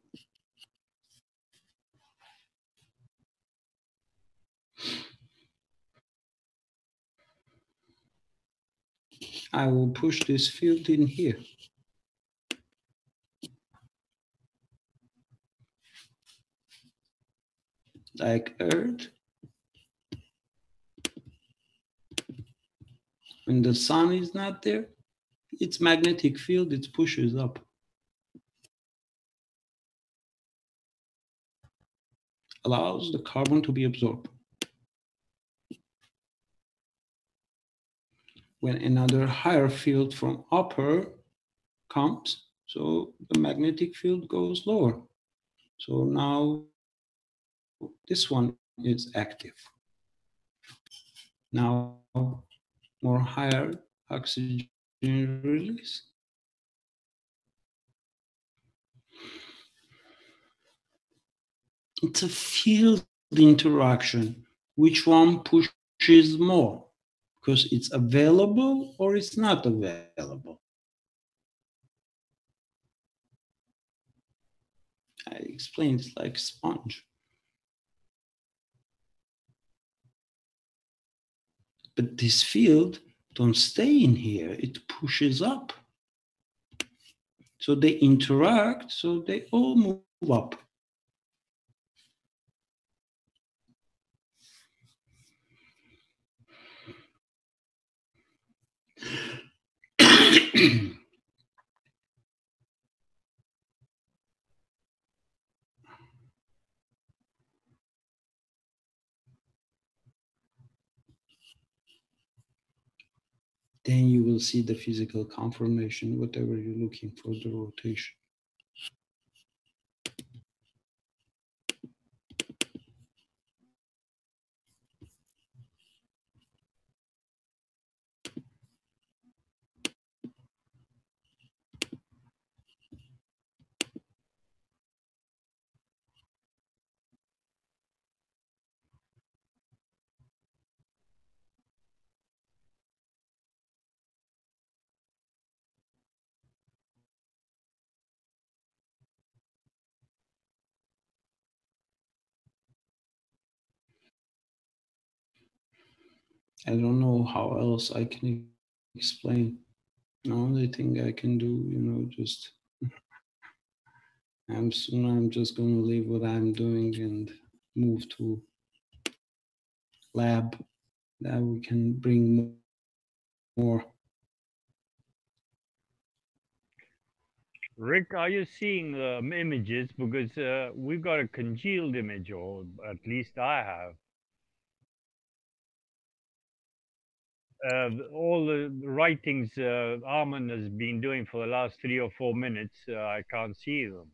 I will push this field in here. Like Earth. When the sun is not there, its magnetic field, it pushes up. Allows the carbon to be absorbed. When another higher field from upper comes, so the magnetic field goes lower. So now this one is active. Now more higher oxygen release. It's a field interaction. Which one pushes more? Because it's available or it's not available. I explained it's like a sponge. But this field don't stay in here, it pushes up. So they interact, so they all move up. Then you will see the physical conformation, whatever you're looking for, the rotation. I don't know how else I can explain. The only thing I can do, just I'm just going to leave what I'm doing and move to lab that we can bring more. Rick, are you seeing images? Because we've got a congealed image, or at least I have. All the writings Armand has been doing for the last 3 or 4 minutes, I can't see them.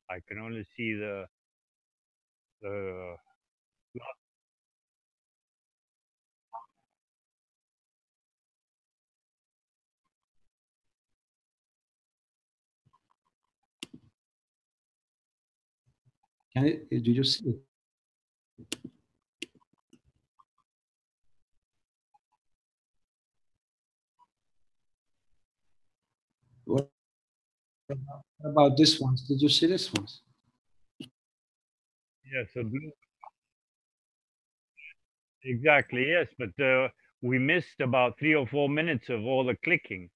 I can only see the Did you see it? What about this ones? Did you see this ones? Yes, a blue. Exactly, yes. But we missed about 3 or 4 minutes of all the clicking.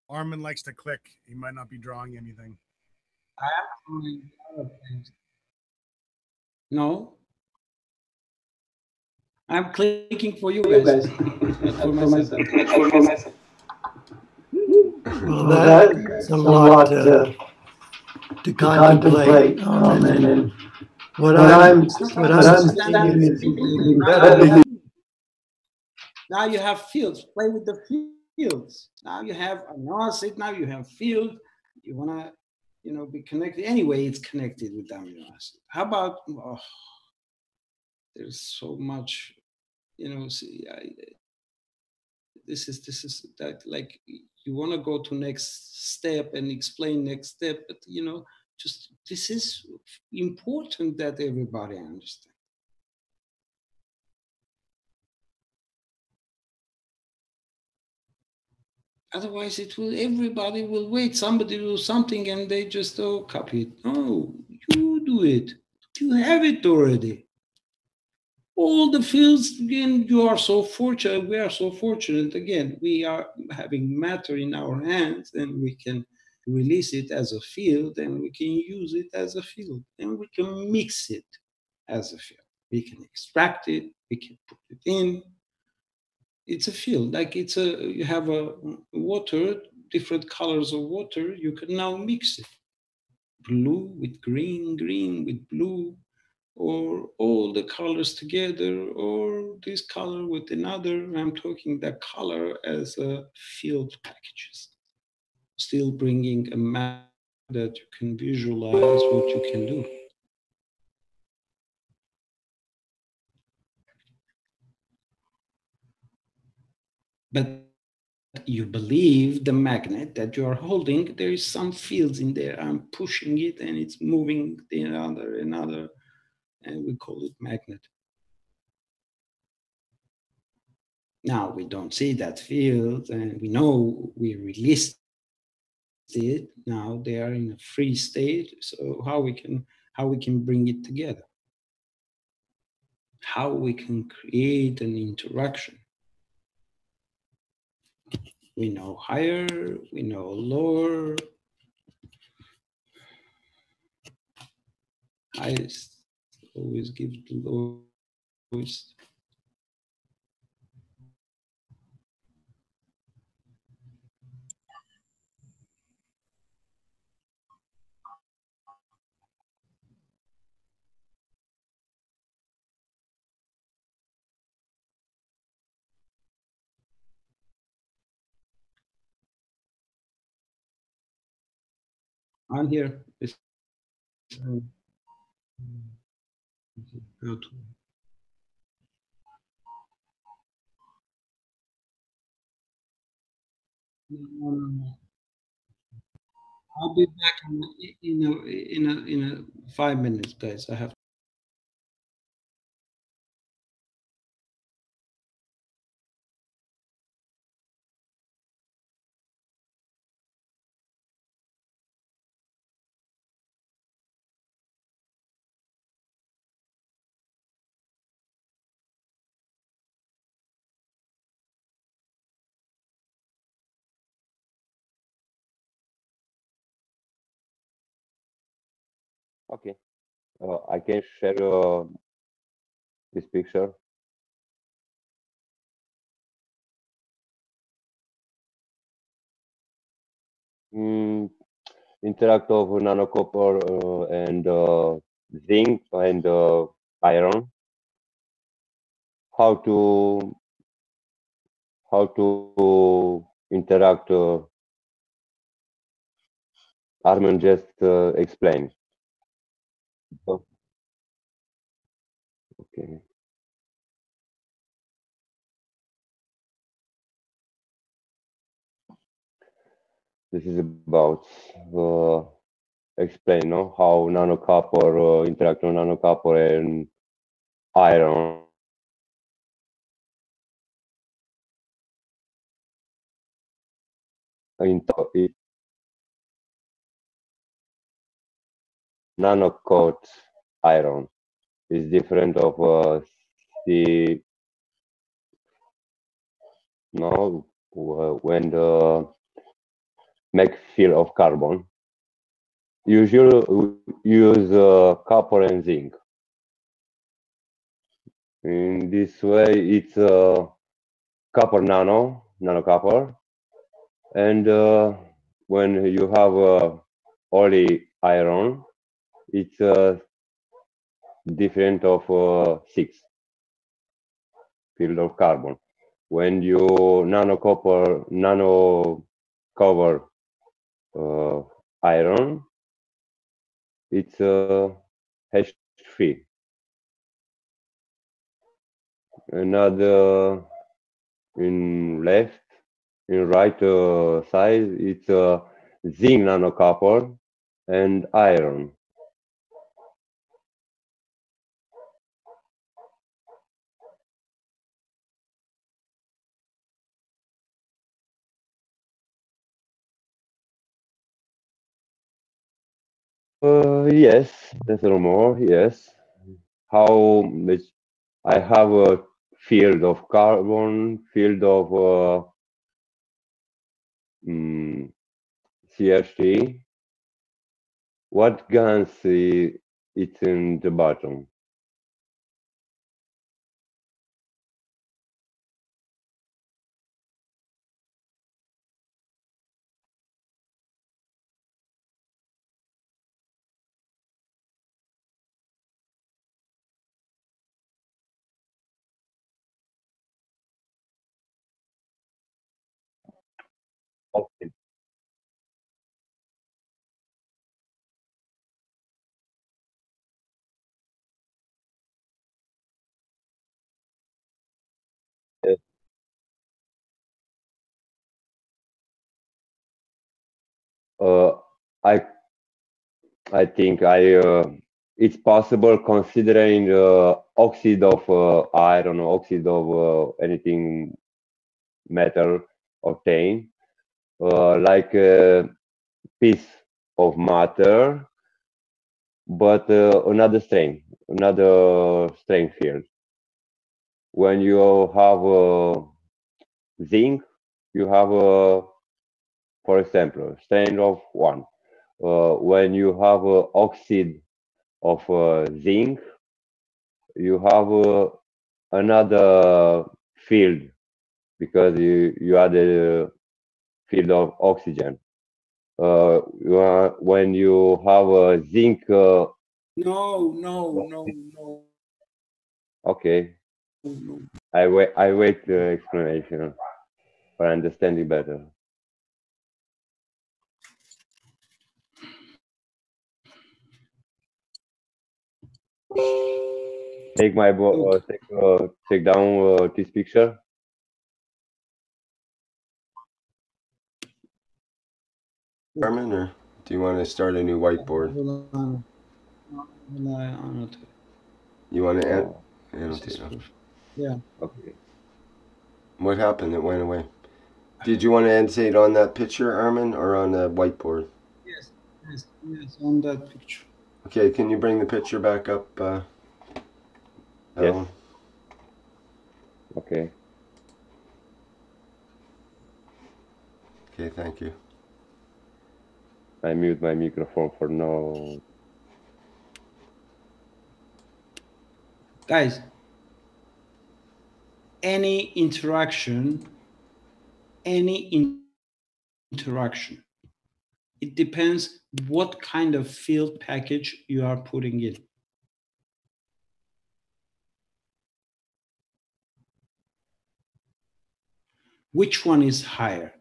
Armin likes to click. He might not be drawing anything. I am doing other things. No. I'm clicking for you guys. For myself. Well, that's a lot to contemplate. And what I'm thinking is better. Now you have fields. Play with the fields. Now you have amino acid. Now you have field. You wanna, be connected. Anyway, it's connected with amino acid. How about? Oh, there's so much. See, this is that, like, you want to go to next step and explain next step, but just this is important that everybody understands. Otherwise, everybody will wait. Somebody will do something and they just copy it. No, you do it. You have it already. All the fields, again, you are so fortunate. We are so fortunate. Again, we are having matter in our hands and we can release it as a field and we can use it as a field and we can mix it as a field. We can extract it. We can put it in. It's a field. Like you have a water, different colors of water. You can now mix it. Blue with green, green with blue, or all the colors together, or this color with another. I'm talking the color as a field packages. Still bringing a map that you can visualize what you can do. But you believe the magnet that you are holding, there is some fields in there. I'm pushing it and it's moving another, and we call it magnet. Now we don't see that field and we know we released it. Now they are in a free state. So how we can bring it together? How we can create an interaction? We know higher, we know lower. Highest always give the lowest. I'm here. Go to. I'll be back in 5 minutes, guys. I have. Okay, I can share this picture. Interact of nanocopper and zinc and iron. How to interact? Armin just explained. So, okay. This is about explain how nanocopper interact with nanocopper and iron. nano-coat iron. It's different of the no when the make field of carbon. Usually we use copper and zinc. In this way, it's copper nano copper, and when you have only iron, it's different of 6 field of carbon. When you nano cover iron, it's H3. Another in right side, it's zinc nanocopper and iron. Yes, that's a little more. Yes, how much I have a field of carbon, field of CH3. What Gans it's in the bottom? Okay. Yes. Uh, I think it's possible considering oxide of iron or oxide of anything metal obtained, like a piece of matter, but another strength field. When you have zinc, you have for example, strength of 1. When you have oxide of zinc, you have another field because you add a field of oxygen. When you have a zinc. No. Okay. No. I wait the explanation for understanding better. Take my take down this picture. Armin, or do you want to start a new whiteboard? You want to annotate? Yeah. Okay. What happened? It went away. Did you want to annotate on that picture, Armin, or on the whiteboard? Yes, on that picture. Okay, can you bring the picture back up? Yes. Okay. Okay, thank you. I mute my microphone for now. Guys, any interaction, it depends what kind of field package you are putting in. Which one is higher?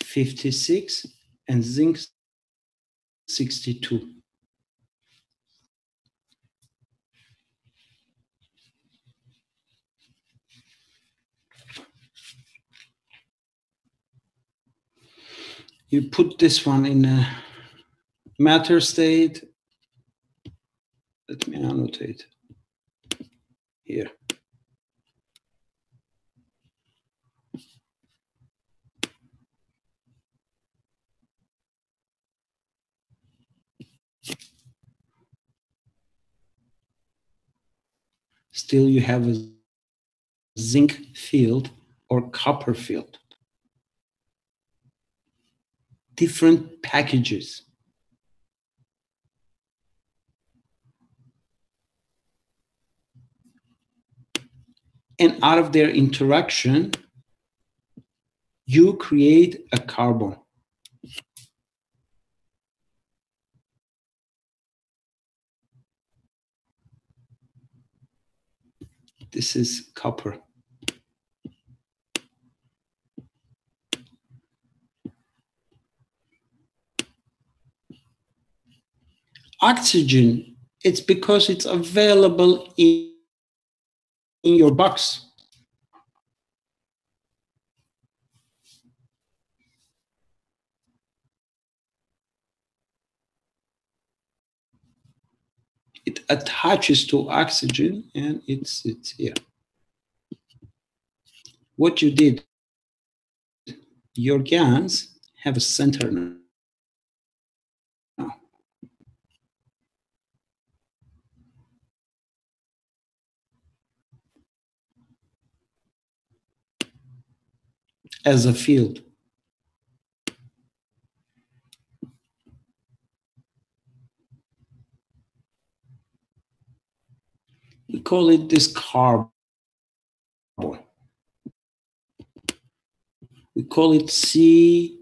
56 and zinc 62. You put this one in a matter state. Let me annotate here. still you have a zinc field or copper field. Different packages. And out of their interaction, you create a carbon. This is copper. Oxygen, it's because it's available in your box. It attaches to oxygen and it's here. What you did, your Gans have a center now. As a field. We call it this carbon. We call it CO2.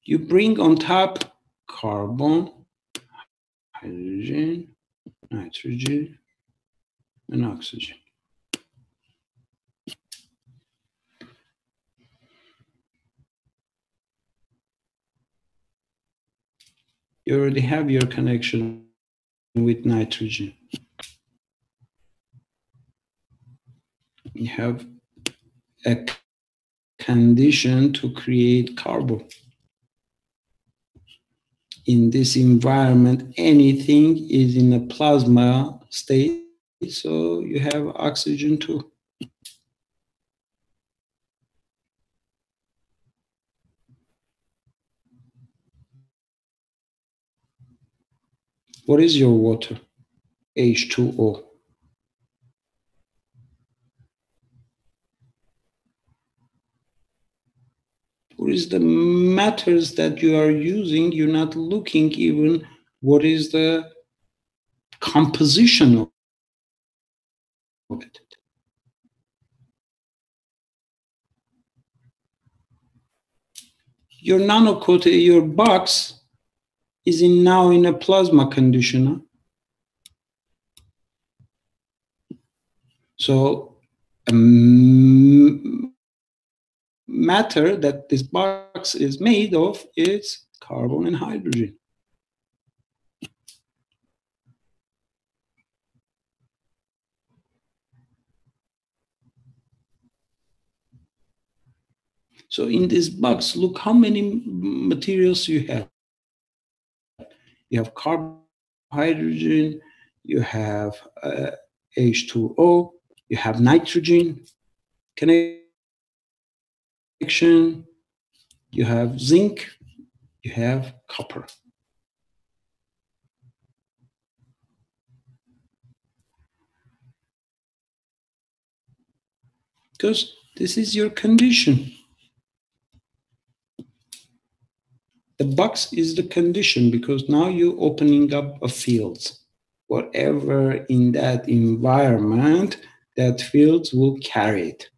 You bring on top carbon, hydrogen, nitrogen, and oxygen. You already have your connection with nitrogen. You have a condition to create carbon. In this environment, anything is in a plasma state, so you have oxygen too. What is your water? H2O. What is the matters that you are using? You're not looking even what is the composition of it. Your nano-coated, your box is now in a plasma conditioner. So matter that this box is made of is carbon and hydrogen. So in this box, look how many materials you have. You have carbon, hydrogen, you have H2O, you have nitrogen connection, you have zinc, you have copper. Because this is your condition. The box is the condition because now you're opening up a field. Whatever in that environment, that fields will carry it.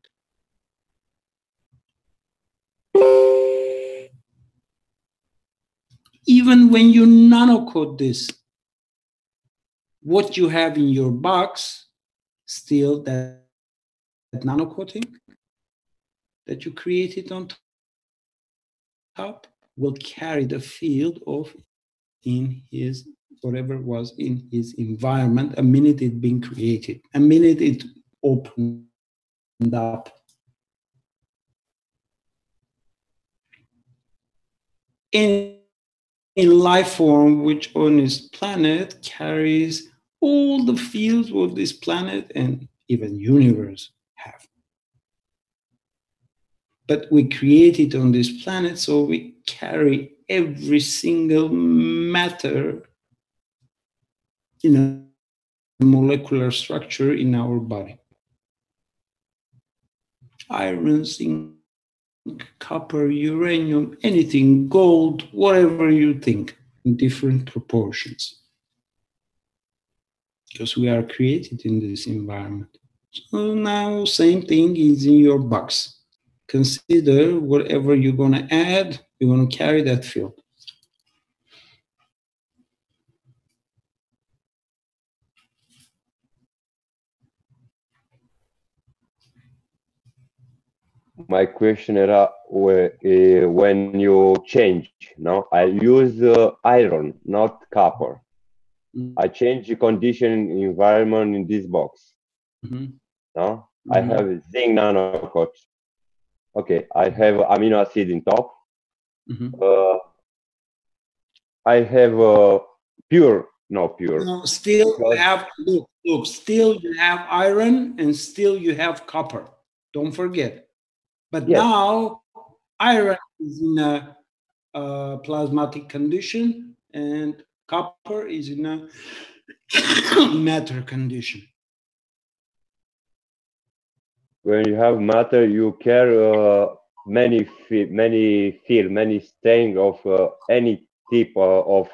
Even when you nano-coat this, what you have in your box, still that nano-coating that you created on top will carry the field of in his whatever was in his environment a minute it being created, a minute it opened up. Any life form which on this planet carries all the fields of this planet and even universe have. but we create it on this planet, so we carry every single matter in a molecular structure in our body. Iron, zinc, copper, uranium, anything, gold, whatever you think, in different proportions. Because we are created in this environment. So now, same thing is in your box. Consider whatever you're going to add, you're going to carry that field. My question era when you change, no, I use iron, not copper. I change the condition environment in this box. No, I have zinc nanocoat. Okay, I have amino acid in top. I have pure, not pure. No, still you have, look, still you have iron and still you have copper. Don't forget. But yes, now iron is in a plasmatic condition and copper is in a matter condition. When you have matter, you carry many strain of any type of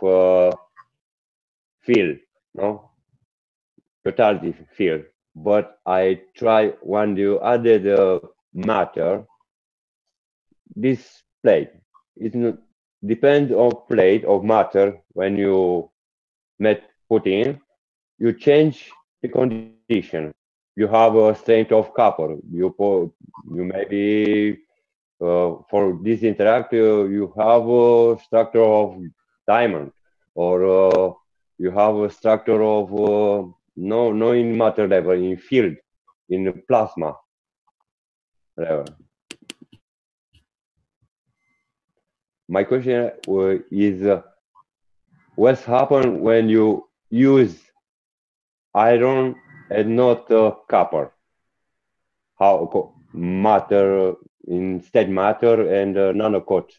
field, no? Totality field. But I try when you added matter, this plate, it depends on plate of matter when you put in, you change the condition. You have a strength of copper. You maybe for this interaction you have a structure of diamond, or you have a structure of no in matter level, in field, in plasma level. My question is, what's happened when you use iron and not copper? How matter instead matter and nanocoat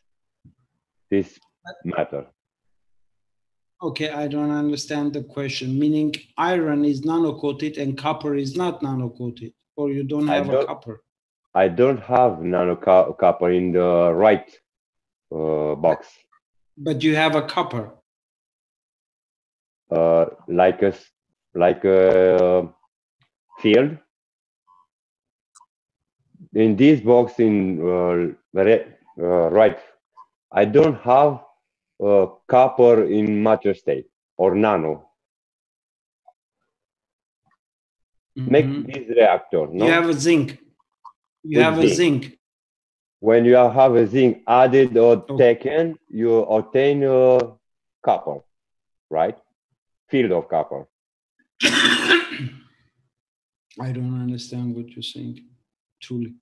this matter? Okay, I don't understand the question. Meaning iron is nano-coated and copper is not nano-coated, or you don't have a copper? I don't have nano-copper in the right box. But you have a copper. Like a field. In this box in right, I don't have copper in matter state or nano. Make this reactor. No? You have a zinc. You have a zinc. When you have a zinc added or taken, you obtain copper, right? Field of copper. I don't understand what you're saying, truly.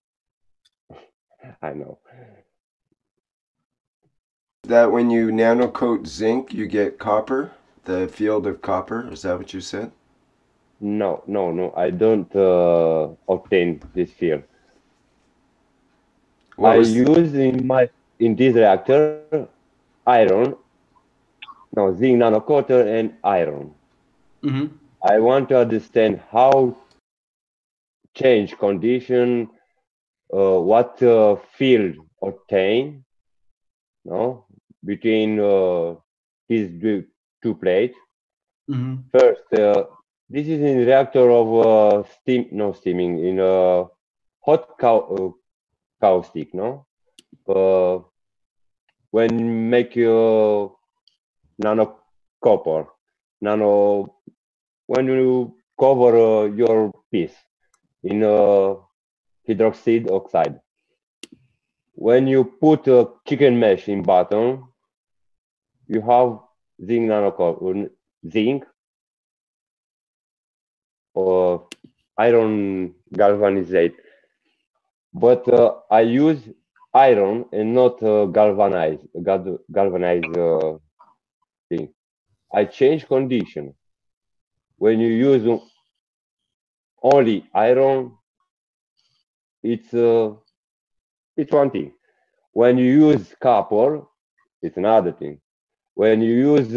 I know. That when you nanocoat zinc, you get copper, the field of copper. Is that what you said? No. I don't obtain this field. I use in this reactor iron, zinc nanocoater and iron. I want to understand how change condition, what field obtain, between these two plates. First, this is in reactor of steaming, in a hot caustic, when make your nano copper, when you cover your piece in hydroxide oxide, when you put a chicken mesh in bottom, you have zinc zinc or iron galvanizate. But I use iron and not galvanized thing. I change condition. When you use only iron, it's It's one thing. When you use copper, it's another thing. When you use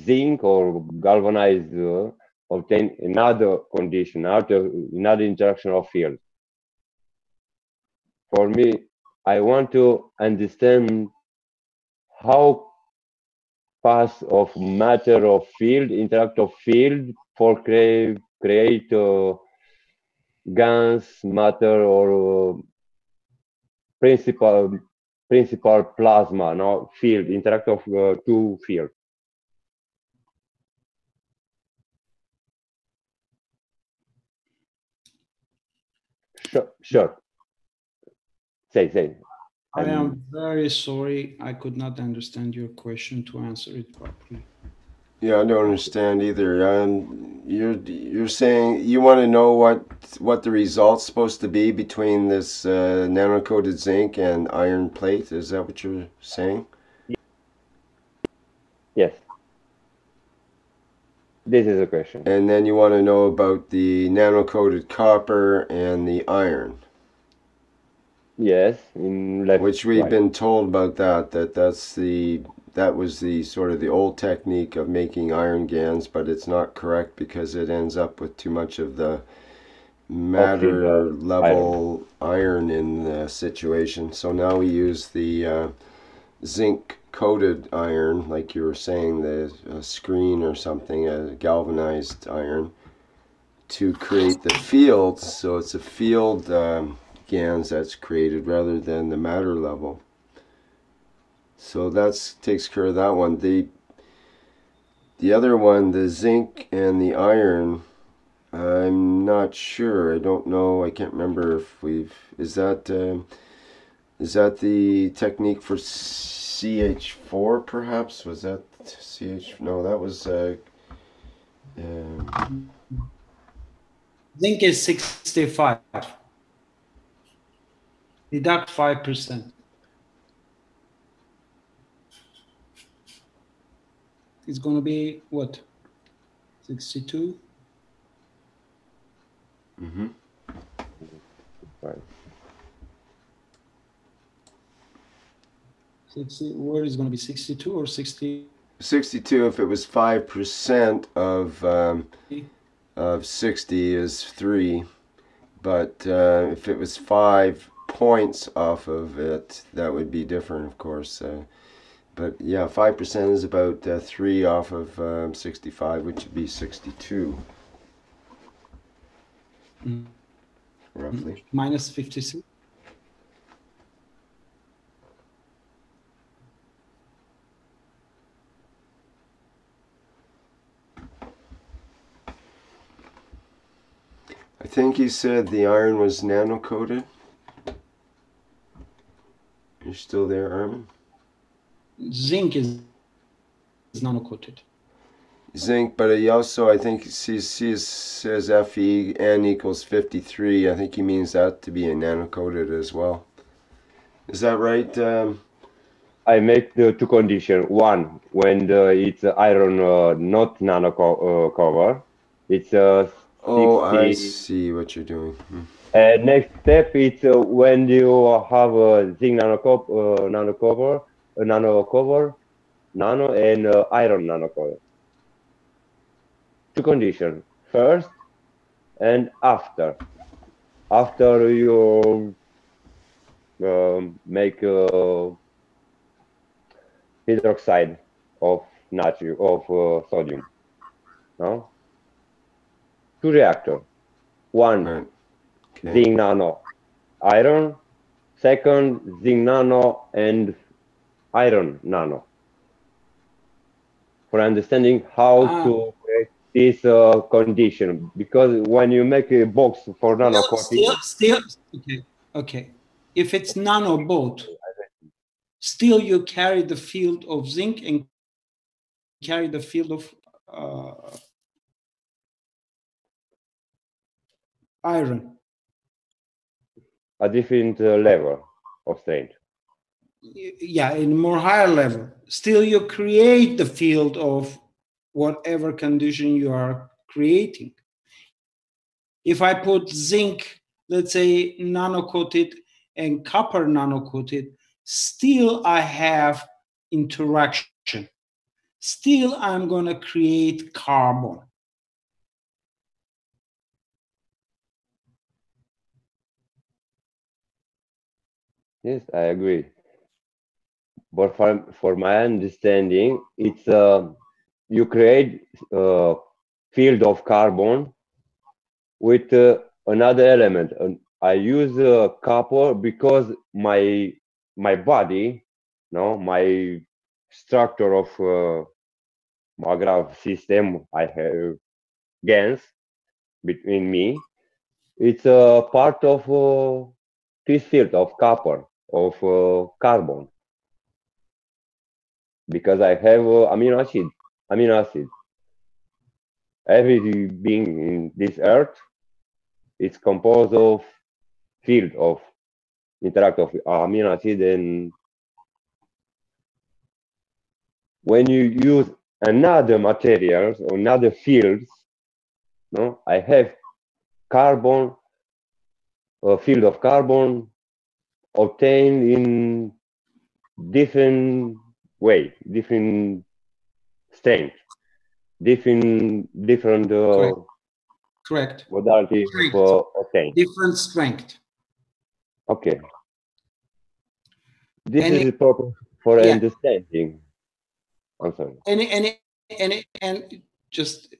zinc or galvanized, obtain another condition, another interaction of field. For me, I want to understand how paths of matter of field interact of field for create Gans matter or principal plasma, no field interact of two field. Sure. Say. I am very sorry. I could not understand your question to answer it properly. Yeah, I don't understand either. You're saying you want to know what the result's supposed to be between this nano-coated zinc and iron plate? Is that what you're saying? Yes. This is a question. And then you want to know about the nano-coated copper and the iron. Yes, which we've been told about that was the sort of the old technique of making iron GANs, but it's not correct because it ends up with too much of the matter level iron in the situation. So now we use the zinc coated iron, like you were saying, the screen or something, a galvanized iron, to create the fields. So it's a field GANs that's created rather than the matter level. So that takes care of that one. The other one, the zinc and the iron, I'm not sure. I don't know. I can't remember if is that the technique for CH4 perhaps? Was that CH? No, that was Zinc is 65. Deduct 5%. It's going to be what? 62? Mm-hmm. Right. 60, where is going to be 62 or 60? 62 if it was 5% of 60 is 3. But if it was 5 points off of it, that would be different, of course. But yeah, 5% is about 3 off of 65, which would be 62. Roughly. Minus 56. I think you said the iron was nano-coated. You're still there, Armin? Zinc is nano-coated. Zinc, but he also, I think, says Fe n equals 53. I think he means that to be a nano-coated as well. Is that right? I make the two conditions. One, when it's iron not nano cover, it's 60. Oh, I see what you're doing. Next step is when you have a zinc nano cover, nano and iron nano cover. Two conditions: first and after. After you make hydroxide of natrium sodium. No. Two reactors. One zinc nano iron, second zinc nano and iron nano. For understanding how to create this condition, because when you make a box for nano coating, okay. If it's nano both, still you carry the field of zinc and carry the field of iron. A different level of strength. Yeah, in more higher level. Still you create the field of whatever condition you are creating. If I put zinc, let's say, nano-coated and copper nano-coated, still I have interaction. Still I'm going to create carbon. Yes, I agree. But for my understanding, it's you create a field of carbon with another element. I use copper because my body, no, my structure of my graph system, I have Gans between me. It's a part of this field of copper, of carbon, because I have amino acid. Every being in this earth is composed of field of interact of amino acid, and when you use another materials or another fields, no, I have carbon, a field of carbon obtained in different way, different strength, different Correct. modality for obtain. Different strength. Okay. This is proper for understanding. I'm sorry. And just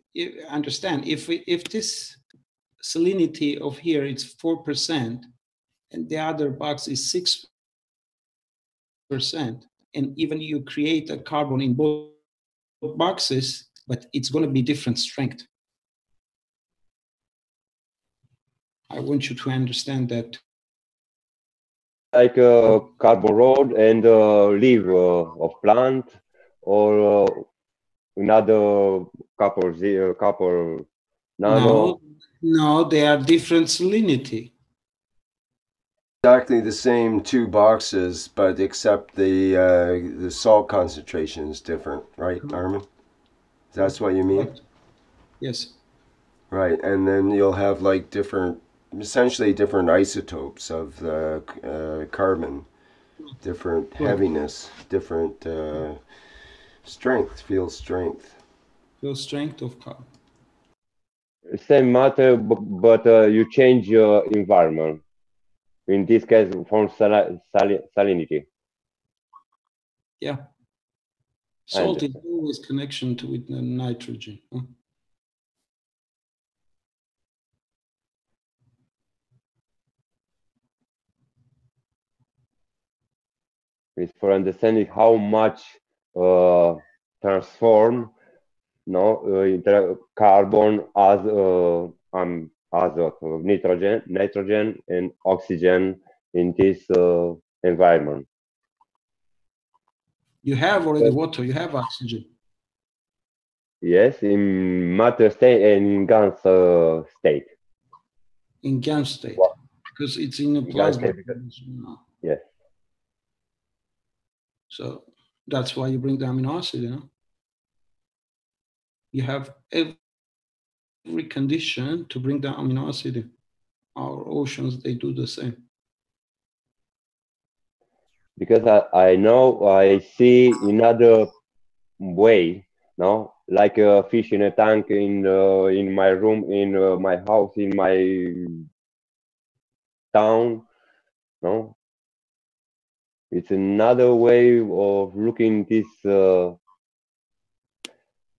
understand, if this salinity of here is 4% and the other box is 6%, and even you create a carbon in both boxes, but it's going to be different strength. I want you to understand that. Like a carbon rod and leaf of plant, or another copper nano. No, they are different salinity. Exactly the same two boxes, but except the salt concentration is different, right, Armin? That's what you mean? Yes. Right, and then you'll have like essentially different isotopes of carbon, different heaviness, different strength, field strength. Field strength of carbon. Same matter, but you change your environment. In this case, from salinity. Yeah. Salt is always connection with the nitrogen. Huh? It's for understanding how much transform carbon as nitrogen and oxygen in this environment. You have already water, you have oxygen. Yes, in matter state and in Gans state. In Gans state, because it's in a plasma. Yes. So that's why you bring the amino acid, you know. You have every condition to bring the amino acid in. Our oceans, they do the same. Because I know, I see another way, no, like a fish in a tank in my room, in my house, in my town, no. It's another way of looking this.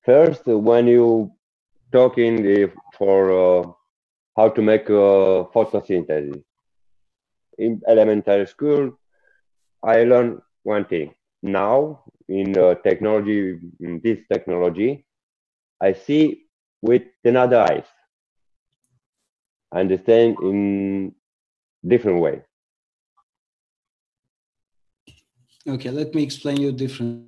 First, when you talking for how to make photosynthesis in elementary school, I learned one thing. Now in technology, in this technology, I see with another eyes. I understand in different way. Okay, let me explain you different.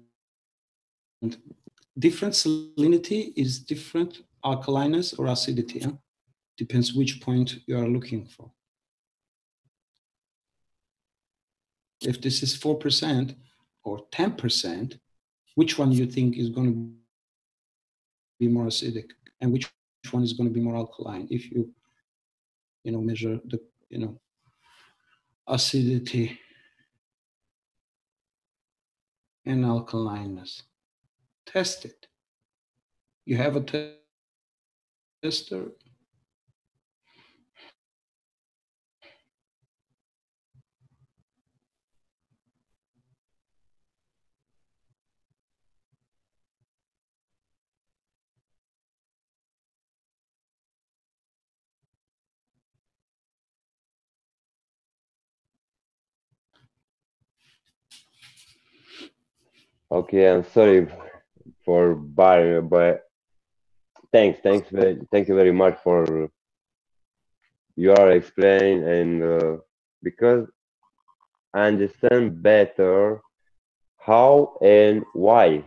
Different salinity is different alkaliness or acidity. Huh? Depends which point you are looking for. If this is 4% or 10%, which one you think is going to be more acidic and which one is going to be more alkaline if you measure the you know, acidity and alkalineness. Test it. You have a tester. Okay, I'm sorry for bothering, but thank you very much for your explain and because I understand better how and why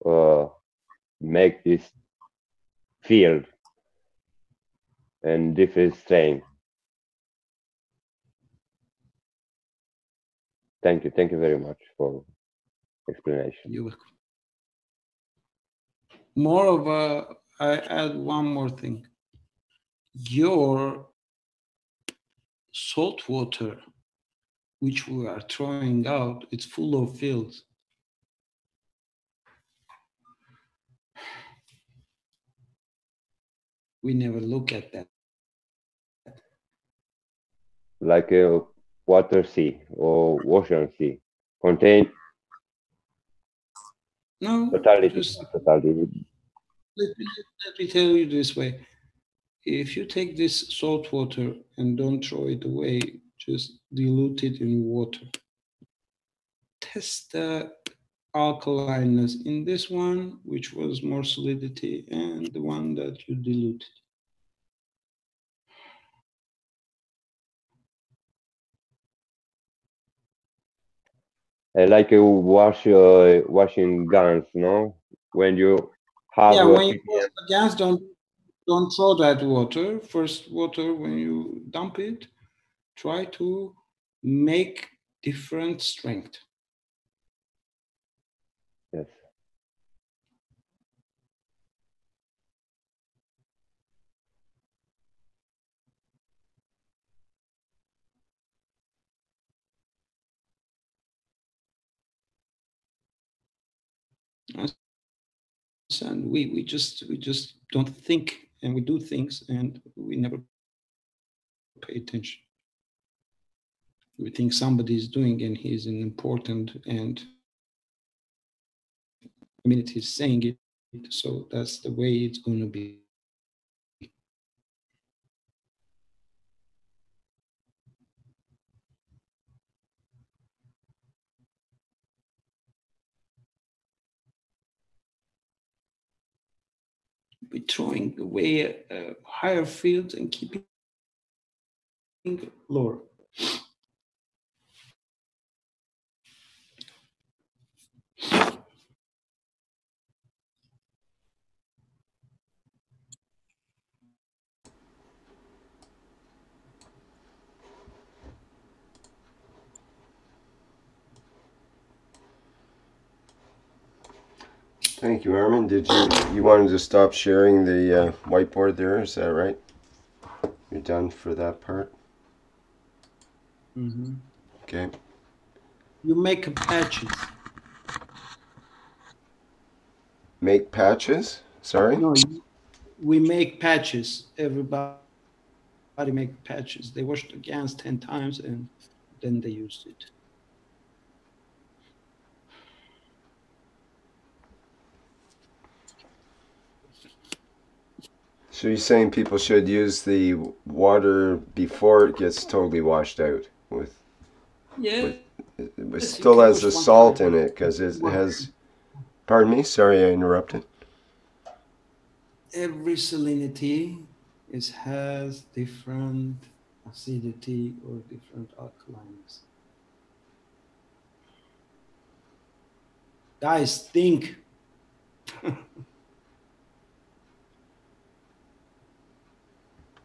uh, make this field and different strain. Thank you very much for explanation. You're welcome. More of a, I add one more thing. Your salt water, which we are throwing out, it's full of fields. We never look at that. Like a water sea or ocean sea contain No, totality. just Totality. let me tell you this way. If you take this salt water and don't throw it away, just dilute it in water. Test the alkalineness in this one, which was more solidity, and the one that you diluted. Like a washing guns, no? When you have Yeah, when you ppm. wash the gas, don't throw that water. First water, when you dump it, try to make different strength. Yes. And we just don't think, and we do things, and we never pay attention. We think somebody is doing, and he's an important, and I mean, he's saying it, so that's the way it's going to be. We're throwing away higher fields and keeping lower. Thank you, Armin. Did you wanted to stop sharing the whiteboard there? Is that right? You're done for that part? Mm-hmm. Okay. You make patches. Make patches? Sorry? No, we make patches. Everybody make patches. They washed the Gans 10 times and then they used it. So you're saying people should use the water before it gets totally washed out with it still has the salt in it because it has. Pardon me. Sorry, I interrupted. Every salinity has different acidity or different alkalineness. Guys, think.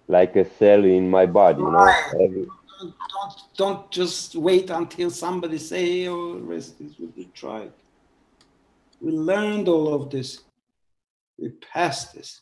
Like a cell in my body, you know. Don't just wait until somebody say, "Oh, rest is what we tried." We learned all of this. We passed this.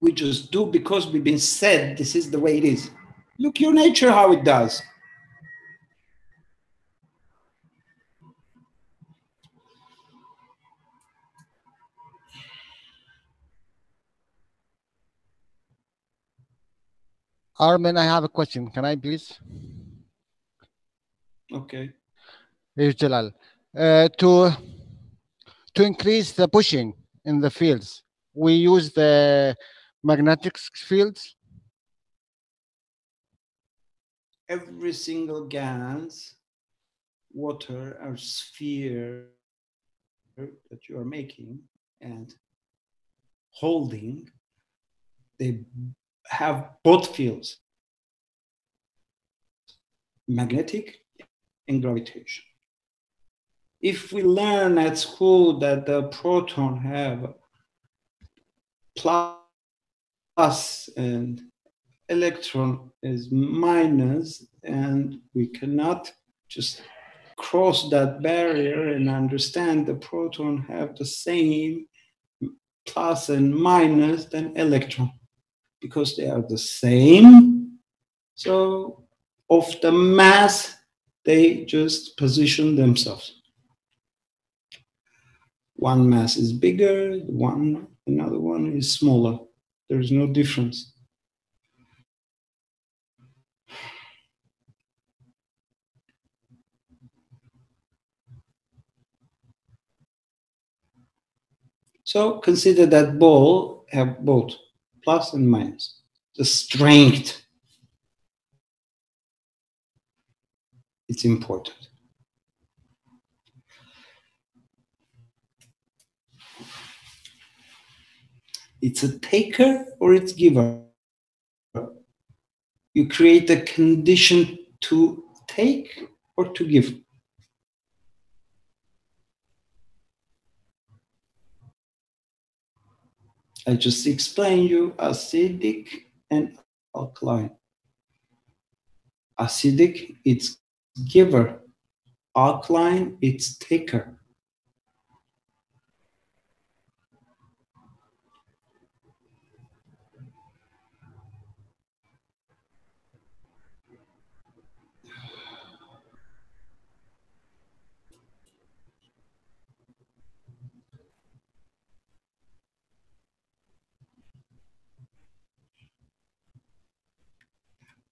We just do because we've been said this is the way it is. Look your nature how it does. Armin, I have a question. Can I please? Okay. Here's Jalal. To increase the pushing in the fields, we use the magnetic fields. Every single gas, water, or sphere that you are making and holding, they have both fields, magnetic and gravitation. If we learn at school that the proton have plus and electron is minus, and we cannot just cross that barrier and understand the proton have the same plus and minus than electron, because they are the same. So of the mass, they just position themselves. One mass is bigger, another one is smaller. There's no difference. So consider that ball have both plus and minus. The strength, it's important. It's a taker or it's giver. You create a condition to take or to give. I just explained you acidic and alkaline. Acidic, it's giver. Alkaline, it's taker.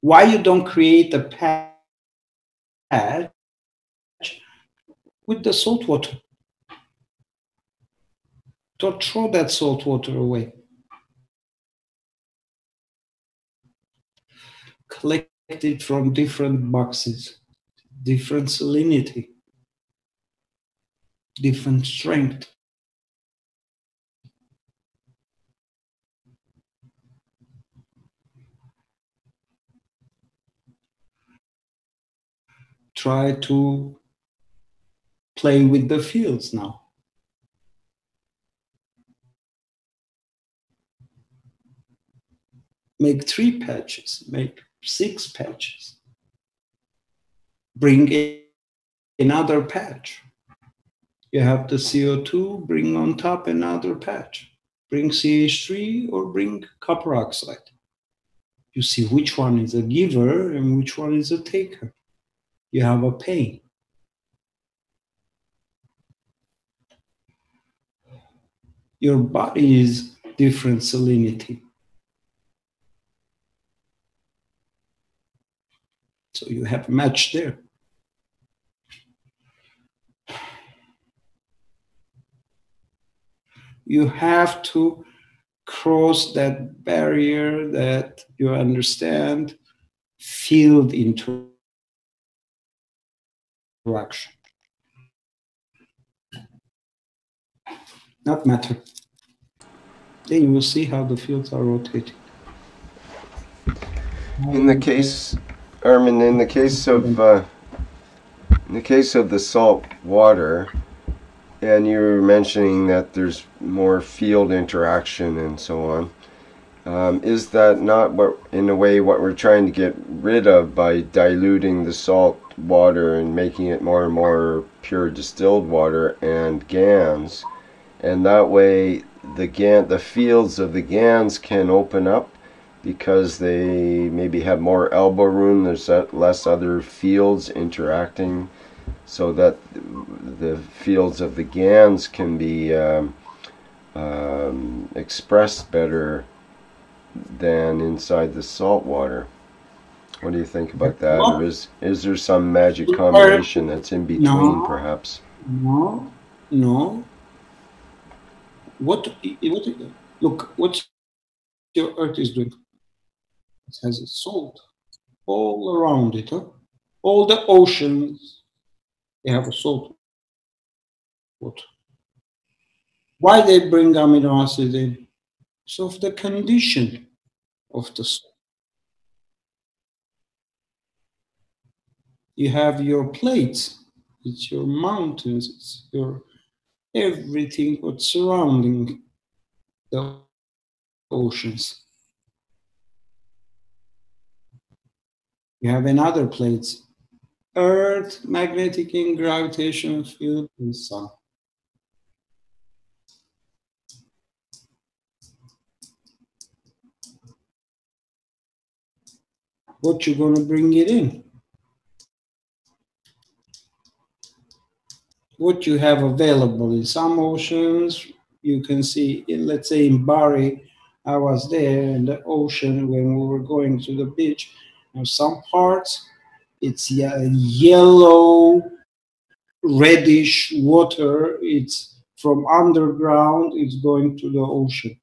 Why you don't create a patch with the salt water? Don't throw that salt water away. Collect it from different boxes, different salinity, different strength. Try to play with the fields now. Make 3 patches, make 6 patches. Bring in another patch. You have the CO2, bring on top another patch. Bring CH3 or bring copper oxide. You see which one is a giver and which one is a taker. You have a pain. Your body is different salinity. So you have a match there. You have to cross that barrier that you understand field interaction. Not matter. Then you will see how the fields are rotating. In the case, Armin, in the case of the salt water, and you were mentioning that there's more field interaction and so on. Is that not what, in a way, what we're trying to get rid of by diluting the salt water and making it more and more pure distilled water and Gans? and that way the fields of the Gans can open up because they maybe have more elbow room. There's less other fields interacting, so that the fields of the Gans can be expressed better than inside the salt water. What do you think about that? Or is there some magic combination that's in between, perhaps? No. Look, what your Earth is doing? It has its salt all around it. Huh? All the oceans, they have a salt water. Why they bring amino acid in? So of the condition of the salt. You have your plates, it's your mountains, it's your everything what's surrounding the oceans. You have another plates, Earth, magnetic and gravitational field, and sun. What you're gonna bring it in? What you have available in some oceans, you can see, let's say in Bari, I was there in the ocean when we were going to the beach. And some parts, it's yellow, reddish water. It's from underground, it's going to the ocean.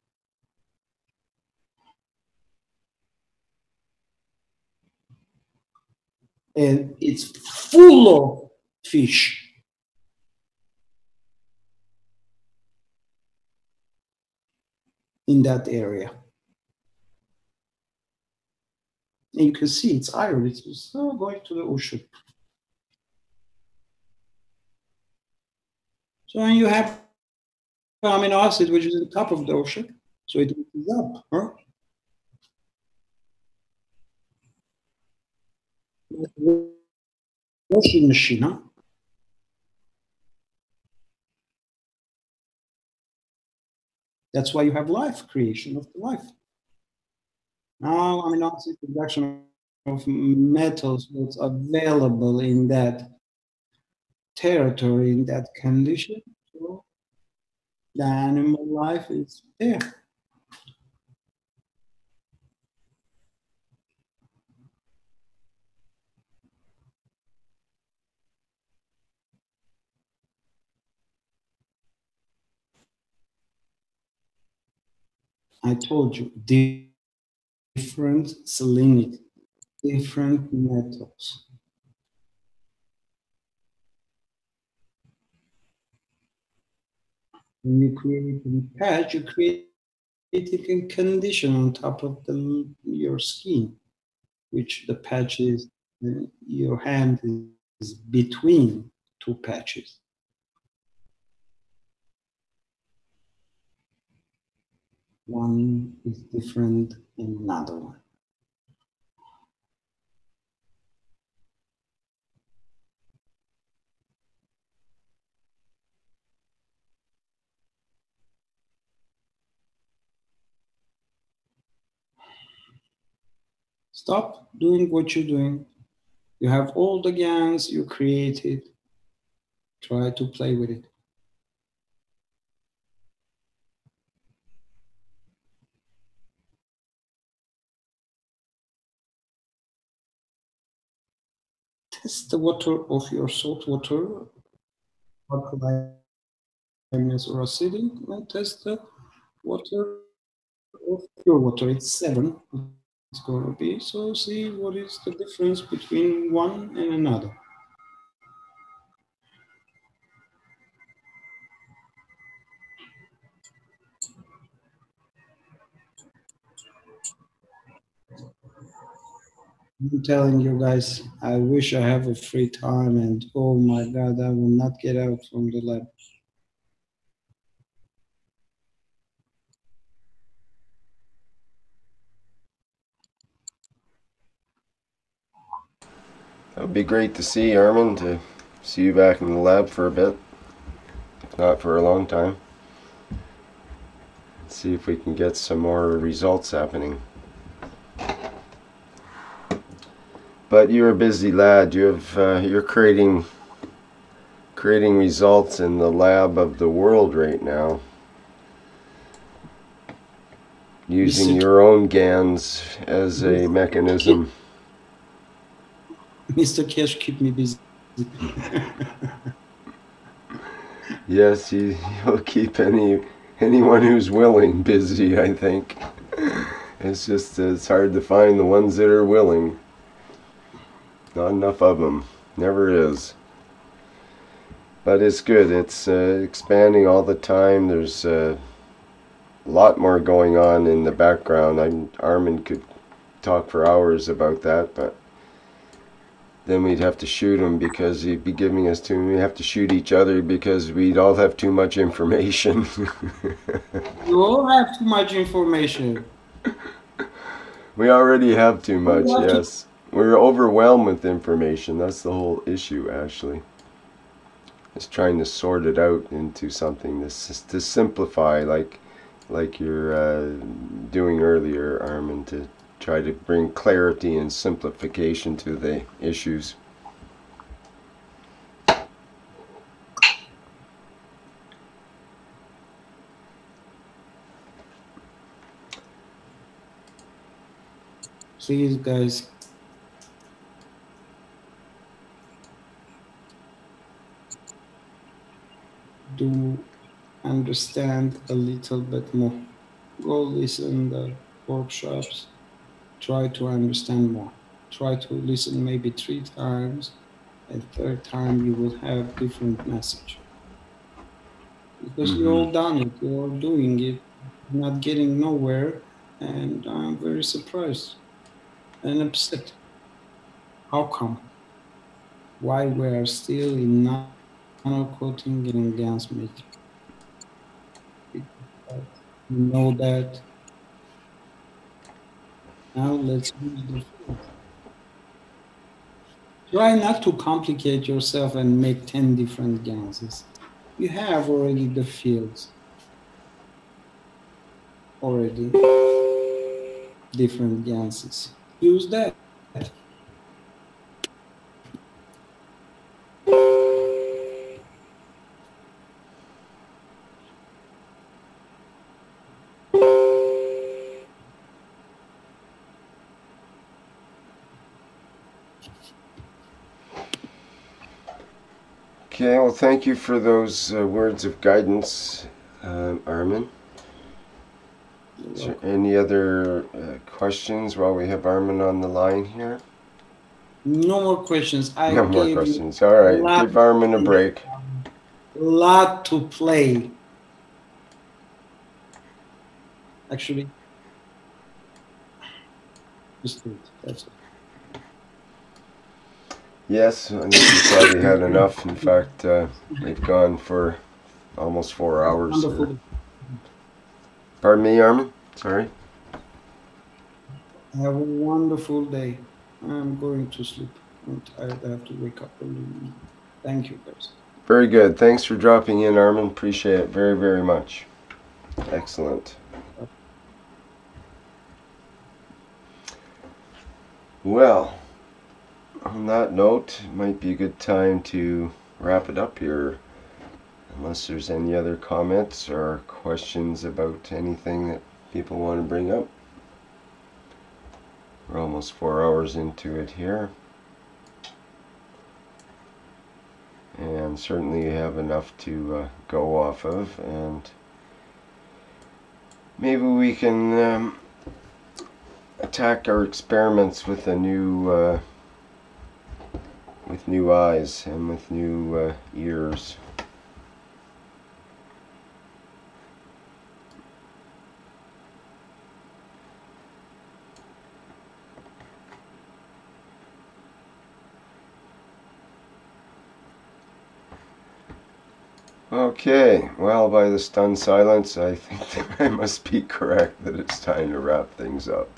And it's full of fish. In that area. And you can see it's iron, it's still going to the ocean. So when you have amino acid, which is on top of the ocean, so it is up, huh? Washing machine, huh? That's why you have life, creation of the life. Now, amino acid production of metals that's available in that territory, in that condition, so the animal life is there. I told you, different salinity, different metals. When you create a patch, you create a condition on top of your skin, which the patch is, your hand is between two patches. One is different than another one. Stop doing what you're doing. You have all the Gans you created. Try to play with it. Test the water of your salt water, alkalineness or acidic, and test the water of pure water. It's 7. It's going to be. So see what is the difference between one and another. I'm telling you guys, I wish I have a free time, and oh my God, I will not get out from the lab. It would be great to see, Armin, to see you back in the lab for a bit, if not for a long time. see if we can get some more results happening. But you're a busy lad. You have you're creating results in the lab of the world right now, using your own Gans as a mechanism. Mr. Keshe, keep me busy. Yes, he'll keep anyone who's willing busy, I think. It's just it's hard to find the ones that are willing. Not enough of them. Never is. But it's good. It's expanding all the time. There's a lot more going on in the background. Armin could talk for hours about that, but then we'd have to shoot him because he'd be giving us we'd have to shoot each other because we'd all have too much information. You all have too much information. We already have too much, yes. We're overwhelmed with information. That's the whole issue, actually. It's trying to sort it out into something to simplify, like you're doing earlier, Armin, to try to bring clarity and simplification to the issues. Please, guys. Do understand a little bit more. Go listen the workshops. Try to understand more. Try to listen maybe 3 times, and third time you will have different message. Because you're all done it, you're all doing it, not getting nowhere, and I'm very surprised and upset. How come? Why we are still in nano-coating and in Gans making? You know that. Now let's use the field. Try not to complicate yourself and make 10 different Ganses. You have already the fields. Already different Ganses. Use that. Okay, well, thank you for those words of guidance, Armin. Is there any other questions while we have Armin on the line here? No more questions. No more questions. All right, give Armin a break. A lot to play. Actually, just do it. That's it. Yes, I think we probably had enough. In fact, we've gone for almost 4 hours. Pardon me, Armin? Sorry. Have a wonderful day. I'm going to sleep. I'm tired. I have to wake up early. Thank you, guys. Very good. Thanks for dropping in, Armin. Appreciate it very, very much. Excellent. Well, on that note, it might be a good time to wrap it up here, unless there's any other comments or questions about anything that people want to bring up. We're almost 4 hours into it here, and certainly you have enough to go off of, and maybe we can attack our experiments with a new with new eyes and with new ears. Okay, well, by the stunned silence, I think that I must be correct that it's time to wrap things up.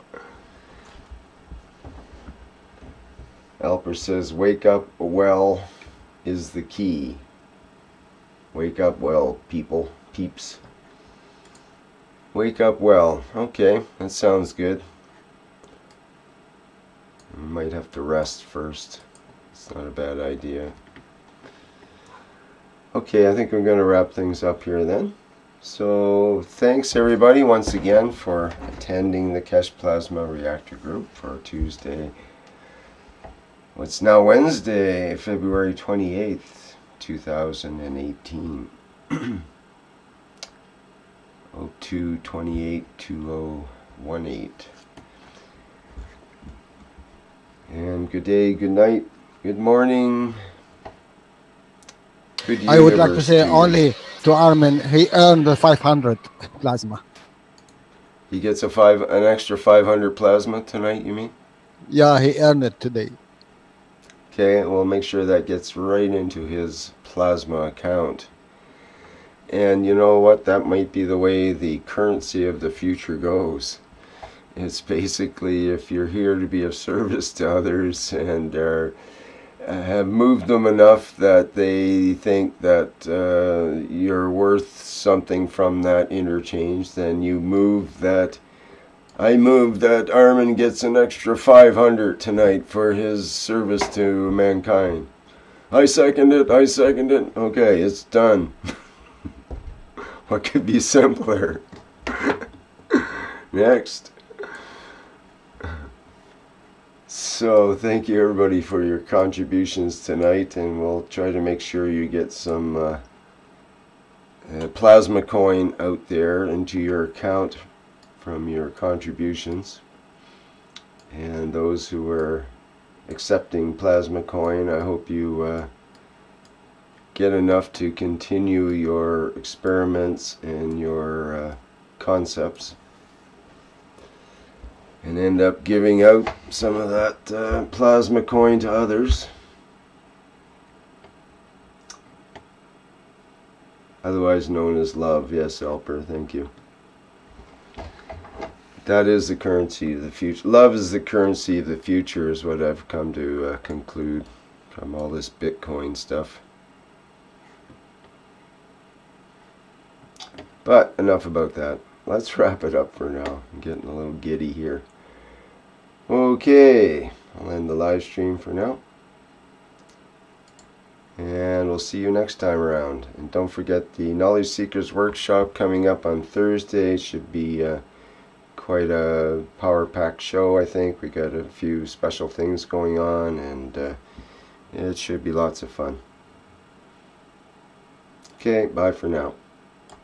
Alper says, wake up well is the key. Wake up well, people, peeps. Wake up well. Okay, that sounds good. We might have to rest first. It's not a bad idea. Okay, I think we're going to wrap things up here then. So thanks everybody once again for attending the Keshe Plasma Reactor Group for Tuesday. It's now Wednesday, February 28th, 2018. 02282018. And good day, good night, good morning. Good I would like to say you. only to Armin, he earned the 500 plasma. He gets an extra 500 plasma tonight, you mean? Yeah, he earned it today. Okay, we'll make sure that gets right into his plasma account. And you know what? That might be the way the currency of the future goes. It's basically, if you're here to be of service to others and have moved them enough that they think that you're worth something from that interchange, then you move that. I move that Armin gets an extra 500 tonight for his service to mankind. I second it, I second it. Okay, it's done. What could be simpler? Next. So thank you everybody for your contributions tonight, and we'll try to make sure you get some plasma coin out there into your account from your contributions. And those who are accepting plasma coin, I hope you get enough to continue your experiments and your concepts, and end up giving out some of that plasma coin to others. Otherwise known as love. Yes, Alper, thank you. That is the currency of the future. Love is the currency of the future, is what I've come to conclude from all this Bitcoin stuff. But enough about that. Let's wrap it up for now. I'm getting a little giddy here. Okay, I'll end the live stream for now. And we'll see you next time around. And don't forget the Knowledge Seekers Workshop coming up on Thursday. Should be quite a power-packed show, I think. We got a few special things going on, and it should be lots of fun. Okay, bye for now.